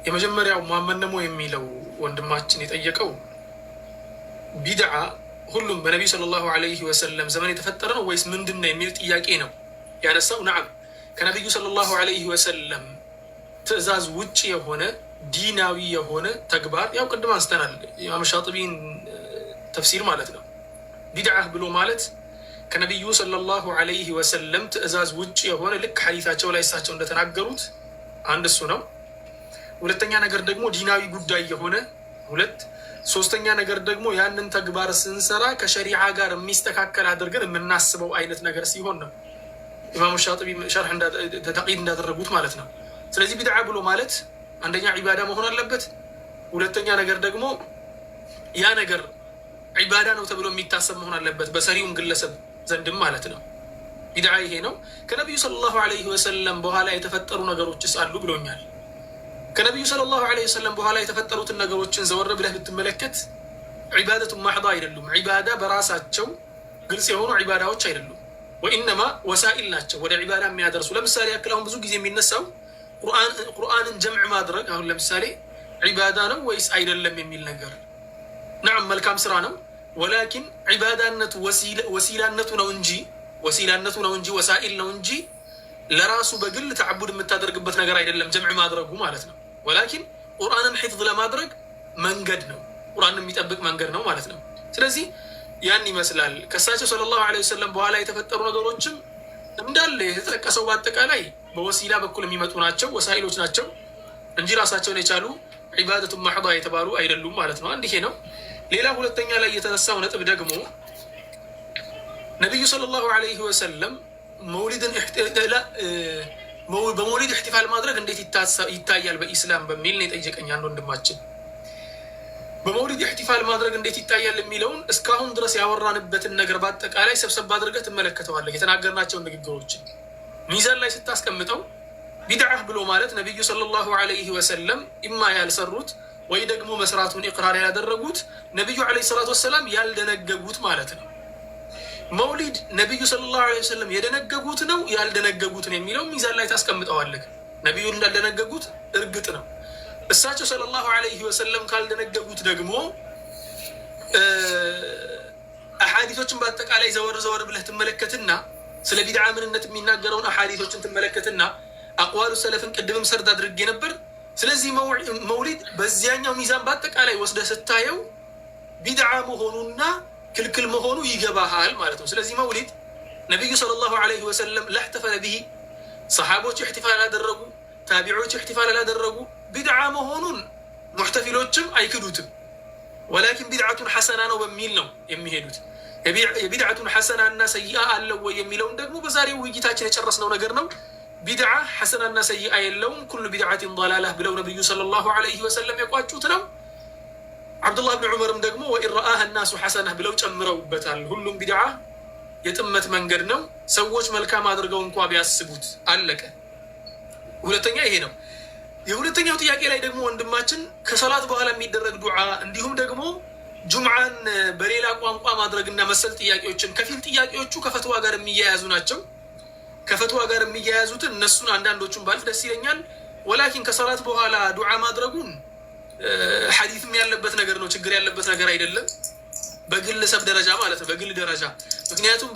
የመጀመሪያው ሙሐመድ ነሞ የሚለው ወንድማችን የጠየቀው ቢድዓ ሁሉም በነቢዩ ሰለላሁ ዐለይሂ ወሰለም ዘመን የተፈጠረ ነው ወይስ ምንድን ነው የሚል ጥያቄ ነው ያነሳው። ነዓም፣ ከነቢዩ ሰለላሁ ዐለይሂ ወሰለም ትዕዛዝ ውጭ የሆነ ዲናዊ የሆነ ተግባር ያው ቅድም አንስተናል፣ ኢማም ሻጢቢን ተፍሲር ማለት ነው። ቢድዓ ብሎ ማለት ከነቢዩ ሰለላሁ ዐለይሂ ወሰለም ትዕዛዝ ውጭ የሆነ ልክ ሐዲታቸው ላይ እሳቸው እንደተናገሩት አንድ እሱ ነው። ሁለተኛ ነገር ደግሞ ዲናዊ ጉዳይ የሆነ 2። ሶስተኛ ነገር ደግሞ ያንን ተግባር ስንሰራ ከሸሪዓ ጋር የሚስተካከል አድርገን የምናስበው አይነት ነገር ሲሆን ነው። ኢማሙ ሻጢቢ ሸርሕ ተቂድ እንዳደረጉት ማለት ነው። ስለዚህ ቢድዓ ብሎ ማለት አንደኛ ዒባዳ መሆን አለበት። ሁለተኛ ነገር ደግሞ ያ ነገር ዒባዳ ነው ተብሎ የሚታሰብ መሆን አለበት በሰሪውም ግለሰብ ዘንድም ማለት ነው። ቢድዓ ይሄ ነው። ከነቢዩ ሰለላሁ ዐለይሂ ወሰለም በኋላ የተፈጠሩ ነገሮችስ አሉ ብሎኛል። ከነቢዩ ሰለላሁ ዐለይሂ ወሰለም በኋላ የተፈጠሩትን ነገሮችን ዘወር ብለህ ብትመለከት ዒባደቱን ማሕዳ አይደሉም። ዒባዳ በራሳቸው ግልጽ የሆኑ ዒባዳዎች አይደሉም። ወኢነማ ወሳኢል ናቸው ወደ ዒባዳ የሚያደርሱ። ለምሳሌ ያክል አሁን ብዙ ጊዜ የሚነሳው ቁርአንን ጀምዕ ማድረግ አሁን ለምሳሌ ዒባዳ ነው ወይስ አይደለም የሚል ነገር። ነዓም መልካም ስራ ነው፣ ወላኪን ዒባዳነቱ ወሲላነቱ ነው እንጂ ወሳኢል ነው እንጂ ለራሱ በግል ተዓቡድ የምታደርግበት ነገር አይደለም ጀምዕ ማድረጉ ማለት ነው። ወላኪን ቁርአንን ሒፍዝ ለማድረግ መንገድ ነው፣ ቁርአንን የሚጠብቅ መንገድ ነው ማለት ነው። ስለዚህ ያን ይመስላል። ከእሳቸው ሰለላሁ ዐለይሂ ወሰለም በኋላ የተፈጠሩ ነገሮችም እንዳለ የተጠቀሰው በአጠቃላይ በወሲላ በኩል የሚመጡ ናቸው፣ ወሳኢሎች ናቸው እንጂ ራሳቸውን የቻሉ ዒባደቱ ማሕዳ የተባሉ አይደሉም ማለት ነው። አንድ ይሄ ነው። ሌላ ሁለተኛ ላይ የተነሳው ነጥብ ደግሞ ነቢዩ ሰለላሁ ዐለይሂ ወሰለም በመውሊድ እሕቲፋል ማድረግ እንዴት ይታያል በኢስላም በሚል ነው የጠየቀኝ አንድ ወንድማችን። በመውሊድ እሕቲፋል ማድረግ እንዴት ይታያል የሚለውን እስካሁን ድረስ ያወራንበትን ነገር በአጠቃላይ ሰብሰብ አድርገህ ትመለከተዋለህ። የተናገርናቸውን ንግግሮችን ሚዛን ላይ ስታስቀምጠው ቢድዓህ ብሎ ማለት ነቢዩ ሰለላሁ ዐለይሂ ወሰለም ኢማ ያልሰሩት ወይ ደግሞ መስራቱን ኢቅራር ያደረጉት ነቢዩ ዐለይሂ ሰላቱ ወሰላም ያልደነገጉት ማለት ነው። መውሊድ ነቢዩ ሰለላሁ ዐለይሂ ወሰለም የደነገጉት ነው ያልደነገጉት ነው የሚለው ሚዛን ላይ ታስቀምጠዋለህ። ነቢዩ እንዳልደነገጉት እርግጥ ነው። እሳቸው ሰለላሁ ዐለይሂ ወሰለም ካልደነገጉት ደግሞ አሐዲቶችን በአጠቃላይ ዘወር ብለህ ትመለከትና ስለ ቢድዓ ምንነት የሚናገረውን አሐዲቶችን ትመለከትና አቅዋሉ ሰለፍን ቅድምም ሰርድ አድርጌ ነበር። ስለዚህ መውሊድ በዚያኛው ሚዛን በአጠቃላይ ወስደህ ስታየው ቢድዓ መሆኑና ክልክል መሆኑ ይገባሃል ማለት ነው። ስለዚህ መውሊድ ነቢዩ ሰለላሁ ዐለይሂ ወሰለም ላሕተፈለ ብሂ ሰሓቦች እሕቲፋል አላደረጉ፣ ታቢዖች እሕቲፋል አላደረጉ። ቢድዓ መሆኑን ሙሕተፊሎችም አይክዱትም። ወላኪን ቢድዓቱን ሐሰና ነው በሚል ነው የሚሄዱት። የቢድዓቱን ሐሰና እና ሰይአ አለው ወይ የሚለውን ደግሞ በዛሬው ውይይታችን የጨረስነው ነገር ነው። ቢድዓ ሐሰናና ሰይአ የለውም። ኩሉ ቢድዓትን ضላላህ ብለው ነቢዩ ሰለላሁ ዐለይሂ ወሰለም የቋጩት ነው። አብዱላህ ብን ዑመርም ደግሞ ወኢን ረአሃ ናሱ ሐሰናህ ብለው ጨምረውበታል። ሁሉም ቢድዓ የጥመት መንገድ ነው፣ ሰዎች መልካም አድርገው እንኳ ቢያስቡት አለቀ። ሁለተኛ ይሄ ነው። የሁለተኛው ጥያቄ ላይ ደግሞ ወንድማችን ከሰላት በኋላ የሚደረግ ዱዓ እንዲሁም ደግሞ ጁምዓን በሌላ ቋንቋ ማድረግና መሰል ጥያቄዎችን ከፊል ጥያቄዎቹ ከፈትዋ ጋር የሚያያዙ ናቸው። ከፈትዋ ጋር የሚያያዙትን እነሱን አንዳንዶቹን ባልፍ ደስ ይለኛል። ወላኪን ከሰላት በኋላ ዱዓ ማድረጉን ሐዲትም ያለበት ነገር ነው፣ ችግር ያለበት ነገር አይደለም። በግለሰብ ደረጃ ማለት ነው፣ በግል ደረጃ ምክንያቱም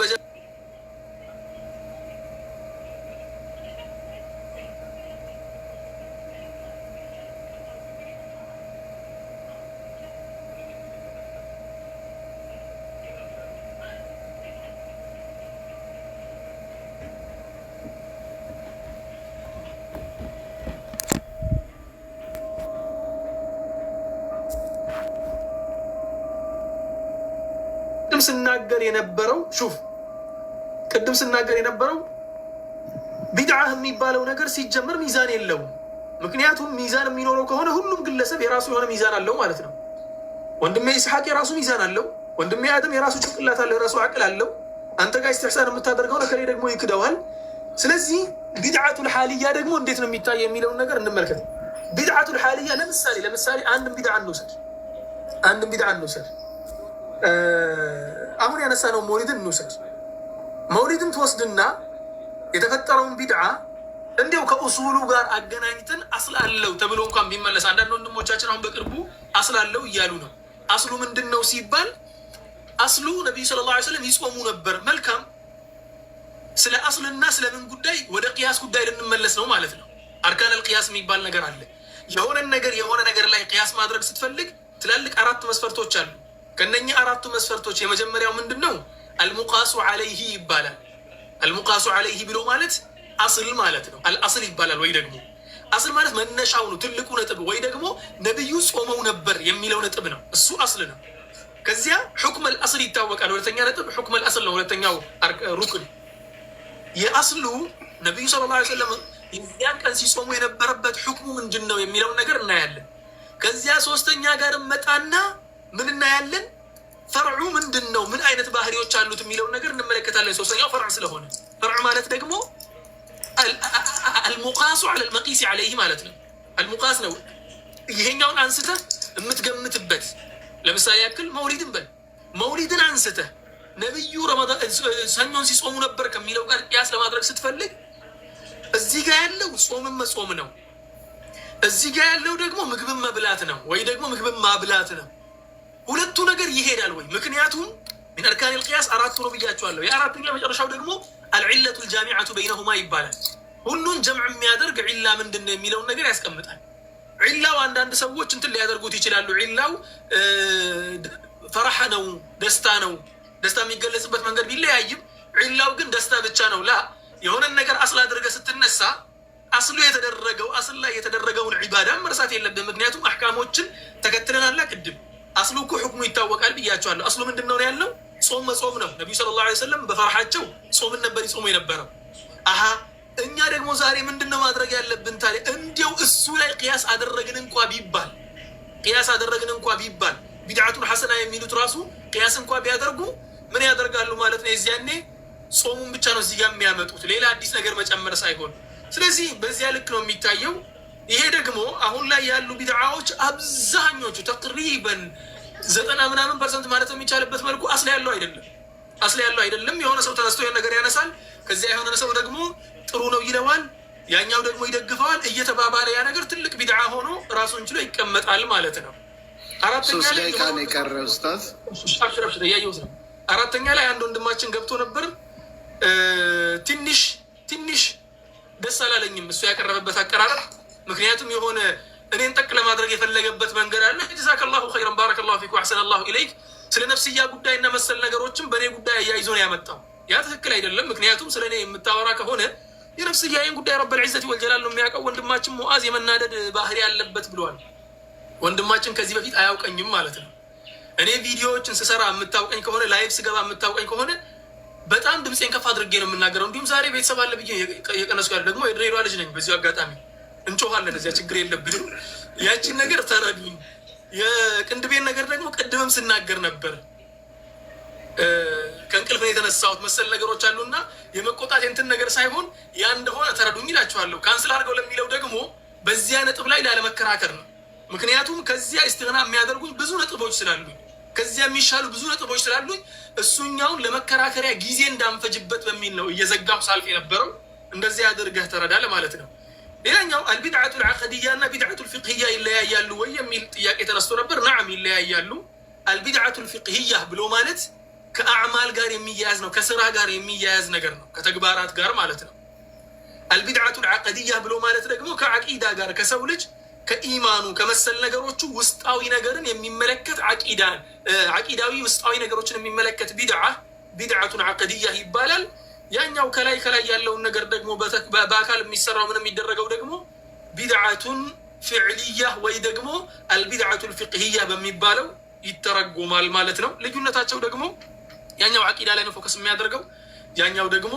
ቅድም ስናገር የነበረው ቢድዓ የሚባለው ነገር ሲጀመር ሚዛን የለውም። ምክንያቱም ሚዛን የሚኖረው ከሆነ ሁሉም ግለሰብ የራሱ የሆነ ሚዛን አለው ማለት ነው። ወንድሜ ኢስሐቅ የራሱ ሚዛን አለው። ወንድሜ አደም የራሱ ጭንቅላት አለው፣ የራሱ አቅል አለው። አንተ ጋር ኢስቲሕሳን የምታደርገው ለከሌ ደግሞ ይክደዋል። ስለዚህ ቢድዓቱል ሐሊያ ደግሞ እንዴት ነው የሚታይ የሚለውን ነገር እንመልከት። ቢድዓቱል ሐሊያ ለምሳሌ አንድን ቢድዓ እንውሰድ። አሁን ያነሳነው መውሊድን እንውሰድ። መውሊድን ትወስድና የተፈጠረውን ቢድዓ እንዲያው ከኡሱሉ ጋር አገናኝተን አስል አለው ተብሎ እንኳን ቢመለስ አንዳንድ ወንድሞቻችን አሁን በቅርቡ አስል አለው እያሉ ነው። አስሉ ምንድን ነው ሲባል አስሉ ነቢዩ ሰለላሁ ዐለይሂ ወሰለም ይጾሙ ነበር። መልካም፣ ስለ አስልና ስለምን ጉዳይ ወደ ቅያስ ጉዳይ ልንመለስ ነው ማለት ነው። አርካነል ቅያስ የሚባል ነገር አለ። የሆነ ነገር ላይ ቅያስ ማድረግ ስትፈልግ ትላልቅ 4 መስፈርቶች አሉ። ከነኛ 4ቱ መስፈርቶች የመጀመሪያው ምንድን ነው? አልሙቃሱ ዐለይሂ ይባላል። አልሙቃሱ ዐለይሂ ብሎ ማለት አስል ማለት ነው። አልአስል ይባላል። ወይ ደግሞ አስል ማለት መነሻው ነው፣ ትልቁ ነጥብ፣ ወይ ደግሞ ነቢዩ ጾመው ነበር የሚለው ነጥብ ነው። እሱ አስል ነው። ከዚያ ሑክመል አስል ይታወቃል። ሁለተኛ ነጥብ ሑክመል አስል ነው። ሁለተኛው ሩክን የአስሉ ነቢዩ ሰለላሁ ዐለይሂ ወሰለም ያን ቀን ሲጾሙ የነበረበት ሑክሙ ምንድን ነው የሚለውን ነገር እናያለን። ከዚያ ሶስተኛ ጋር መጣና ምን እናያለን? ፈርዑ ምንድን ነው? ምን አይነት ባህሪዎች አሉት የሚለውን ነገር እንመለከታለን። ሶስተኛው ፈርዕ ስለሆነ ፈርዕ ማለት ደግሞ አልሙቃሱ ዐለል መቂስ ዐለይሂ ማለት ነው። አልሙቃስ ነው ይሄኛውን አንስተህ የምትገምትበት። ለምሳሌ ያክል መውሊድን በል። መውሊድን አንስተህ ነብዩ ረመዳን ሰኞን ሲጾሙ ነበር ከሚለው ጋር ቅያስ ለማድረግ ስትፈልግ እዚህ ጋር ያለው ጾምን መጾም ነው፣ እዚህ ጋር ያለው ደግሞ ምግብን መብላት ነው ወይ ደግሞ ምግብን ማብላት ነው። ሁለቱ ነገር ይሄዳል ወይ? ምክንያቱም من أركان القياس أراد ربيات والله يا أراد تنجا مجرد شو دقمو العلة الجامعة بينهما يبالا كلون جمع ميادرق علا من دن ميلون نجر يسكمتها علا وعند سووش انت اللي يادرقو تيجلالو علا فرحنا دستا ميقلس بس من قلبي اللي يجيب علا وقن دستا بتشانو لا يهون النجر أصلا درجة ست النساء أصله يتدرجوا أصلا يتدرجون العبادة مرسات يلا بمجنياتهم أحكاموتشن تكتلنا لا كدب أصله كو حكم يتوقع قلبي يا شوال أصله من دنو يالله صوم صومنا النبي صلى الله عليه وسلم بفرحاتشو صوم النبري صوم ينبره أها إن يارك مزاري من دنو ما درجة يلا بنتالي انديو السولة قياس أدرجن انكوا بيبال قياس أدرجن انكوا بيبال بدعة حسنة يميلو تراسو قياس انكوا بيادرجو من يادرج قالوا مالتنا إزياني صوم بتشانو زيام ميامتوت ليلا عديس نجر ما تأمر سايقول ስለዚህ በዚያ ልክ ነው የሚታየው። ይሄ ደግሞ አሁን ላይ ያሉ ቢድዓዎች አብዛኞቹ ተቅሪበን 90% ማለት የሚቻልበት መልኩ አስለ ያለው አይደለም። የሆነ ሰው ተነስቶ የሆነ ነገር ያነሳል፣ ከዚያ የሆነ ሰው ደግሞ ጥሩ ነው ይለዋል፣ ያኛው ደግሞ ይደግፈዋል። እየተባባለ ያ ነገር ትልቅ ቢድዓ ሆኖ ራሱን ችሎ ይቀመጣል ማለት ነው። አራተኛ ላይ አንድ ወንድማችን ገብቶ ነበር። ትንሽ ደስ አላለኝም እሱ ያቀረበበት አቀራረብ። ምክንያቱም የሆነ እኔን ጠቅ ለማድረግ የፈለገበት መንገድ አለ። ጀዛከላሁ ኸይረን ባረከላሁ ፊክ ወአሕሰነላሁ ኢለይክ። ስለ ነፍስያ ጉዳይና መሰል ነገሮችም በእኔ ጉዳይ አያይዞ ነው ያመጣው። ያ ትክክል አይደለም። ምክንያቱም ስለ እኔ የምታወራ ከሆነ የነፍስያዬን ጉዳይ ረበል ዒዘቲ ወልጀላል ነው የሚያውቀው። ወንድማችን ሙዓዝ የመናደድ ባህሪ ያለበት ብለዋል። ወንድማችን ከዚህ በፊት አያውቀኝም ማለት ነው። እኔ ቪዲዮዎችን ስሰራ የምታውቀኝ ከሆነ ላይቭ ስገባ የምታውቀኝ ከሆነ በጣም ድምፄን ከፍ አድርጌ ነው የምናገረው። እንዲሁም ዛሬ ቤተሰብ አለ ብዬ የቀነስኩ ያለ ደግሞ የድሬዳዋ ልጅ ነኝ። በዚሁ አጋጣሚ እንጮኋለን፣ እዚያ ችግር የለብንም። ያቺን ነገር ተረዱኝ። የቅንድቤን ነገር ደግሞ ቅድምም ስናገር ነበር። ከእንቅልፍ ነው የተነሳሁት መሰል ነገሮች አሉና የመቆጣት እንትን ነገር ሳይሆን ያ እንደሆነ ተረዱኝ ይላችኋለሁ። ካንስል አድርገው ለሚለው ደግሞ በዚያ ነጥብ ላይ ላለመከራከር ነው። ምክንያቱም ከዚያ ኢስቲግና የሚያደርጉኝ ብዙ ነጥቦች ስላሉኝ፣ ከዚያ የሚሻሉ ብዙ ነጥቦች ስላሉኝ እሱኛውን ለመከራከሪያ ጊዜ እንዳንፈጅበት በሚል ነው እየዘጋሁ ሳልፍ የነበረው። እንደዚህ አድርገህ ተረዳ ለማለት ነው። ሌላኛው አልቢድዓቱል ዐቅድያ እና ቢድዓቱል ፊቅህያ ይለያያሉ ወይ የሚል ጥያቄ ተነስቶ ነበር። ነዓም ይለያያሉ። አልቢድዓቱል ፊቅህያ ብሎ ማለት ከአዕማል ጋር የሚያያዝ ነው፣ ከስራ ጋር የሚያያዝ ነገር ነው፣ ከተግባራት ጋር ማለት ነው። አልቢድዓቱል ዐቅድያ ብሎ ማለት ደግሞ ከዐቂዳ ጋር ከሰው ልጅ ከኢማኑ ከመሰል ነገሮቹ ውስጣዊ ነገርን የሚመለከት ዐቂዳዊ ውስጣዊ ነገሮችን የሚመለከት ቢድዓቱን ዐቅድያ ይባላል። ያኛው ከላይ ያለውን ነገር ደግሞ በአካል የሚሰራው ምን የሚደረገው ደግሞ ቢድዓቱን ፊዕልያ ወይ ደግሞ አልቢድዓቱል ፊቅህያ በሚባለው ይተረጎማል ማለት ነው። ልዩነታቸው ደግሞ ያኛው ዐቂዳ ላይ ነው ፎከስ የሚያደርገው፣ ያኛው ደግሞ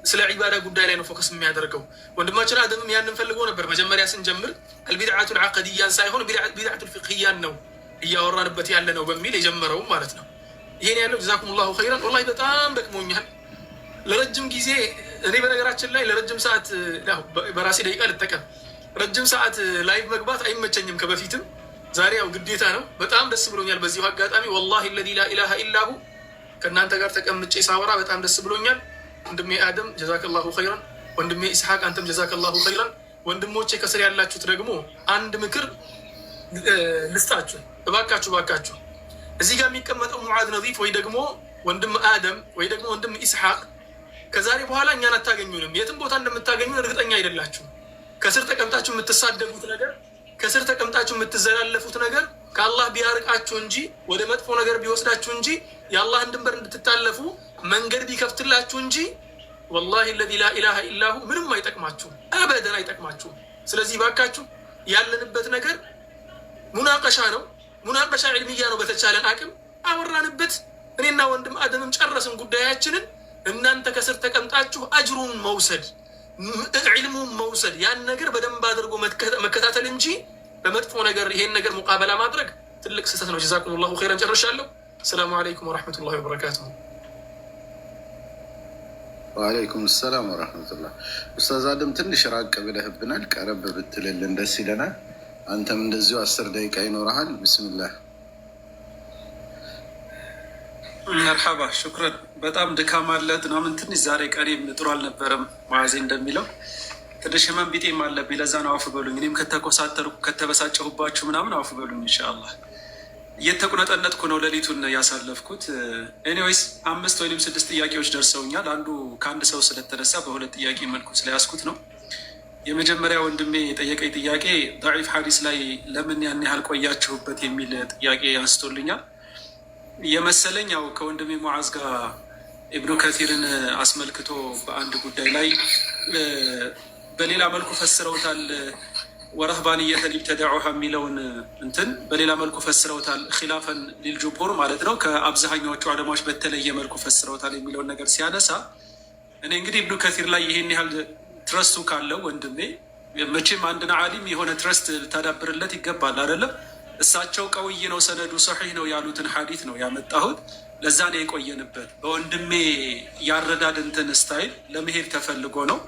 ስለ ዒባዳ ጉዳይ ላይ ነው ፎከስ የሚያደርገው። ወንድማችን አደምም ያንን ፈልጎ ነበር መጀመሪያ ስንጀምር አልቢድዓቱል ዐቅድያን ሳይሆን ቢድዓቱል ፊቅህያን ነው እያወራንበት ያለ ነው በሚል የጀመረውም ማለት ነው። ይሄን ያለው ጀዛኩሙላሁ ኸይረን። ወላሂ በጣም ደክሞኛል ለረጅም ጊዜ። እኔ በነገራችን ላይ ለረጅም ሰዓት በራሴ ደቂቃ ልጠቀም፣ ረጅም ሰዓት ላይቭ መግባት አይመቸኝም ከበፊትም። ዛሬ ያው ግዴታ ነው። በጣም ደስ ብሎኛል በዚሁ አጋጣሚ። ወላሂ አለዚ ላ ኢላሃ ኢላሁ ከእናንተ ጋር ተቀምጬ ሳወራ በጣም ደስ ብሎኛል። ወንድሜ አደም ጀዛከላሁ ኸይረን፣ ወንድሜ ኢስሐቅ አንተም ጀዛከላሁ ኸይረን። ወንድሞቼ ከስር ያላችሁት ደግሞ አንድ ምክር ልስጣችሁ እባካችሁ። እዚህ ጋር የሚቀመጠው ሙዓዝ ነዚፍ ወይ ደግሞ ወንድም አደም ወይ ደግሞ ወንድም ኢስሐቅ ከዛሬ በኋላ እኛን አታገኙንም። የትም ቦታ እንደምታገኙን እርግጠኛ አይደላችሁም። ከስር ተቀምጣችሁ የምትሳደቡት ነገር፣ ከስር ተቀምጣችሁ የምትዘላለፉት ነገር ከአላህ ቢያርቃችሁ እንጂ ወደ መጥፎ ነገር ቢወስዳችሁ እንጂ የአላህን ድንበር እንድትታለፉ መንገድ ቢከፍትላችሁ እንጂ ወላሂ አለዚ ላ ኢላሃ ኢላሁ ምንም አይጠቅማችሁም፣ አበደን አይጠቅማችሁም። ስለዚህ ባካችሁ ያለንበት ነገር ሙናቀሻ ነው፣ ሙናቀሻ ዕልምያ ነው። በተቻለን አቅም አወራንበት። እኔና ወንድም አደምም ጨረስን ጉዳያችንን። እናንተ ከስር ተቀምጣችሁ አጅሩን መውሰድ፣ ዕልሙን መውሰድ፣ ያን ነገር በደንብ አድርጎ መከታተል እንጂ በመጥፎ ነገር ይሄን ነገር ሙቃበላ ማድረግ ትልቅ ስህተት ነው። ጀዛኩሙላሁ ኸይረን። ጨርሻለሁ። ሰላሙ አለይኩም ወረሕመቱላሂ ወበረካቱሁ። ወአለይኩም ሰላም ወረሕመቱላህ። ኡስታዝ አደም ትንሽ ራቅ ብለህብናል፣ ቀረብ ብትልልን ደስ ይለናል። አንተም እንደዚሁ 10 ደቂቃ ይኖርሃል። ቢስሚላህ። መርሐባ ሹክረን። በጣም ድካም አለ ምናምን ትንሽ ዛሬ ቀኔም ጥሩ አልነበረም። መዓዜ እንደሚለው ትንሽ ህመም ቢጤም አለብኝ። ለዛ ነው አውፍ በሉኝ። እኔም ከተኮሳተርኩ ከተበሳጨሁባችሁ ምናምን አውፍ በሉኝ። ኢንሻአላህ እየተቁነጠነጥኩ ነው ሌሊቱን ያሳለፍኩት። ኤኒዌይስ 5 ወይም 6 ጥያቄዎች ደርሰውኛል። አንዱ ከአንድ ሰው ስለተነሳ በሁለት ጥያቄ መልኩ ስለያዝኩት ነው። የመጀመሪያ ወንድሜ የጠየቀኝ ጥያቄ ضعيف ሐዲስ ላይ ለምን ያን ያህል ቆያችሁበት የሚል ጥያቄ አንስቶልኛል። የመሰለኝ ያው ከወንድሜ ሙዓዝ ጋር ኢብኑ ከሲርን አስመልክቶ በአንድ ጉዳይ ላይ በሌላ መልኩ ፈስረውታል። ወረህባንየተን ኢብተደዑሃ የሚለውን እንትን በሌላ መልኩ ፈስረውታል። ኺላፈን ሊልጁምሁር ማለት ነው። ከአብዛኛዎቹ ዑለማዎች በተለየ መልኩ ፈስረውታል የሚለውን ነገር ሲያነሳ እኔ እንግዲህ ኢብኑ ከሲር ላይ ይሄን ያህል ትረስቱ ካለው ወንድሜ መቼም አንድን ዓሊም የሆነ ትረስት ልታዳብርለት ይገባል አይደለም። እሳቸው ቀውይ ነው ሰነዱ ሰሒህ ነው ያሉትን ሐዲት ነው ያመጣሁት። ለዛ ነው የቆየንበት። በወንድሜ ያረዳድ እንትን ስታይል ለመሄድ ተፈልጎ ነው።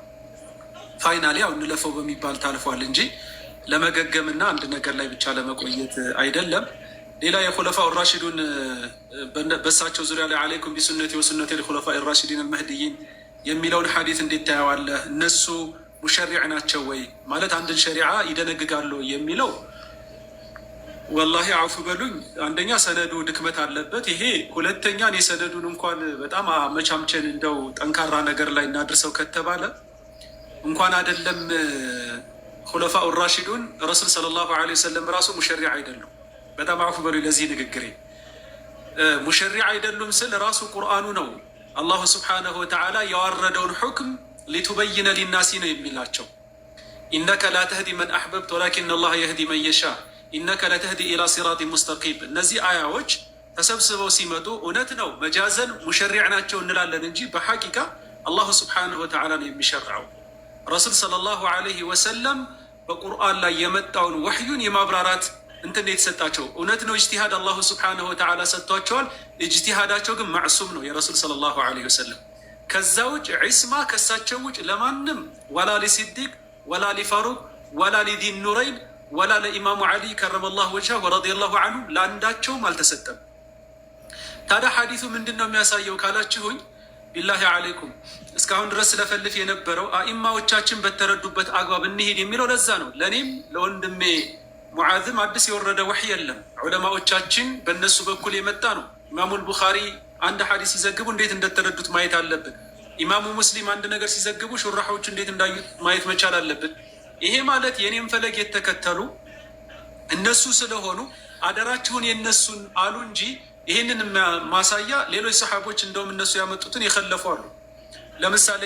ፋይናሊ ያው እንለፈው በሚባል ታልፏል እንጂ ለመገገምና አንድ ነገር ላይ ብቻ ለመቆየት አይደለም። ሌላ የኹለፋኡ ራሺዱን በእሳቸው ዙሪያ ላይ አለይኩም ቢሱነቲ ወሱነቲ ልኹለፋኢ ራሺዲን አልመህዲይን የሚለውን ሐዲት እንዴት ታየዋለህ? እነሱ ሙሸሪዕ ናቸው ወይ ማለት አንድን ሸሪዓ ይደነግጋሉ የሚለው ወላሂ አውፍ በሉኝ። አንደኛ ሰነዱ ድክመት አለበት ይሄ። ሁለተኛ እኔ ሰነዱን እንኳን በጣም አመቻምቸን እንደው ጠንካራ ነገር ላይ እናድርሰው ከተባለ እንኳን አይደለም ኹለፋኡ ራሺዱን ረሱል ሰለላሁ ዐለይሂ ወሰለም ራሱ ሙሸሪዕ አይደሉም። በጣም አውፍ በሉኝ ለዚህ ንግግሬ። ሙሸሪዕ አይደሉም ስል ራሱ ቁርአኑ ነው አላሁ ስብሓነሁ ወተዓላ ያወረደውን ሑክም ሊቱበይነ ሊናሲ ነው የሚላቸው። ኢነከ ላ ተህዲ መን አሕበብት ወላኪን አላህ የህዲ መን የሻ ኢነከ ለተህዲ ኢላ ሲራጢ ሙስተቂም። እነዚህ አያዎች ተሰብስበው ሲመጡ እውነት ነው መጃዘን ሙሸሪዕ ናቸው እንላለን እንጂ በሐቂቃ አላሁ ስብሓነሁ ወተዓላ ነው የሚሸርዐው። ረሱል ሰለላሁ ዐለይሂ ወሰለም በቁርአን ላይ የመጣውን ወሕዩን የማብራራት እንትን የተሰጣቸው እውነት ነው። ኢጅቲሃድ አላሁ ስብሓነሁ ወተዓላ ሰጥቷቸዋል። ኢጅቲሃዳቸው ግን ማዕሱም ነው የረሱል ሰለላሁ ዐለይሂ ወሰለም። ከዛ ውጭ ዒስማ ከሳቸው ውጭ ለማንም ወላ ሊሲዲቅ ወላ ሊፋሩቅ ወላ ሊዲን ኑረይን ወላ ለኢማሙ ዓሊ ከረመላሁ ወጅሀሁ ወረዲየላሁ ዐንሁ ለአንዳቸውም አልተሰጠም። ታዲያ ሐዲሱ ምንድን ነው የሚያሳየው ካላችሁኝ፣ ቢላሂ ዓለይኩም እስካሁን ድረስ ስለፈልፍ የነበረው አኢማዎቻችን በተረዱበት አግባብ እንሂድ የሚለው ለዛ ነው። ለእኔም ለወንድሜ ሙዓዝም አዲስ የወረደ ወሕይ የለም። ዑለማዎቻችን በእነሱ በኩል የመጣ ነው። ኢማሙል ቡኻሪ አንድ ሐዲስ ሲዘግቡ እንዴት እንደተረዱት ማየት አለብን። ኢማሙ ሙስሊም አንድ ነገር ሲዘግቡ ሹራሖቹ እንዴት እንዳዩት ማየት መቻል አለብን። ይሄ ማለት የኔም ፈለግ የተከተሉ እነሱ ስለሆኑ አደራችሁን የነሱን አሉ እንጂ ይህንን ማሳያ ሌሎች ሰሓቦች እንደውም እነሱ ያመጡትን የከለፉ አሉ። ለምሳሌ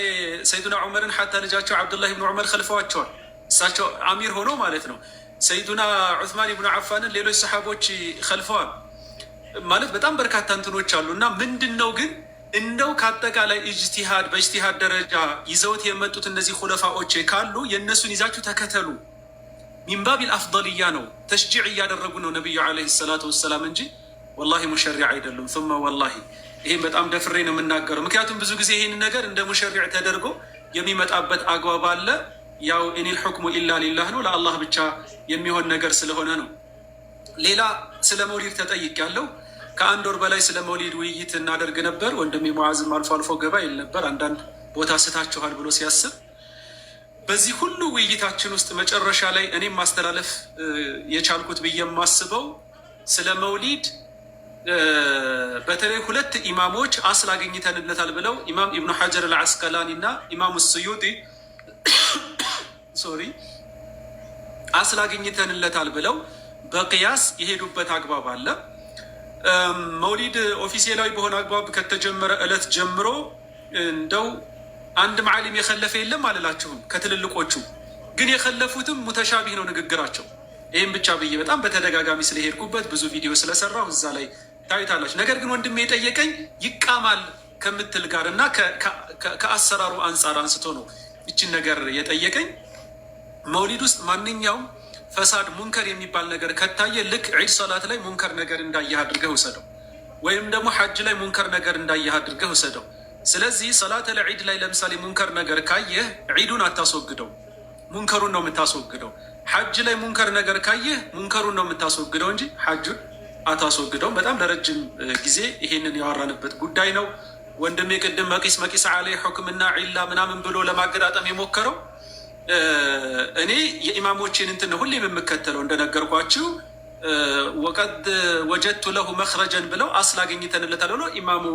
ሰይዱና ዑመርን ሐታ ልጃቸው ዓብዱላህ ብን ዑመር ከልፈዋቸዋል። እሳቸው አሚር ሆኖ ማለት ነው። ሰይዱና ዑስማን ብን ዓፋንን ሌሎች ሰሓቦች ከልፈዋል። ማለት በጣም በርካታ እንትኖች አሉ እና ምንድን ነው ግን እንደው ከአጠቃላይ ኢጅቲሃድ በኢጅቲሃድ ደረጃ ይዘውት የመጡት እነዚህ ኹለፋዎች ካሉ የእነሱን ይዛችሁ ተከተሉ ሚንባቢል አፍደልያ ነው። ተሽጂዕ እያደረጉ ነው ነቢዩ ዓለይሂ ሰላቱ ወሰላም እንጂ ወላሂ ሙሸሪዕ አይደሉም። ثم ወላሂ ይህም በጣም ደፍሬ ነው የምናገረው። ምክንያቱም ብዙ ጊዜ ይህን ነገር እንደ ሙሸሪዕ ተደርጎ የሚመጣበት አግባብ አለ። ያው ኢኒል ሑክሙ ኢላ ሊላህ ነው፣ ለአላህ ብቻ የሚሆን ነገር ስለሆነ ነው። ሌላ ስለ መውሊድ ተጠይቅ ያለው ከአንድ ወር በላይ ስለ መውሊድ ውይይት እናደርግ ነበር። ወንድሜ ሙዓዝም አልፎ አልፎ ገባ ይል ነበር አንዳንድ ቦታ ስታችኋል ብሎ ሲያስብ። በዚህ ሁሉ ውይይታችን ውስጥ መጨረሻ ላይ እኔም ማስተላለፍ የቻልኩት ብዬ የማስበው ስለ መውሊድ በተለይ ሁለት ኢማሞች አስል አግኝተንለታል ብለው ኢማም ኢብኑ ሐጀር አልዓስቀላኒ እና ኢማሙ ስዩጢ አስል አግኝተንለታል ብለው በቅያስ የሄዱበት አግባብ አለ። መውሊድ ኦፊሴላዊ በሆነ አግባብ ከተጀመረ ዕለት ጀምሮ እንደው አንድ ዓሊም የከለፈ የለም አልላችሁም። ከትልልቆቹ ግን የከለፉትም ሙተሻቢህ ነው ንግግራቸው። ይህም ብቻ ብዬ በጣም በተደጋጋሚ ስለሄድኩበት ብዙ ቪዲዮ ስለሰራሁ እዛ ላይ ታዩታላችሁ። ነገር ግን ወንድሜ የጠየቀኝ ይቃማል ከምትል ጋር እና ከአሰራሩ አንጻር አንስቶ ነው ይችን ነገር የጠየቀኝ። መውሊድ ውስጥ ማንኛውም ፈሳድ ሙንከር የሚባል ነገር ከታየ ልክ ዒድ ሰላት ላይ ሙንከር ነገር እንዳየህ አድርገህ ውሰደው፣ ወይም ደግሞ ሐጅ ላይ ሙንከር ነገር እንዳየህ አድርገህ ውሰደው። ስለዚህ ሰላተ ለዒድ ላይ ለምሳሌ ሙንከር ነገር ካየህ ዒዱን አታስወግደው፣ ሙንከሩን ነው የምታስወግደው። ሐጅ ላይ ሙንከር ነገር ካየህ ሙንከሩን ነው የምታስወግደው እንጂ ሐጁን አታስወግደውም። በጣም ለረጅም ጊዜ ይሄንን ያወራንበት ጉዳይ ነው። ወንድሜ ቅድም መቂስ አለይ ሁክምና ዒላ ምናምን ብሎ ለማገጣጠም የሞከረው እኔ የኢማሞችን እንትን ሁሌ የምከተለው እንደነገርኳችሁ ወቀድ ወጀድቱ ለሁ መኽረጀን ብለው አስል አግኝተንለታል ብሎ ኢማሙ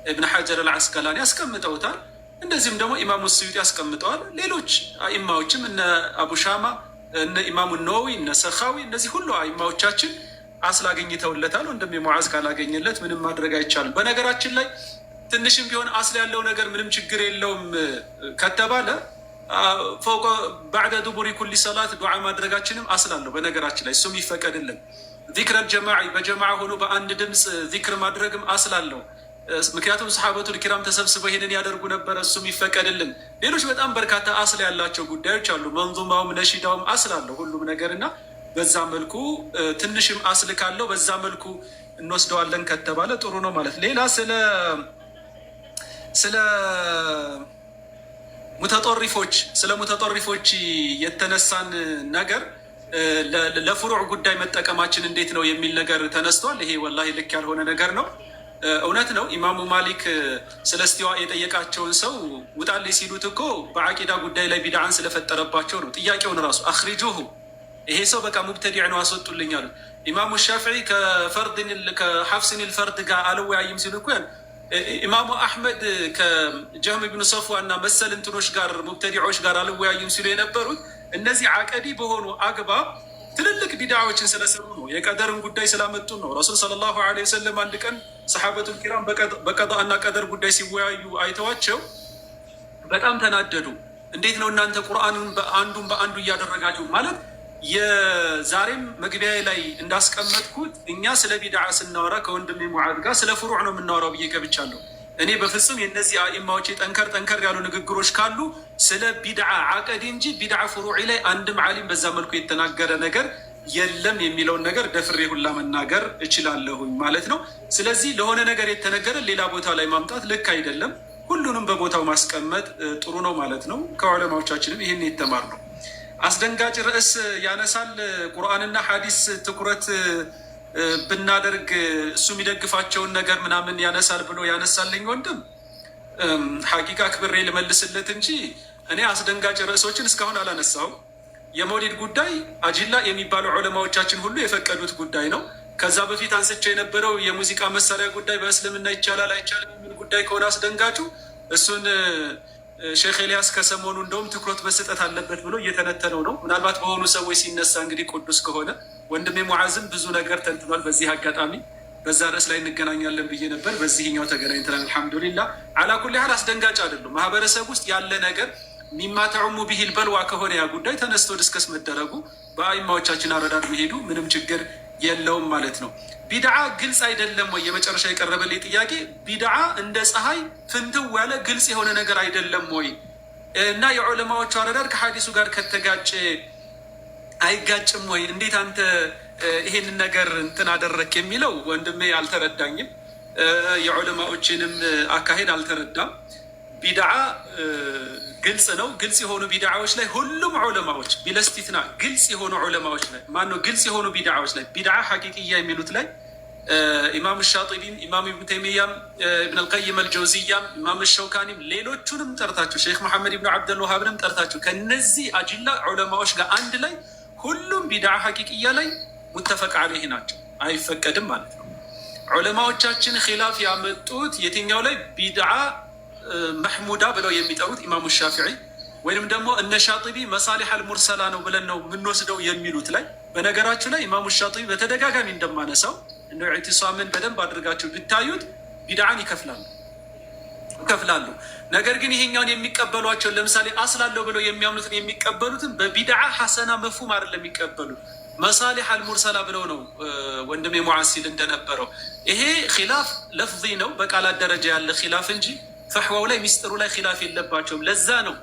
እብን ሐጀር አልዓስቀላኒ ያስቀምጠውታል። እንደዚህም ደግሞ ኢማሙ ስዩጢ ያስቀምጠዋል። ሌሎች አኢማዎችም እነ አቡ ሻማ፣ እነ ኢማሙ ነወዊ፣ እነ ሰኻዊ እነዚህ ሁሉ አኢማዎቻችን አስል አግኝተውለታል። ወንድሜ ሙዓዝ ካላገኘለት ምንም ማድረግ አይቻልም። በነገራችን ላይ ትንሽም ቢሆን አስል ያለው ነገር ምንም ችግር የለውም ከተባለ ፎቆ ባዕደ ዱቡሪ ኩሊ ሰላት ዱዓ ማድረጋችንም አስል አለው። በነገራችን ላይ እሱም ይፈቀድልን። ዚክረል ጀማዒ በጀማዓ ሆኖ በአንድ ድምፅ ዚክር ማድረግም አስል አለው። ምክንያቱም ሰሓበቱል ኪራም ተሰብስበው ይሄንን ያደርጉ ነበረ። እሱም ይፈቀድልን። ሌሎች በጣም በርካታ አስል ያላቸው ጉዳዮች አሉ። መንዙማውም ነሺዳውም አስል አለው ሁሉም ነገር እና በዛ መልኩ ትንሽም አስል ካለው በዛ መልኩ እንወስደዋለን ከተባለ ጥሩ ነው ማለት። ሌላ ስለ ሙተጠሪፎች የተነሳን ነገር ለፍሩዕ ጉዳይ መጠቀማችን እንዴት ነው የሚል ነገር ተነስቷል። ይሄ ወላሂ ልክ ያልሆነ ነገር ነው። እውነት ነው። ኢማሙ ማሊክ ስለ እስቲዋ የጠየቃቸውን ሰው ውጣልኝ ሲሉት እኮ በዓቂዳ ጉዳይ ላይ ቢድዓን ስለፈጠረባቸው ነው። ጥያቄውን ራሱ አኽሪጁሁ ይሄ ሰው በቃ ሙብተዲዕ ነው አስወጡልኝ አሉ። ኢማሙ ሻፊዒ ከሐፍስን ልፈርድ ጋር አልወያይም ሲሉ እኮ ኢማሙ አሕመድ ከጀህም ብኑ ሰፍዋ እና መሰል እንትኖች ጋር ሙብተዲዖች ጋር አልወያይም ሲሉ የነበሩት እነዚህ ዓቀዲ በሆኑ አግባብ ትልልቅ ቢድዓዎችን ስለሰሩ ነው። የቀደርን ጉዳይ ስላመጡ ነው። ረሱል ሰለላሁ ዐለይሂ ወሰለም አንድ ቀን ሰሓበቱል ኪራም በቀዳ እና ቀደር ጉዳይ ሲወያዩ አይተዋቸው በጣም ተናደዱ። እንዴት ነው እናንተ ቁርአንን አንዱን በአንዱ እያደረጋችሁ ማለት የዛሬም መግቢያ ላይ እንዳስቀመጥኩት እኛ ስለ ቢድዓ ስናወራ ከወንድሜ ሙዓዝ ጋር ስለ ፍሩዕ ነው የምናወራው ብዬ ገብቻለሁ። እኔ በፍጹም የእነዚህ አኢማዎች ጠንከር ያሉ ንግግሮች ካሉ ስለ ቢድዓ ዓቀዲ እንጂ ቢድዓ ፍሩዒ ላይ አንድም ዓሊም በዛ መልኩ የተናገረ ነገር የለም የሚለውን ነገር ደፍሬ ሁላ መናገር እችላለሁኝ ማለት ነው። ስለዚህ ለሆነ ነገር የተነገረ ሌላ ቦታ ላይ ማምጣት ልክ አይደለም። ሁሉንም በቦታው ማስቀመጥ ጥሩ ነው ማለት ነው። ከዑለማዎቻችንም ይህን የተማር ነው። አስደንጋጭ ርዕስ ያነሳል። ቁርአንና ሐዲስ ትኩረት ብናደርግ እሱ የሚደግፋቸውን ነገር ምናምን ያነሳል ብሎ ያነሳልኝ ወንድም ሐቂቃ ክብሬ ልመልስለት እንጂ እኔ አስደንጋጭ ርዕሶችን እስካሁን አላነሳው። የመውሊድ ጉዳይ አጅላ የሚባሉ ዑለማዎቻችን ሁሉ የፈቀዱት ጉዳይ ነው። ከዛ በፊት አንስቸው የነበረው የሙዚቃ መሳሪያ ጉዳይ በእስልምና ይቻላል አይቻልም የሚል ጉዳይ ከሆነ አስደንጋጩ እሱን ሼክ ኤልያስ ከሰሞኑ እንደውም ትኩረት መስጠት አለበት ብሎ እየተነተነው ነው። ምናልባት በሆኑ ሰዎች ሲነሳ እንግዲህ ቅዱስ ከሆነ ወንድሜ ሙዓዝም ብዙ ነገር ተንትኗል። በዚህ አጋጣሚ በዛ ርዕስ ላይ እንገናኛለን ብዬ ነበር። በዚህኛው ተገናኝተናል። አልሐምዱሊላህ። አላኩል ያህል አስደንጋጭ አይደሉም። ማህበረሰብ ውስጥ ያለ ነገር ሚማ ተዑሙ ቢሂል በልዋ ከሆነ ያ ጉዳይ ተነስቶ ዲስከስ መደረጉ በአኢማዎቻችን አረዳድ መሄዱ ምንም ችግር የለውም ማለት ነው። ቢድዓ ግልጽ አይደለም ወይ? የመጨረሻ የቀረበልኝ ጥያቄ ቢድዓ እንደ ፀሐይ ፍንትው ያለ ግልጽ የሆነ ነገር አይደለም ወይ? እና የዑለማዎቹ አረዳድ ከሐዲሱ ጋር ከተጋጨ አይጋጭም ወይ? እንዴት አንተ ይሄንን ነገር እንትን አደረክ የሚለው ወንድሜ አልተረዳኝም። የዑለማዎችንም አካሄድ አልተረዳም። ቢድዓ ግልጽ ነው። ግልጽ የሆኑ ቢድዓዎች ላይ ሁሉም ዑለማዎች ቢለስቲትና ግልጽ የሆኑ ዑለማዎች ላይ ማነው ግልጽ የሆኑ ቢድዓዎች ላይ ቢድዓ ሐቂቅያ የሚሉት ላይ ኢማም ሻጢቢም ኢማም ኢብኑ ተይሚያም ኢብን አልቀይም አልጀውዚያም ኢማም ሸውካኒም ሌሎቹንም ጠርታችሁ ሼክ መሐመድ ኢብኑ አብደል ወሃብንም ጠርታችሁ ከነዚህ አጅላ ዑለማዎች ጋር አንድ ላይ ሁሉም ቢድዓ ሐቂቅያ ላይ ሙተፈቅ ዐለይህ ናቸው። አይፈቀድም ማለት ነው። ዑለማዎቻችን ኺላፍ ያመጡት የትኛው ላይ ቢድዓ መሕሙዳ ብለው የሚጠሩት ኢማሙ ሻፊዒ ወይንም ደግሞ እነ ሻጢቢ መሳሊሕ አልሙርሰላ ነው ብለን ነው የምንወስደው የሚሉት ላይ። በነገራችሁ ላይ ኢማሙ ሻጢቢ በተደጋጋሚ እንደማነሳው እንደ ኢዕቲሳምን በደንብ አድርጋችሁ ብታዩት ቢድዓን ይከፍላሉ። ነገር ግን ይሄኛውን የሚቀበሏቸው ለምሳሌ አስላለሁ ብለው የሚያምኑትን የሚቀበሉትን በቢድዓ ሐሰና መፍሁም አይደለም የሚቀበሉት መሳሊሕ አልሙርሰላ ብለው ነው ወንድሜ ሙዓዝ ሲል እንደነበረው። ይሄ ኺላፍ ለፍዚ ነው በቃላት ደረጃ ያለ ኺላፍ እንጂ ፈሕዋው ላይ ሚስጥሩ ላይ ኺላፍ የለባቸውም። ለዛ ነው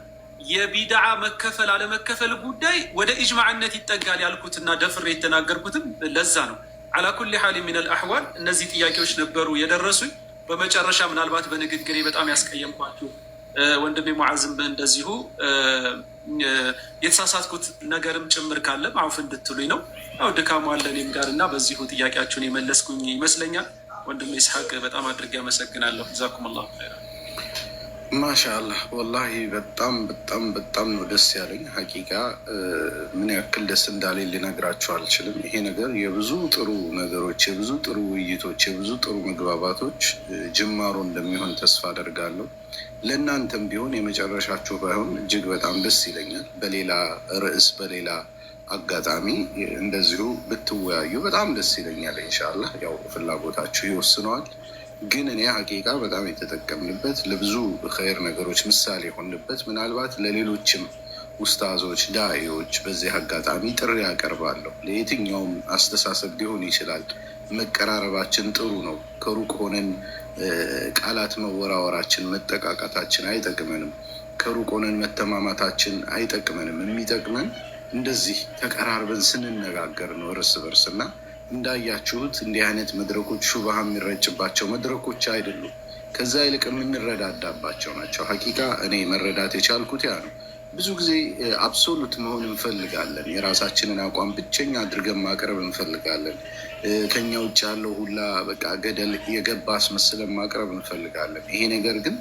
የቢድዓ መከፈል አለመከፈል ጉዳይ ወደ ኢጅማዕነት ይጠጋል ያልኩትና ደፍሬ የተናገርኩትም ለዛ ነው። አላ ኩሊ ሓል ሚነል አሕዋል እነዚህ ጥያቄዎች ነበሩ የደረሱኝ። በመጨረሻ ምናልባት በንግግሬ በጣም ያስቀየምኳችሁ ወንድሜ ሙዓዝም እንደዚሁ የተሳሳትኩት ነገርም ጭምር ካለም አውፍ እንድትሉኝ ነው። ያው ድካሙ አለ እኔም ጋር እና በዚሁ ጥያቄያችሁን የመለስኩኝ ይመስለኛል። ወንድም ኢስሐቅ በጣም አድርጌ አመሰግናለሁ። ጀዛኩም ላሁ ኸይራ። ማሻአላህ ወላሂ በጣም በጣም በጣም ነው ደስ ያለኝ። ሀቂቃ ምን ያክል ደስ እንዳለኝ ልነግራችሁ አልችልም። ይሄ ነገር የብዙ ጥሩ ነገሮች፣ የብዙ ጥሩ ውይይቶች፣ የብዙ ጥሩ መግባባቶች ጅማሮ እንደሚሆን ተስፋ አደርጋለሁ። ለእናንተም ቢሆን የመጨረሻችሁ ባይሆን እጅግ በጣም ደስ ይለኛል። በሌላ ርዕስ በሌላ አጋጣሚ እንደዚሁ ብትወያዩ በጣም ደስ ይለኛል። ኢንሻአላህ ያው ፍላጎታችሁ ይወስነዋል። ግን እኔ ሀቂቃ በጣም የተጠቀምንበት ለብዙ ኸይር ነገሮች ምሳሌ የሆንበት ምናልባት ለሌሎችም ኡስታዞች፣ ዳኢዎች በዚህ አጋጣሚ ጥሪ ያቀርባለሁ። ለየትኛውም አስተሳሰብ ሊሆን ይችላል። መቀራረባችን ጥሩ ነው። ከሩቅ ሆነን ቃላት መወራወራችን፣ መጠቃቃታችን አይጠቅመንም። ከሩቅ ሆነን መተማማታችን አይጠቅመንም። የሚጠቅመን እንደዚህ ተቀራርበን ስንነጋገር ነው እርስ በርስ እና እንዳያችሁት እንዲህ አይነት መድረኮች ሹብሃ የሚረጭባቸው መድረኮች አይደሉም። ከዛ ይልቅ የምንረዳዳባቸው ናቸው። ሀቂቃ እኔ መረዳት የቻልኩት ያ ነው። ብዙ ጊዜ አብሶሉት መሆን እንፈልጋለን። የራሳችንን አቋም ብቸኛ አድርገን ማቅረብ እንፈልጋለን። ከኛ ውጭ ያለው ሁላ በቃ ገደል የገባ አስመስለን ማቅረብ እንፈልጋለን። ይሄ ነገር ግን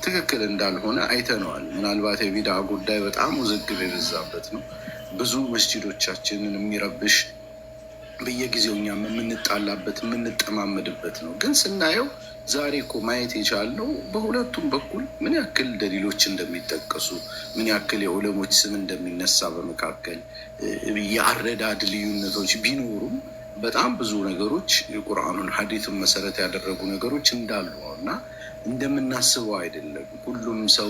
ትክክል እንዳልሆነ አይተነዋል። ምናልባት የቢድዓ ጉዳይ በጣም ውዝግብ የበዛበት ነው። ብዙ መስጂዶቻችንን የሚረብሽ በየጊዜው እኛም የምንጣላበት የምንጠማመድበት ነው። ግን ስናየው ዛሬ እኮ ማየት የቻልነው በሁለቱም በኩል ምን ያክል ደሊሎች እንደሚጠቀሱ፣ ምን ያክል የዑለሞች ስም እንደሚነሳ፣ በመካከል የአረዳድ ልዩነቶች ቢኖሩም በጣም ብዙ ነገሮች የቁርአኑን ሐዲትን መሰረት ያደረጉ ነገሮች እንዳሉ ነው እና እንደምናስበው አይደለም። ሁሉም ሰው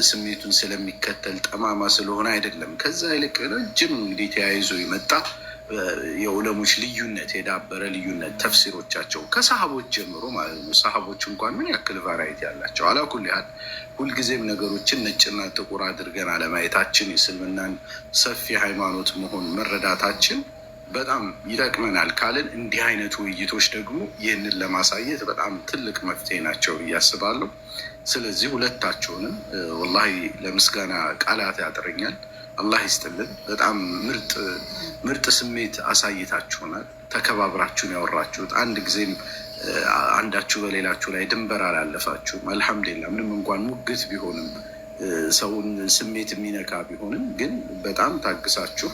ስሜቱን ስለሚከተል ጠማማ ስለሆነ አይደለም። ከዛ ይልቅ ረጅም እንግዲህ ተያይዞ የመጣ የዑለሞች ልዩነት፣ የዳበረ ልዩነት ተፍሲሮቻቸው ከሰሃቦች ጀምሮ ማለት ነው። ሰሃቦች እንኳን ምን ያክል ቫራይቲ ያላቸው አላኩል ያህል ሁልጊዜም ነገሮችን ነጭና ጥቁር አድርገን አለማየታችን የእስልምናን ሰፊ ሃይማኖት መሆን መረዳታችን በጣም ይጠቅመናል ካልን እንዲህ አይነት ውይይቶች ደግሞ ይህንን ለማሳየት በጣም ትልቅ መፍትሄ ናቸው ብዬ አስባለሁ። ስለዚህ ሁለታቸውንም ወላሂ ለምስጋና ቃላት ያጥረኛል። አላህ ይስጥልን። በጣም ምርጥ ስሜት አሳይታችሁናል። ተከባብራችሁን ያወራችሁት፣ አንድ ጊዜም አንዳችሁ በሌላችሁ ላይ ድንበር አላለፋችሁም። አልሐምዱሊላህ ምንም እንኳን ሙግት ቢሆንም ሰውን ስሜት የሚነካ ቢሆንም ግን በጣም ታግሳችሁ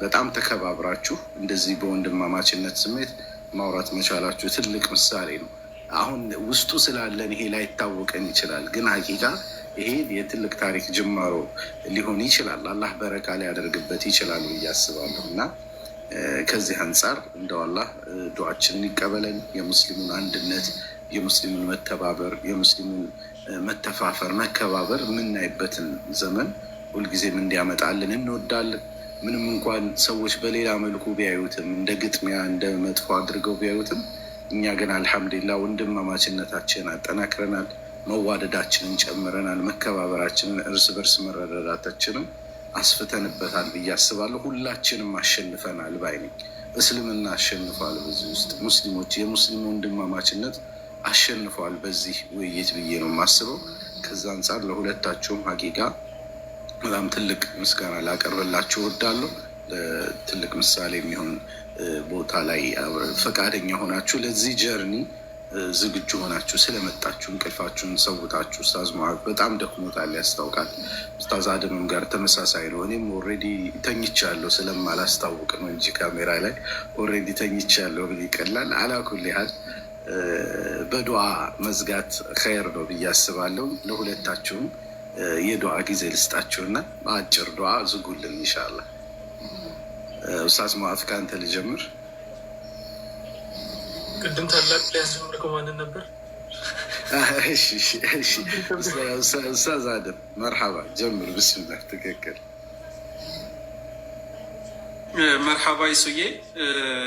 በጣም ተከባብራችሁ እንደዚህ በወንድማማችነት ስሜት ማውራት መቻላችሁ ትልቅ ምሳሌ ነው። አሁን ውስጡ ስላለን ይሄ ላይታወቀን ይችላል፣ ግን ሀቂቃ ይሄ የትልቅ ታሪክ ጅማሮ ሊሆን ይችላል። አላህ በረካ ሊያደርግበት ይችላል ብዬ አስባለሁ እና ከዚህ አንጻር እንደው አላህ ዱዓችንን ይቀበለን። የሙስሊሙን አንድነት፣ የሙስሊሙን መተባበር፣ የሙስሊሙን መተፋፈር፣ መከባበር የምናይበትን ዘመን ሁልጊዜም እንዲያመጣልን እንወዳለን። ምንም እንኳን ሰዎች በሌላ መልኩ ቢያዩትም እንደ ግጥሚያ እንደ መጥፎ አድርገው ቢያዩትም እኛ ግን አልሐምዱሊላህ ወንድማማችነታችንን አጠናክረናል፣ መዋደዳችንን ጨምረናል፣ መከባበራችንን እርስ በርስ መረዳዳታችንን አስፍተንበታል ብዬ አስባለሁ። ሁላችንም አሸንፈናል ባይ ነኝ። እስልምና አሸንፏል። በዚህ ውስጥ ሙስሊሞች የሙስሊም ወንድማማችነት አሸንፏል በዚህ ውይይት ብዬ ነው የማስበው። ከዛ አንጻር ለሁለታችሁም ሀቂቃ በጣም ትልቅ ምስጋና ላቀርብላችሁ እወዳለሁ። ትልቅ ምሳሌ የሚሆን ቦታ ላይ ፈቃደኛ ሆናችሁ ለዚህ ጀርኒ ዝግጁ ሆናችሁ ስለመጣችሁ እንቅልፋችሁን ሰውታችሁ፣ ኡስታዝ ሙዓዝ በጣም ደክሞታል ያስታውቃል። ኡስታዝ አደምም ጋር ተመሳሳይ ነው። እኔም ኦልሬዲ ተኝቻለሁ ስለማላስታውቅ ነው እንጂ ካሜራ ላይ ኦልሬዲ ተኝቻለሁ ብል ይቀላል። አላኩል ያህል በዱዓ መዝጋት ኸይር ነው ብዬ አስባለሁ። ለሁለታችሁም የዱዓ ጊዜ ልስጣችሁና በአጭር ዱዓ ዝጉልን ኢንሻአላህ። ኡስታዝ ሙዓዝ ከአንተ ልጀምር። ቅድም ታላቅ ሊያስጀምርከው ማንን ነበር? ኡስታዝ አደም መርሐባ ጀምር። ብስምላህ ትክክል። መርሐባ ይሱዬ።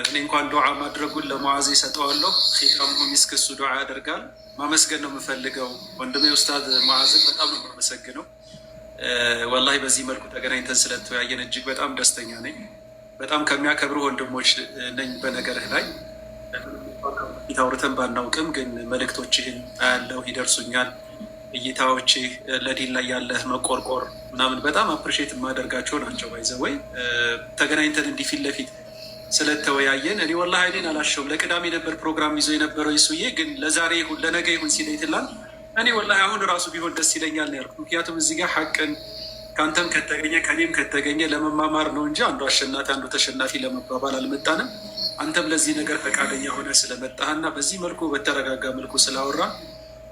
እኔ እንኳን ዱዓ ማድረጉን ለሙዓዝ ይሰጠዋለሁ። ኺታሙ ሚስክ እሱ ዱዓ ያደርጋል። ማመስገን ነው የምፈልገው ወንድሜ ኡስታዝ ሙዓዝን በጣም ነው የማመሰግነው። ወላሂ በዚህ መልኩ ተገናኝተን ስለተወያየን እጅግ በጣም ደስተኛ ነኝ። በጣም ከሚያከብሩ ወንድሞች ነኝ። በነገርህ ላይ ፊት አውርተን ባናውቅም ግን መልእክቶችህን አያለው፣ ይደርሱኛል። እይታዎች፣ ለዲን ላይ ያለህ መቆርቆር ምናምን በጣም አፕሪሼት የማደርጋቸው ናቸው። ባይዘወይ ተገናኝተን እንዲህ ፊት ለፊት ስለተወያየን እኔ ወላሂ አይኔን አላሸውም። ለቅዳሜ ነበር ፕሮግራም ይዞ የነበረው ይሱዬ፣ ግን ለዛሬ ይሁን ለነገ ይሁን ሲለኝ ትላል። እኔ ወላሂ አሁን ራሱ ቢሆን ደስ ይለኛል ነው ያልኩት። ምክንያቱም እዚህ ጋር ሐቅን ከአንተም ከተገኘ ከኔም ከተገኘ ለመማማር ነው እንጂ አንዱ አሸናፊ አንዱ ተሸናፊ ለመባባል አልመጣንም። አንተም ለዚህ ነገር ፈቃደኛ ሆነ ስለመጣህና በዚህ መልኩ በተረጋጋ መልኩ ስላወራ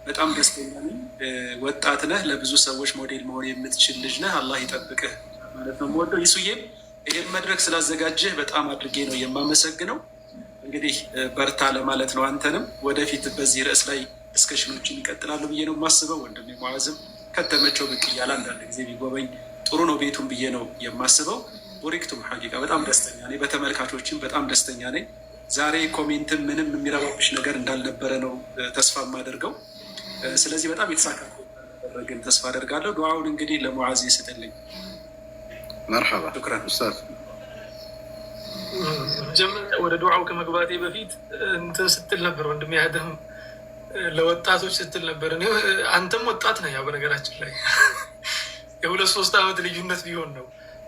በጣም ደስተኛ ነኝ። ወጣት ነህ፣ ለብዙ ሰዎች ሞዴል መሆን የምትችል ልጅ ነህ። አላህ ይጠብቅህ ማለት ነው የምወደው። ይሱዬም ይህን መድረክ ስላዘጋጀህ በጣም አድርጌ ነው የማመሰግነው። እንግዲህ በርታ ለማለት ነው። አንተንም ወደፊት በዚህ ርዕስ ላይ ዲስከሽኖችን ይቀጥላሉ ብዬ ነው የማስበው። ወንድሜ ሙዓዝም ከተመቸው ብቅ እያለ አንዳንድ ጊዜ ቢጎበኝ ጥሩ ነው ቤቱን ብዬ ነው የማስበው። ቡሪክቱም ሐቂቃ በጣም ደስተኛ ነኝ። በተመልካቾችም በጣም ደስተኛ ነኝ። ዛሬ ኮሜንትም ምንም የሚረባብሽ ነገር እንዳልነበረ ነው ተስፋ የማደርገው። ስለዚህ በጣም የተሳካ ግን ተስፋ አደርጋለሁ። ዱዓውን እንግዲህ ለሙዓዝ ይስጥልኝ። መርሐባ ሹክራን ኡስታዝ። ወደ ዱዓው ከመግባቴ በፊት እንትን ስትል ነበር ወንድሜ አደም፣ ለወጣቶች ስትል ነበር። አንተም ወጣት ነህ፣ ያው በነገራችን ላይ የ2-3 ዓመት ልዩነት ቢሆን ነው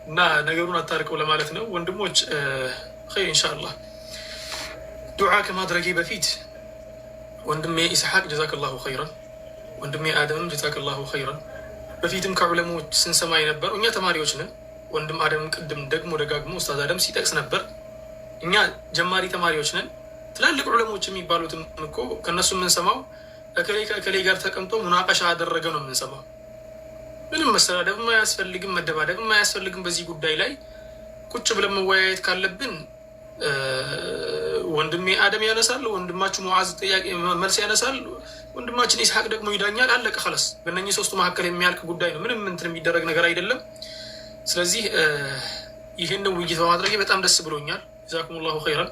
እና ነገሩን አታርቀው ለማለት ነው። ወንድሞች ኸይር ኢንሻአላህ። ዱዓ ከማድረጌ በፊት ወንድሜ ኢስሐቅ ጀዛከላሁ ኸይረን፣ ወንድሜ አደምም ጀዛከላሁ ኸይረን። በፊትም ከዑለሞች ስንሰማ የነበረው እኛ ተማሪዎች ነን። ወንድም አደም ቅድም ደግሞ ደጋግሞ ኡስታዝ አደም ሲጠቅስ ነበር። እኛ ጀማሪ ተማሪዎች ነን። ትላልቅ ዑለሞች የሚባሉትም እኮ ከእነሱ የምንሰማው እከሌ ከእከሌ ጋር ተቀምጦ ሙናቀሻ አደረገ ነው የምንሰማው። ምንም መሰዳደብም አያስፈልግም፣ መደባደብም አያስፈልግም። በዚህ ጉዳይ ላይ ቁጭ ብለን መወያየት ካለብን ወንድሜ አደም ያነሳል፣ ወንድማችሁ ሙዓዝ ጥያቄ መልስ ያነሳል፣ ወንድማችን ኢስሐቅ ደግሞ ይዳኛል። አለቀ ኸላስ። በእነኚህ ሶስቱ መካከል የሚያልቅ ጉዳይ ነው። ምንም እንትን የሚደረግ ነገር አይደለም። ስለዚህ ይህን ውይይት በማድረጌ በጣም ደስ ብሎኛል። ጀዛኩሙላሁ ኸይረን።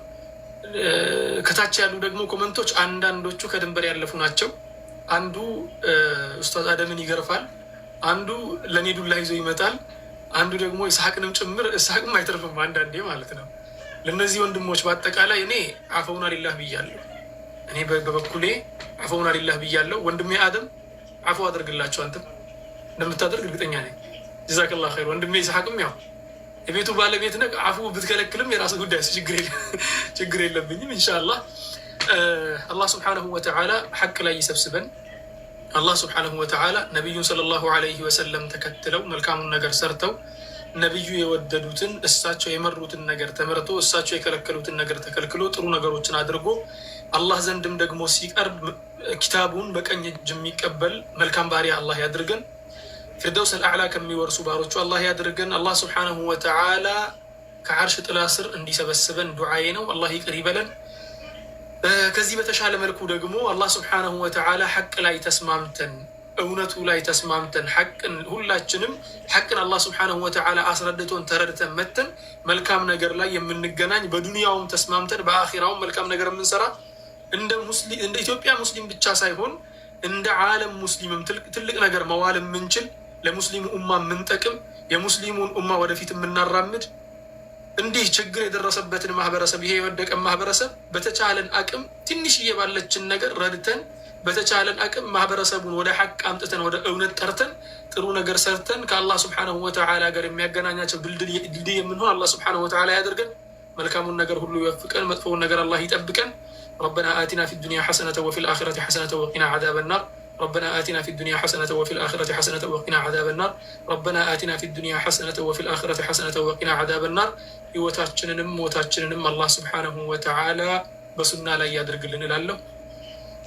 ከታች ያሉ ደግሞ ኮመንቶች አንዳንዶቹ ከድንበር ያለፉ ናቸው። አንዱ ኡስታዝ አደምን ይገርፋል፣ አንዱ ለእኔ ዱላ ይዞ ይመጣል፣ አንዱ ደግሞ ኢስሐቅንም ጭምር። ኢስሐቅም አይተርፍም አንዳንዴ ማለት ነው። ለእነዚህ ወንድሞች በአጠቃላይ እኔ አፈውና ሊላህ ብያለሁ። እኔ በበኩሌ አፈውና ሊላህ ብያለሁ። ወንድሜ አደም አፈው አድርግላቸው፣ አንተም እንደምታደርግ እርግጠኛ ነኝ። ጀዛከላሁ ኸይር። ወንድሜ ኢስሐቅም ያው የቤቱ ባለቤት ነህ፣ አፉ ብትከለክልም የራስ ጉዳይ፣ ችግር የለብኝም። ኢንሻአላህ አላህ ስብሓነሁ ወተዓላ ሐቅ ላይ ይሰብስበን። አላህ ስብሓነሁ ወተዓላ ነቢዩን ሰለላሁ ዐለይሂ ወሰለም ተከትለው መልካሙን ነገር ሰርተው ነቢዩ የወደዱትን እሳቸው የመሩትን ነገር ተመርቶ እሳቸው የከለከሉትን ነገር ተከልክሎ ጥሩ ነገሮችን አድርጎ አላህ ዘንድም ደግሞ ሲቀርብ ኪታቡን በቀኝ እጅ የሚቀበል መልካም ባሪያ አላህ ያድርገን። ፊርደውስ አልአዕላ ከሚወርሱ ባሮቹ አላህ ያድርገን። አላህ ስብሓነሁ ወተዓላ ከዓርሽ ጥላ ስር እንዲሰበስበን ዱዓዬ ነው። አላህ ይቅር ይበለን። ከዚህ በተሻለ መልኩ ደግሞ አላህ ስብሓነሁ ወተዓላ ሐቅ ላይ ተስማምተን እውነቱ ላይ ተስማምተን ሐቅን ሁላችንም ሐቅን አላህ ስብሓነሁ ወተዓላ አስረድቶን ተረድተን መተን መልካም ነገር ላይ የምንገናኝ በዱንያውም ተስማምተን በአኺራውም መልካም ነገር የምንሰራ እንደ ኢትዮጵያ ሙስሊም ብቻ ሳይሆን እንደ ዓለም ሙስሊምም ትልቅ ነገር መዋል የምንችል ለሙስሊሙ ኡማ የምንጠቅም የሙስሊሙን ኡማ ወደፊት የምናራምድ እንዲህ ችግር የደረሰበትን ማህበረሰብ ይሄ የወደቀን ማህበረሰብ በተቻለን አቅም ትንሽዬ ባለችን ነገር ረድተን በተቻለን አቅም ማህበረሰቡን ወደ ሐቅ አምጥተን ወደ እውነት ጠርተን ጥሩ ነገር ሰርተን ከአላህ ስብሓነሁ ወተዓላ ጋር የሚያገናኛቸው ድልድይ የምንሆን አላህ ስብሓነሁ ወተዓላ ያደርገን። መልካሙን ነገር ሁሉ ይወፍቀን፣ መጥፎውን ነገር አላህ ይጠብቀን። ربنا آتنا في الدنيا حسنة وفي الآخرة حسنة وقنا عذاب النار. ربنا آتنا في الدنيا حسنة وفي الآخرة حسنة وقنا عذاب النار. ربنا آتنا في الدنيا حسنة وفي الآخرة حسنة وقنا عذاب النار. وتاتشننم الله سبحانه وتعالى بسنة لا يدرك لنا له.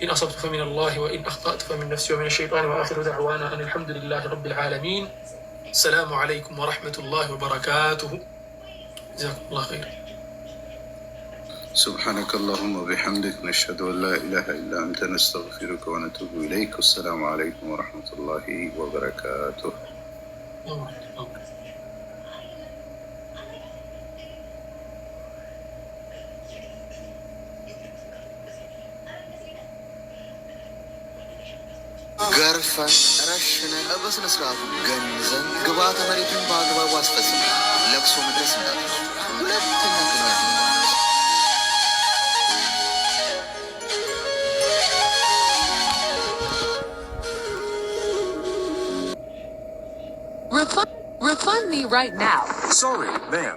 إن أصبت فمن الله وإن أخطأت فمن نفسي ومن الشيطان وآخر دعوانا أن الحمد لله رب العالمين. السلام عليكم ورحمة الله وبركاته. جزاكم الله خير. سبحانك اللهم وبحمدك نشهد أن لا إله إلا أنت نستغفرك ونتوب إليك. والسلام عليكم ورحمة الله وبركاته. ገርፈን ረሽነን በስነ ስርዓቱ ገንዘን ግብዓተ መሬቱን በአግባቡ አስፈጽመን ለቅሶ መድረስ እንዳትረሱ። ሁለተኛ ቅናት Refund me right now. Sorry, ma'am.